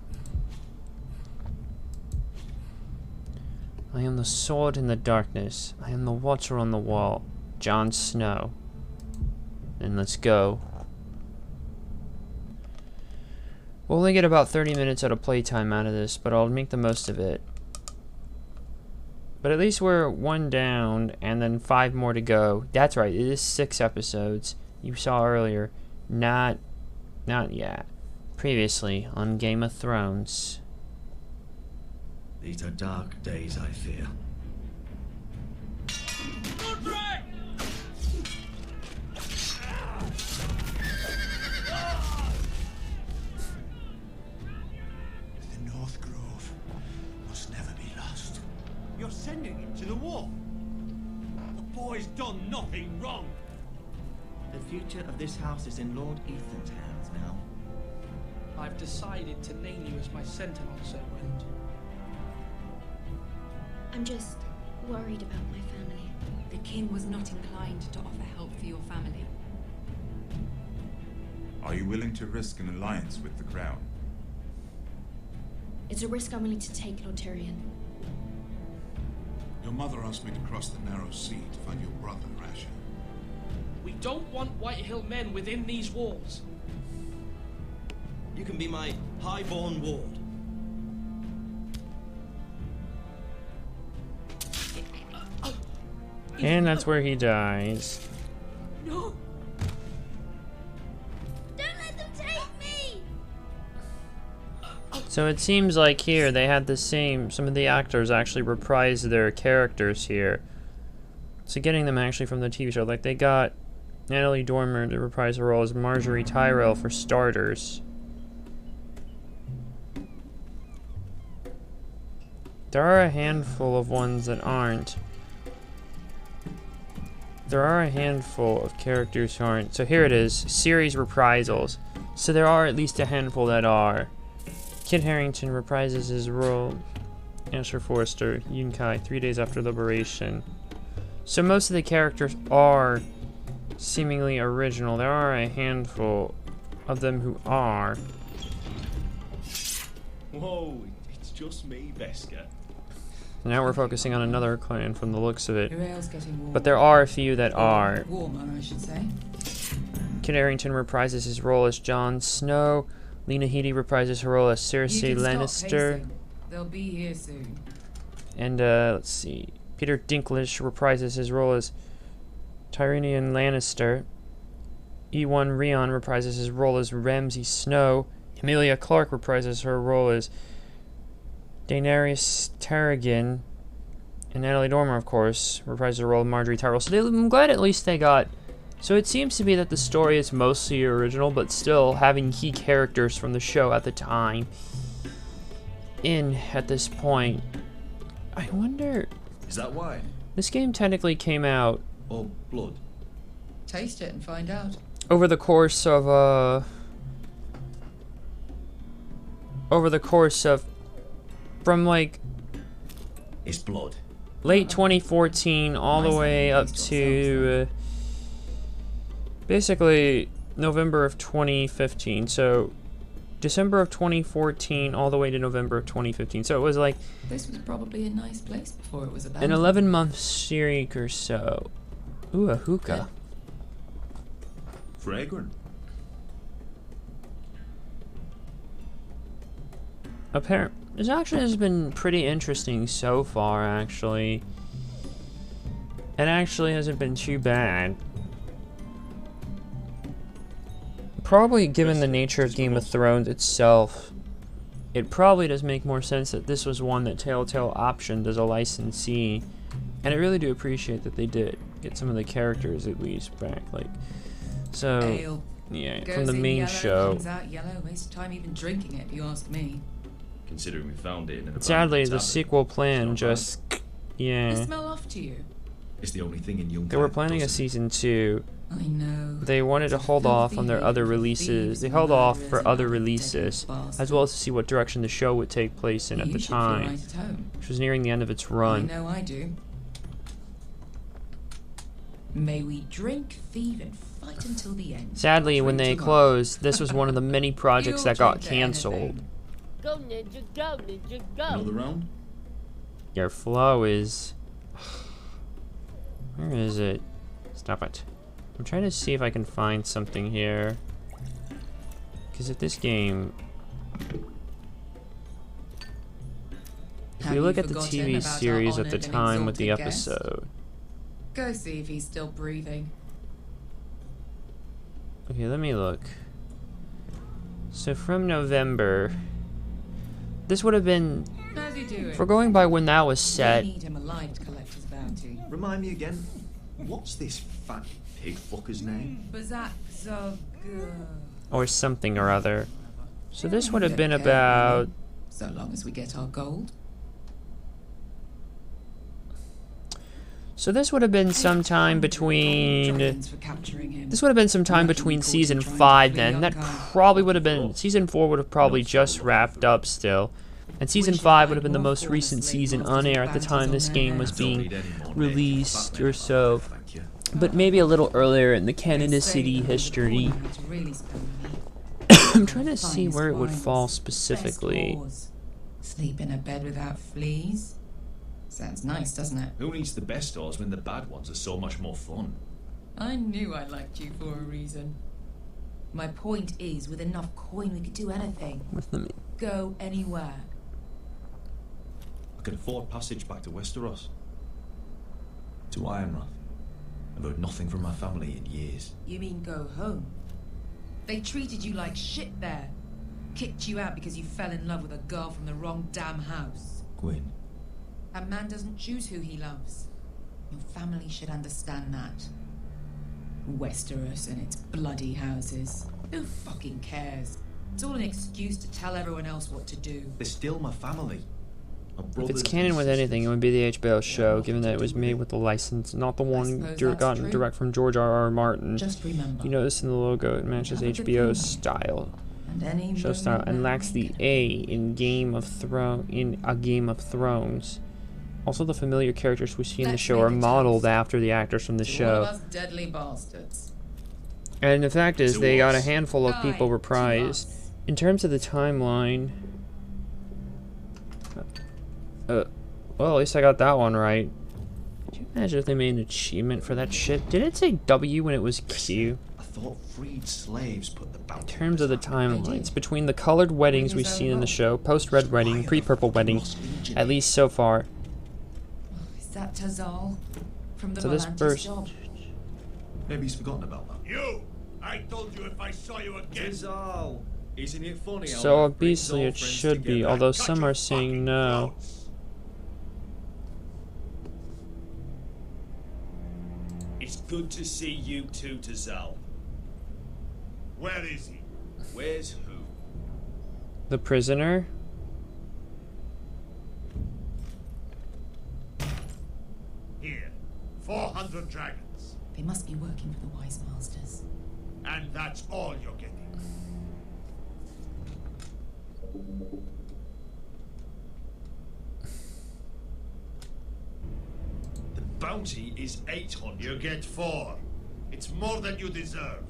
I am the sword in the darkness. I am the watcher on the wall. Jon Snow. Then let's go. We'll only get about 30 minutes out of playtime out of this, but I'll make the most of it. But at least we're 1 down, and then 5 more to go. That's right, it is 6 episodes. You saw earlier. Not yet. Previously on Game of Thrones. These are dark days, I fear. The North Grove must never be lost. You're sending him to the war. The boy's done nothing wrong. The future of this house is in Lord Ethan's hands now. I've decided to name you as my sentinel, Sir Wind. I'm just worried about my family. The king was not inclined to offer help for your family. Are you willing to risk an alliance with the crown? It's a risk I'm willing to take, Lord Tyrion. Your mother asked me to cross the narrow sea to find your brother, Rasha. We don't want White Hill men within these walls. You can be my highborn ward. And that's where he dies. No! Don't let them take me! So it seems like here they had the same, some of the actors actually reprised their characters here. So getting them actually from the TV show, like they got Natalie Dormer to reprise her role as Marjorie Tyrell for starters. There are a handful of ones that aren't. There are a handful of characters who aren't. So here it is, series reprisals. So there are at least a handful that are. Kit Harington reprises his role. Asher Forrester, Yunkai, 3 days after Liberation. So most of the characters are seemingly original. There are a handful of them who are. Whoa, it's just me, Beskar. Now we're focusing on another clan from the looks of it. Your ale's getting warmer. But there are a few that are. Warmer, I should say. Kit Harington reprises his role as Jon Snow. Lena Headey reprises her role as Cersei Lannister. They'll be here soon. And let's see. Peter Dinklage reprises his role as Tyrion Lannister. Ewan Rion reprises his role as Ramsay Snow. Emilia Clarke reprises her role as Daenerys Targaryen. And Natalie Dormer, of course, reprises the role of Marjorie Tyrell. So I'm glad at least they got... So it seems to be that the story is mostly original, but still having key characters from the show at the time in at this point. I wonder... Is that wine? This game technically came out... Or blood? Taste it and find out. Over the course of, from, like... It's blood. Late 2014 all the way up to... basically November of 2015. So December of 2014 all the way to November of 2015. So it was like this was probably a nice place before it was an abandoned. 11-month streak or so. Ooh, a hookah. Fragrant. This actually has been pretty interesting so far, actually. It actually hasn't been too bad. Probably, given the nature of Game of Thrones itself, it probably does make more sense that this was one that Telltale optioned as a licensee. And I really do appreciate that they did get some of the characters at least back. Like, so, Ale. yeah, Goes from the in main yellow, show. Comes out yellow. Waste of time even drinking it, if you ask me. Considering we found it in an Sadly, abandoned the tavern. sequel plan just, They yeah. smell off to you. It's the only thing in Young. They were planning a season 2. I know. They wanted to hold off on their other releases. They held off for other releases, as well as to see what direction the show would take place in at the time, which was nearing the end of its run. I know I do. May we drink, thieve, and fight until the end. Sadly, when they closed, this was one of the many projects that got cancelled. Go ninja, go ninja, go. Another round? Your flow is... Where is it? Stop it. I'm trying to see if I can find something here. Because if this game... If you look at the TV series at the time with the episode... Go see if he's still breathing. Okay, let me look. So from November... This would have been... How's he doing? If we're going by when that was set... We need him alive to collect his bounty. Remind me again, what's this fat pig fucker's name? Bazak Zog. Or something or other. So this would have Don't been care, about... really. So long as we get our gold. So this would have been sometime between... This would have been sometime between season 5 then. That probably would have been... Season 4 would have probably just wrapped up still. And season 5 would have been the most recent season on air at the time this game was being released or so. But maybe a little earlier in the canonicity history. I'm trying to see where it would fall specifically. Sleep in a bed without fleas? Sounds nice, doesn't it? Who needs the best doors when the bad ones are so much more fun? I knew I liked you for a reason. My point is, with enough coin, we could do anything. Go anywhere. I can afford passage back to Westeros. To Ironrath. I've heard nothing from my family in years. You mean go home? They treated you like shit there. Kicked you out because you fell in love with a girl from the wrong damn house. Gwyn. A man doesn't choose who he loves. Your family should understand that. Westeros and its bloody houses. Who fucking cares? It's all an excuse to tell everyone else what to do. They're still my family. If it's canon with anything, it would be the HBO show, given that it was made with the license, not the one gotten direct from George R.R. Martin. Just remember. You notice in the logo, it matches HBO's style, show style, and lacks the A in A Game of Thrones. Also, the familiar characters we see in the show are modeled after the actors from the show. Deadly bastards. And the fact is, they got a handful of people reprised. In terms of the timeline, well, at least I got that one right. Could you imagine if they made an achievement for that shit? Did it say W when it was Q? I thought freed slaves put the bounty. In terms of the timelines, between the colored weddings we've seen in the show, post-red wedding, pre-purple wedding, at least so far. Is that Tazal? From the So this burst. Maybe he's forgotten about that. You! I told you if I saw you again. Tizal! Isn't it funny? So obviously it should be, although some are saying no. It's good to see you too, Tazal. Where is he? Where's who? The prisoner? Here. 400 dragons. They must be working for the Wise Masters. And that's all you're getting. The bounty is 800. You get 4. It's more than you deserve.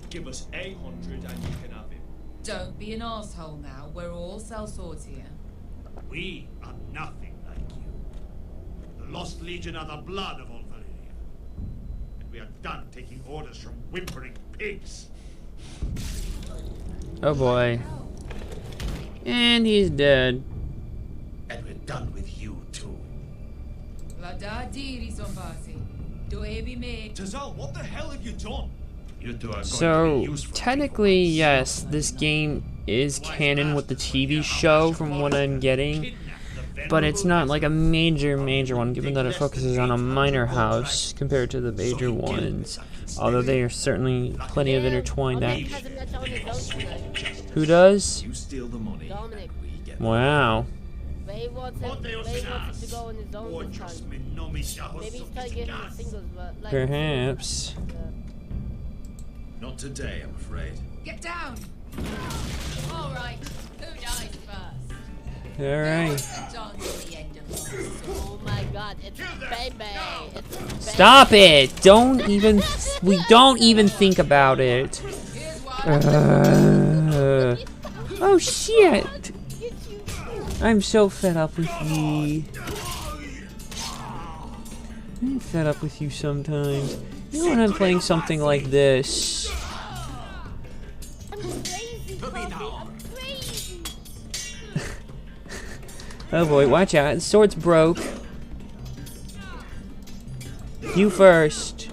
Give us 800 and you can have him. Don't be an asshole now. We're all sellswords here. We are nothing like you. The Lost Legion are the blood of all Valyria. And we are done taking orders from whimpering pigs. Oh boy. And he's dead. And we're done with you too. Tazal, what the hell have you done? You two are going to So, be useful. technically, yes, this game is canon with the TV show from what I'm getting, but it's not like a major one, given that it focuses on a minor house compared to the major ones, although they are certainly plenty of intertwined action. Who does? You steal the money. Dominic. Wow. Ray wants him to go in his own time. Maybe he's trying to get into singles, but like... Perhaps. Not today, I'm afraid. Get down! Alright, who dies first? Alright. Oh my god, it's baby! It's baby. Stop it! We don't even think about it. Oh shit! I'm so fed up with you. I'm fed up with you sometimes. You know when I'm playing something like this. I'm crazy, Coffee, I'm crazy! Oh boy, watch out. The sword's broke. You first.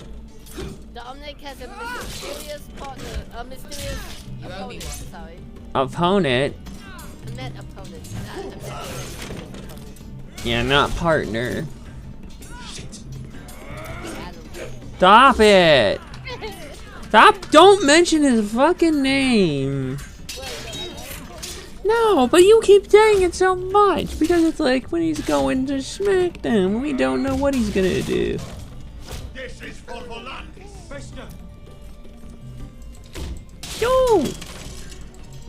Dominic has a mysterious partner. A mysterious opponent, sorry. Opponent? I meant opponent. Yeah, not partner. Stop it! Stop! Don't mention his fucking name! No, but you keep saying it so much because it's like when he's going to smack them, we don't know what he's gonna do. This is for Volantis. Yo!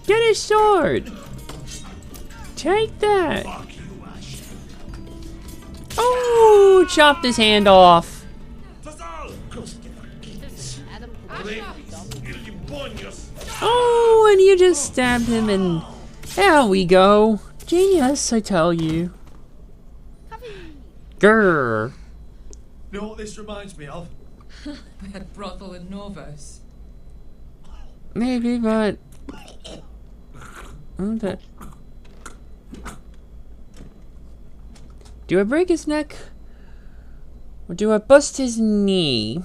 Get his sword! Take that! Oh, chopped his hand off. Oh, and you just stabbed him, and there we go. Genius, I tell you. Grr. You know what this reminds me of? That brothel in Novos. Maybe, but... Okay. Do I break his neck? Or do I bust his knee?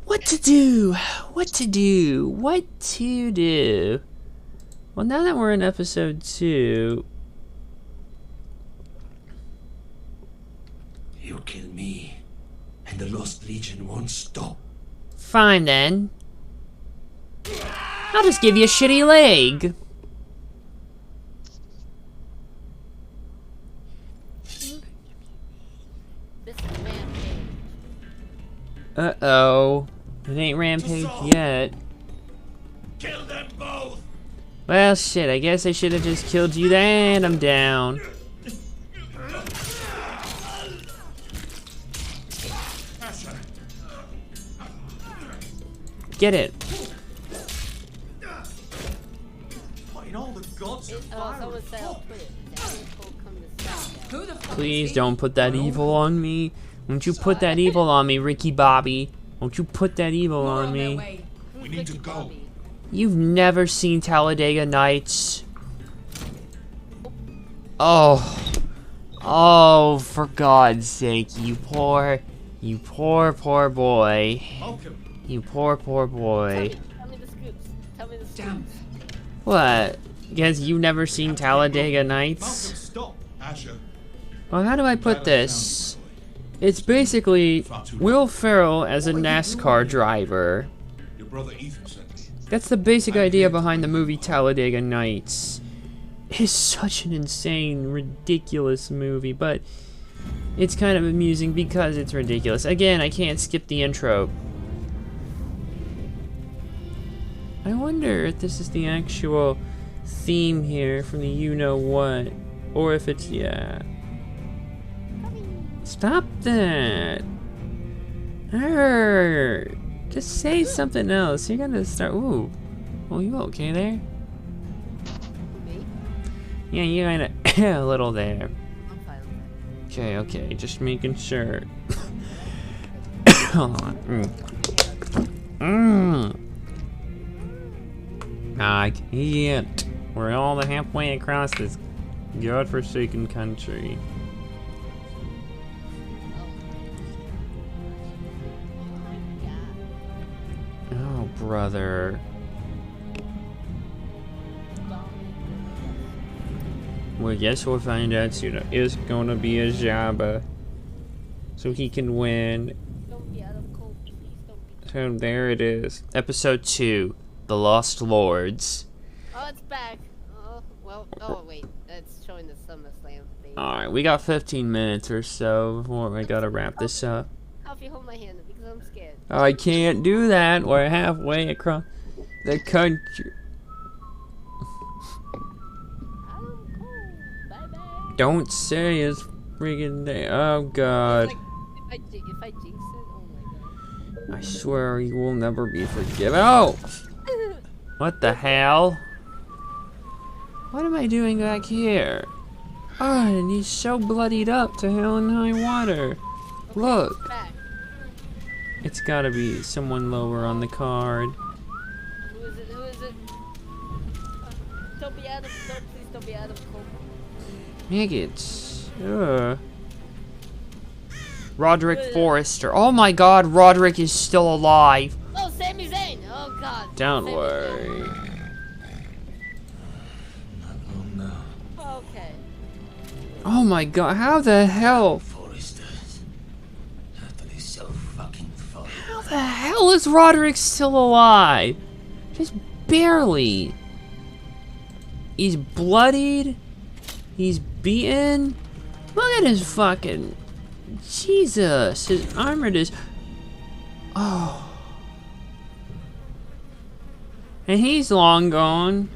What to do? What to do? What to do? Well, now that we're in episode 2... You kill me, and the Lost Legion won't stop. Fine, then. I'll just give you a shitty leg. Uh-oh. It ain't Rampage yet. Kill them both. Well, shit, I guess I should have just killed you then. I'm down. Get it. What in all the gods of fire and fuck? Please don't put that evil on me. Won't you put that evil on me, Ricky Bobby? Won't you put that evil on me? We need to go. You've never seen Talladega Nights. Oh. Oh, for God's sake, you poor boy. You poor boy. Tell me the scoops. Tell me the scoops. What? Guess you've never seen Talladega Nights? Stop, Asher. Well, how do I put this? It's basically Will Ferrell as a NASCAR driver. Your brother Ethan sent me. That's the basic idea behind the movie Talladega Nights. It's such an insane, ridiculous movie, but it's kind of amusing because it's ridiculous. Again, I can't skip the intro. I wonder if this is the actual theme here from the you-know-what, or if it's, yeah. Stop that! Arr! Just say something else. You're gonna start. Ooh. Oh, you okay there? Yeah, you kinda a little there. Okay, just making sure. Hold on. I can't. We're all the halfway across this godforsaken country. Oh, brother. Well, guess we'll find out soon. It's gonna be a Jabba. So he can win. So there it is. Episode 2. The Lost Lords. Oh, it's back. Oh, well, oh wait. It's showing the SummerSlam thing. Alright, we got 15 minutes or so before I gotta wrap this up. How if you hold my hand because I'm scared. I can't do that. We're halfway across the country. Don't say it's friggin' day. Oh god. If I jinx it, oh my god. I swear you will never be forgiven. Oh! What the hell? What am I doing back here? Oh, and he's so bloodied up to hell and high water. Look. It's gotta be someone lower on the card. Who is it? Don't be Adam. Please don't be Adam Cole. Maggots. Roderick Forrester. Oh my god, Roderick is still alive. Oh, Sami Zayn. Oh god. Don't worry. Okay. Oh my god, how the hell? How the hell is Roderick still alive? Just barely. He's bloodied. He's beaten. Look at his fucking... Jesus. His armor is... Oh. And he's long gone.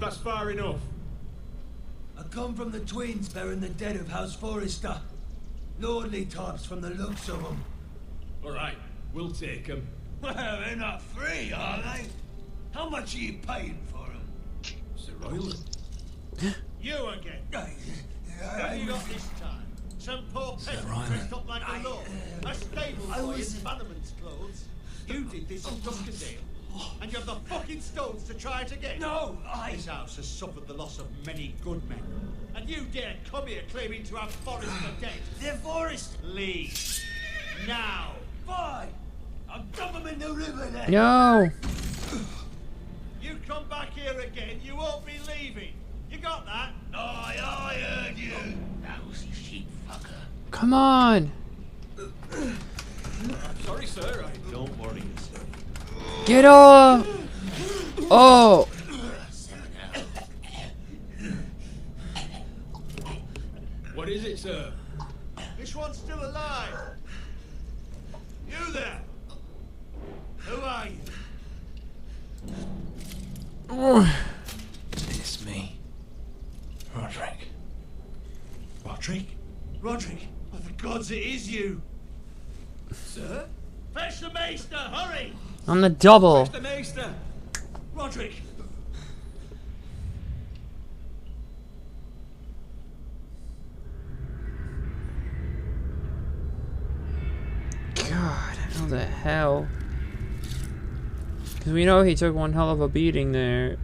That's far enough. I come from the twins bearing the dead of House Forrester. Lordly types from the looks of them. All right, we'll take them. Well, they're not free, are they? How much are you paying for them? Sir Royland. You again. What have you got this time? Some poor peasant dressed up like a lord. A stable boy in Bannerman's clothes. You did this in Duskendale. And you have the fucking stones to try it again? No, This house has suffered the loss of many good men. And you dare come here claiming to have Forrester dead? They're Forrest. Leave. Now. Fine. I'll dump them in the river then. No. You come back here again, you won't be leaving. You got that? I heard you. Lousy sheep fucker. Come on. I'm sorry, sir. Don't worry yourself. Get off. Oh. What is it, sir? This one's still alive. You there? Who are you? It's me. Roderick. Roderick? Roderick? Oh, the gods, it is you. Sir? Fetch the maester, hurry! On the double. Fetch the maester! Roderick! God, how the hell? Because we know he took one hell of a beating there.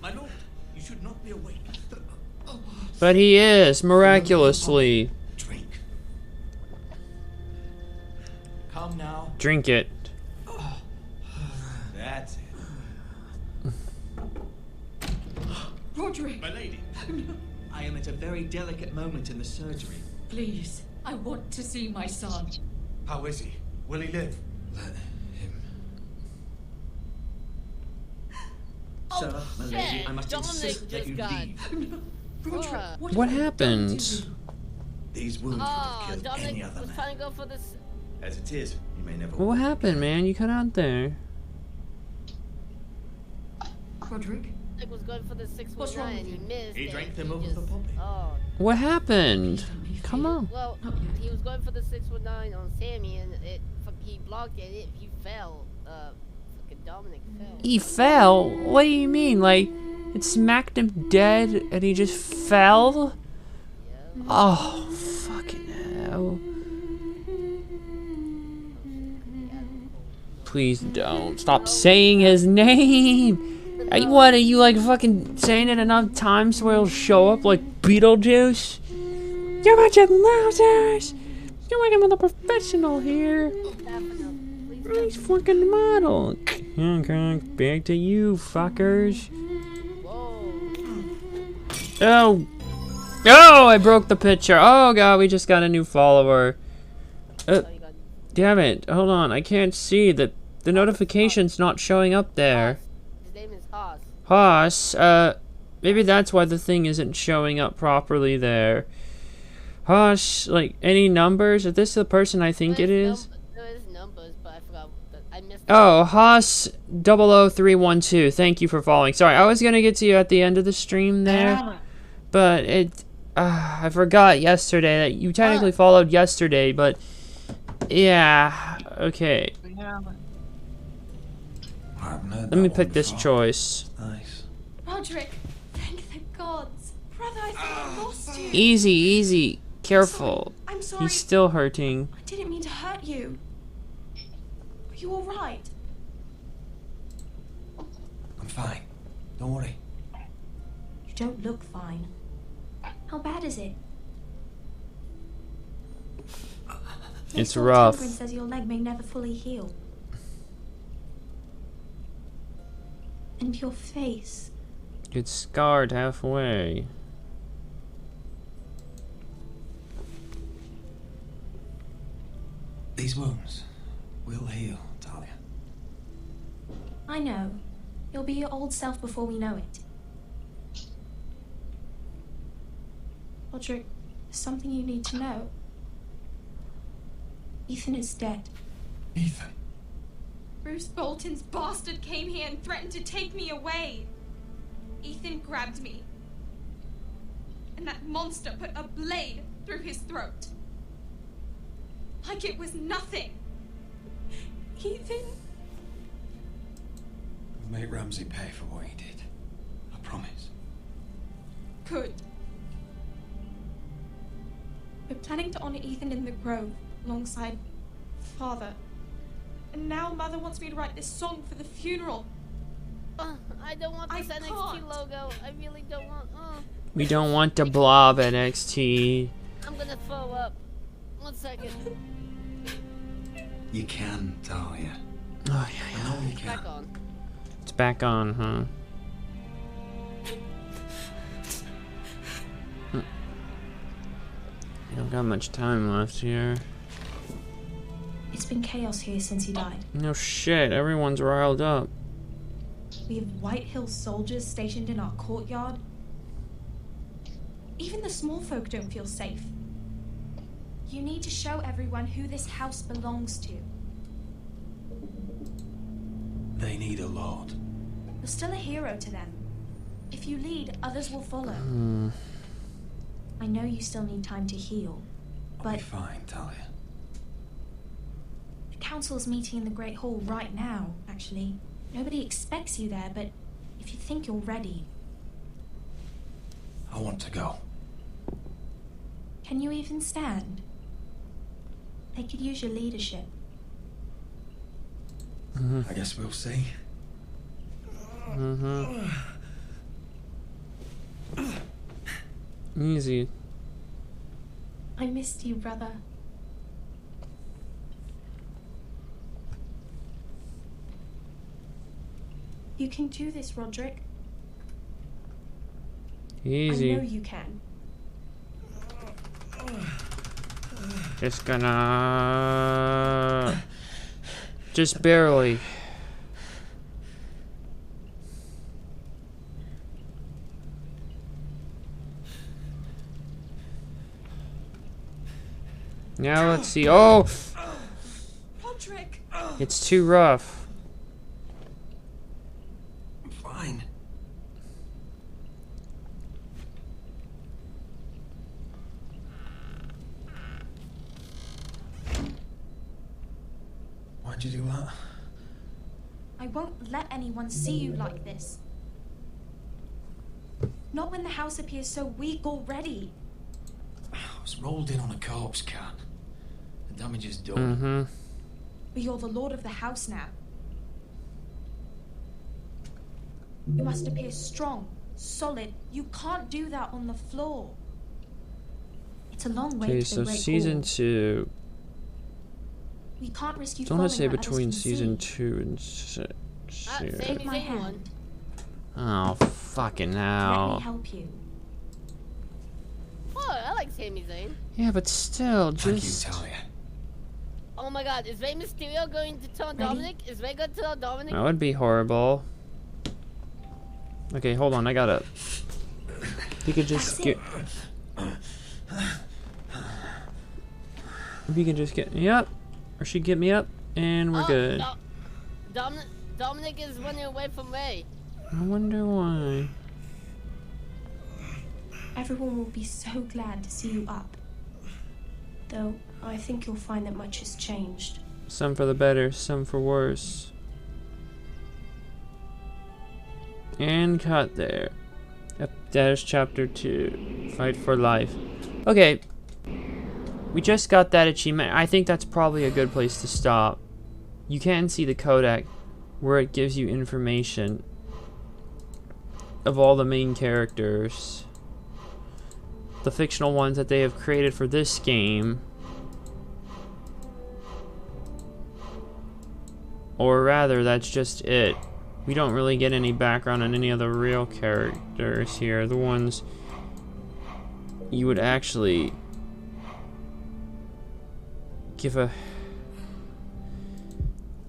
My lord, you should not be awake. But he is, miraculously. Drink. Come now. Drink it. That's it. Roderick! My lady. I am at a very delicate moment in the surgery. Please, I want to see my son. How is he? Will he live? Let him. Sir, my lady, I must insist that you leave. Roderick, What happened? These wounds would have killed Dominic any other was man. trying to go for this. As it is, you may never. What happened, man? You cut out there. Roderick? Dominic was going for the 619 What's wrong and he with missed. He and drank them he over just, the poppy. Oh. What happened? Come on. Well, he was going for the 619 on Sammy and he blocked it and he fell. Fucking Dominic fell. He fell? What do you mean? Like, it smacked him dead and he just fell? Yeah. Oh, fucking hell. Please don't. Stop saying his name! What, are you like fucking saying it enough times where he'll show up like Beetlejuice? You're a bunch of losers! You're like another professional here. Nice fucking model. Okay, back to you, fuckers. Oh! Oh, I broke the picture. Oh god, we just got a new follower. Damn it. Hold on, I can't see. The notification's not showing up there. His name is Haas. Haas, maybe that's why the thing isn't showing up properly there. Haas, like, any numbers? Is this the person I think it is? There is numbers, but I forgot. I missed. Oh, Haas 00312. Thank you for following. Sorry, I was gonna get to you at the end of the stream there, but I forgot yesterday that you technically followed yesterday, but yeah, okay. Let me pick this choice. Nice. Roderick, thank the gods. Brother, I thought I lost you. Easy, easy. Careful. I'm sorry. He's still hurting. I didn't mean to hurt you. Are you alright? I'm fine. Don't worry. You don't look fine. How bad is it? It's Lord rough. Tengrin says your leg may never fully heal. And your face. It's scarred halfway. These wounds will heal, Talia. I know. You'll be your old self before we know it. Roderick, there's something you need to know. Ethan is dead. Ethan? Bruce Bolton's bastard came here and threatened to take me away. Ethan grabbed me. And that monster put a blade through his throat. Like it was nothing. Ethan? We'll make Ramsay pay for what he did. I promise. Good. We're planning to honor Ethan in the Grove alongside Father. And now Mother wants me to write this song for the funeral. I don't want this NXT logo. I really don't want. We don't want the blob NXT. I'm gonna throw up. 1 second. You can, Talia. Oh, I know you can. Back on. It's back on, huh? You don't got much time left here. It's been chaos here since he died. No shit, everyone's riled up. We have White Hill soldiers stationed in our courtyard. Even the small folk don't feel safe. You need to show everyone who this house belongs to. They need a lord. You're still a hero to them. If you lead, others will follow. I know you still need time to heal, I'll be but fine, Talia. the council's meeting in the Great Hall right now, actually. Nobody expects you there, but if you think you're ready... I want to go. Can you even stand? They could use your leadership. I guess we'll see. Easy. I missed you, brother. You can do this, Roderick. Easy. I know you can. Just gonna... Just barely. Now let's see. Oh! Roderick! It's too rough. I'm fine. Why'd you do that? I won't let anyone see you like this. Not when the house appears so weak already. I was rolled in on a corpse can. The damage is done. But you're the lord of the house now. You must appear strong, solid. You can't do that on the floor. It's a long way Okay, to the so Great season Hall. 2. We can't risk you Don't want to say falling where others between can season see. 2 and 6 here. Take my hand. Oh, fucking Let me hell. help you. Oh, I like Sami Zayn. Yeah, but still, Thank just... you, Talia. Oh my god, is Rey Mysterio going to turn Dominic? Is Rey going to turn Dominic? That would be horrible. Okay, hold on, I gotta... If you could just get... If you can just get me up, or she get me up, and we're good. Dominic is running away from Rey. I wonder why. Everyone will be so glad to see you up. Though, I think you'll find that much has changed. Some for the better, some for worse. And cut there. Yep, that is chapter 2. Fight for life. Okay. We just got that achievement. I think that's probably a good place to stop. You can see the codec where it gives you information of all the main characters. The fictional ones that they have created for this game. Or rather, that's just it. We don't really get any background on any of the real characters here. The ones you would actually give a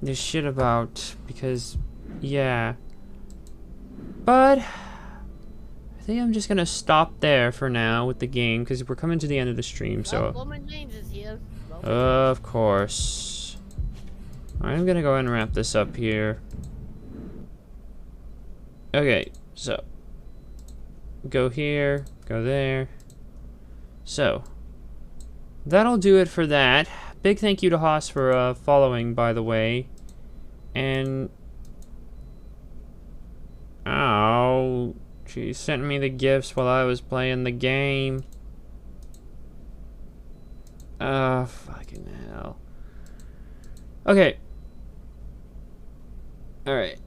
this shit about, because yeah, But I think I'm just gonna stop there for now with the game because we're coming to the end of the stream. So, Roman Reigns is here. of course, I'm gonna go ahead and wrap this up here. Okay, so go here, go there. So that'll do it for that. Big thank you to Haas for following, by the way. And oh, she sent me the gifts while I was playing the game. Fucking hell. Okay. Alright.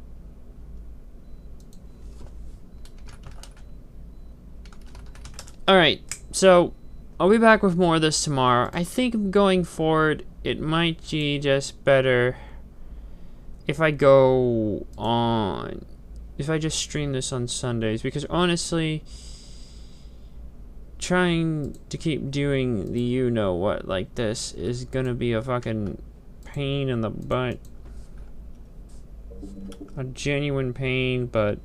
Alright, so I'll be back with more of this tomorrow. I think going forward, it might be just better if I go on, if I just stream this on Sundays, because honestly, trying to keep doing the you-know-what like this is gonna be a fucking pain in the butt. A genuine pain, but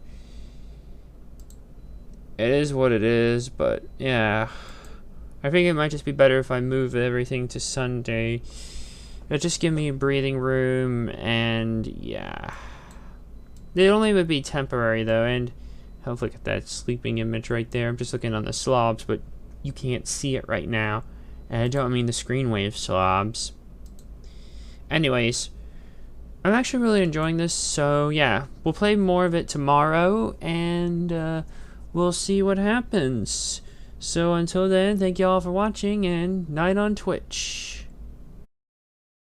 it is what it is. But yeah, I think it might just be better if I move everything to Sunday. It'll just give me breathing room, and yeah. It only would be temporary though, and hopefully get that sleeping image right there. I'm just looking on the slobs, but you can't see it right now. And I don't mean the screen wave slobs. Anyways, I'm actually really enjoying this, so yeah, we'll play more of it tomorrow, and we'll see what happens. So until then, thank you all for watching, and night on Twitch.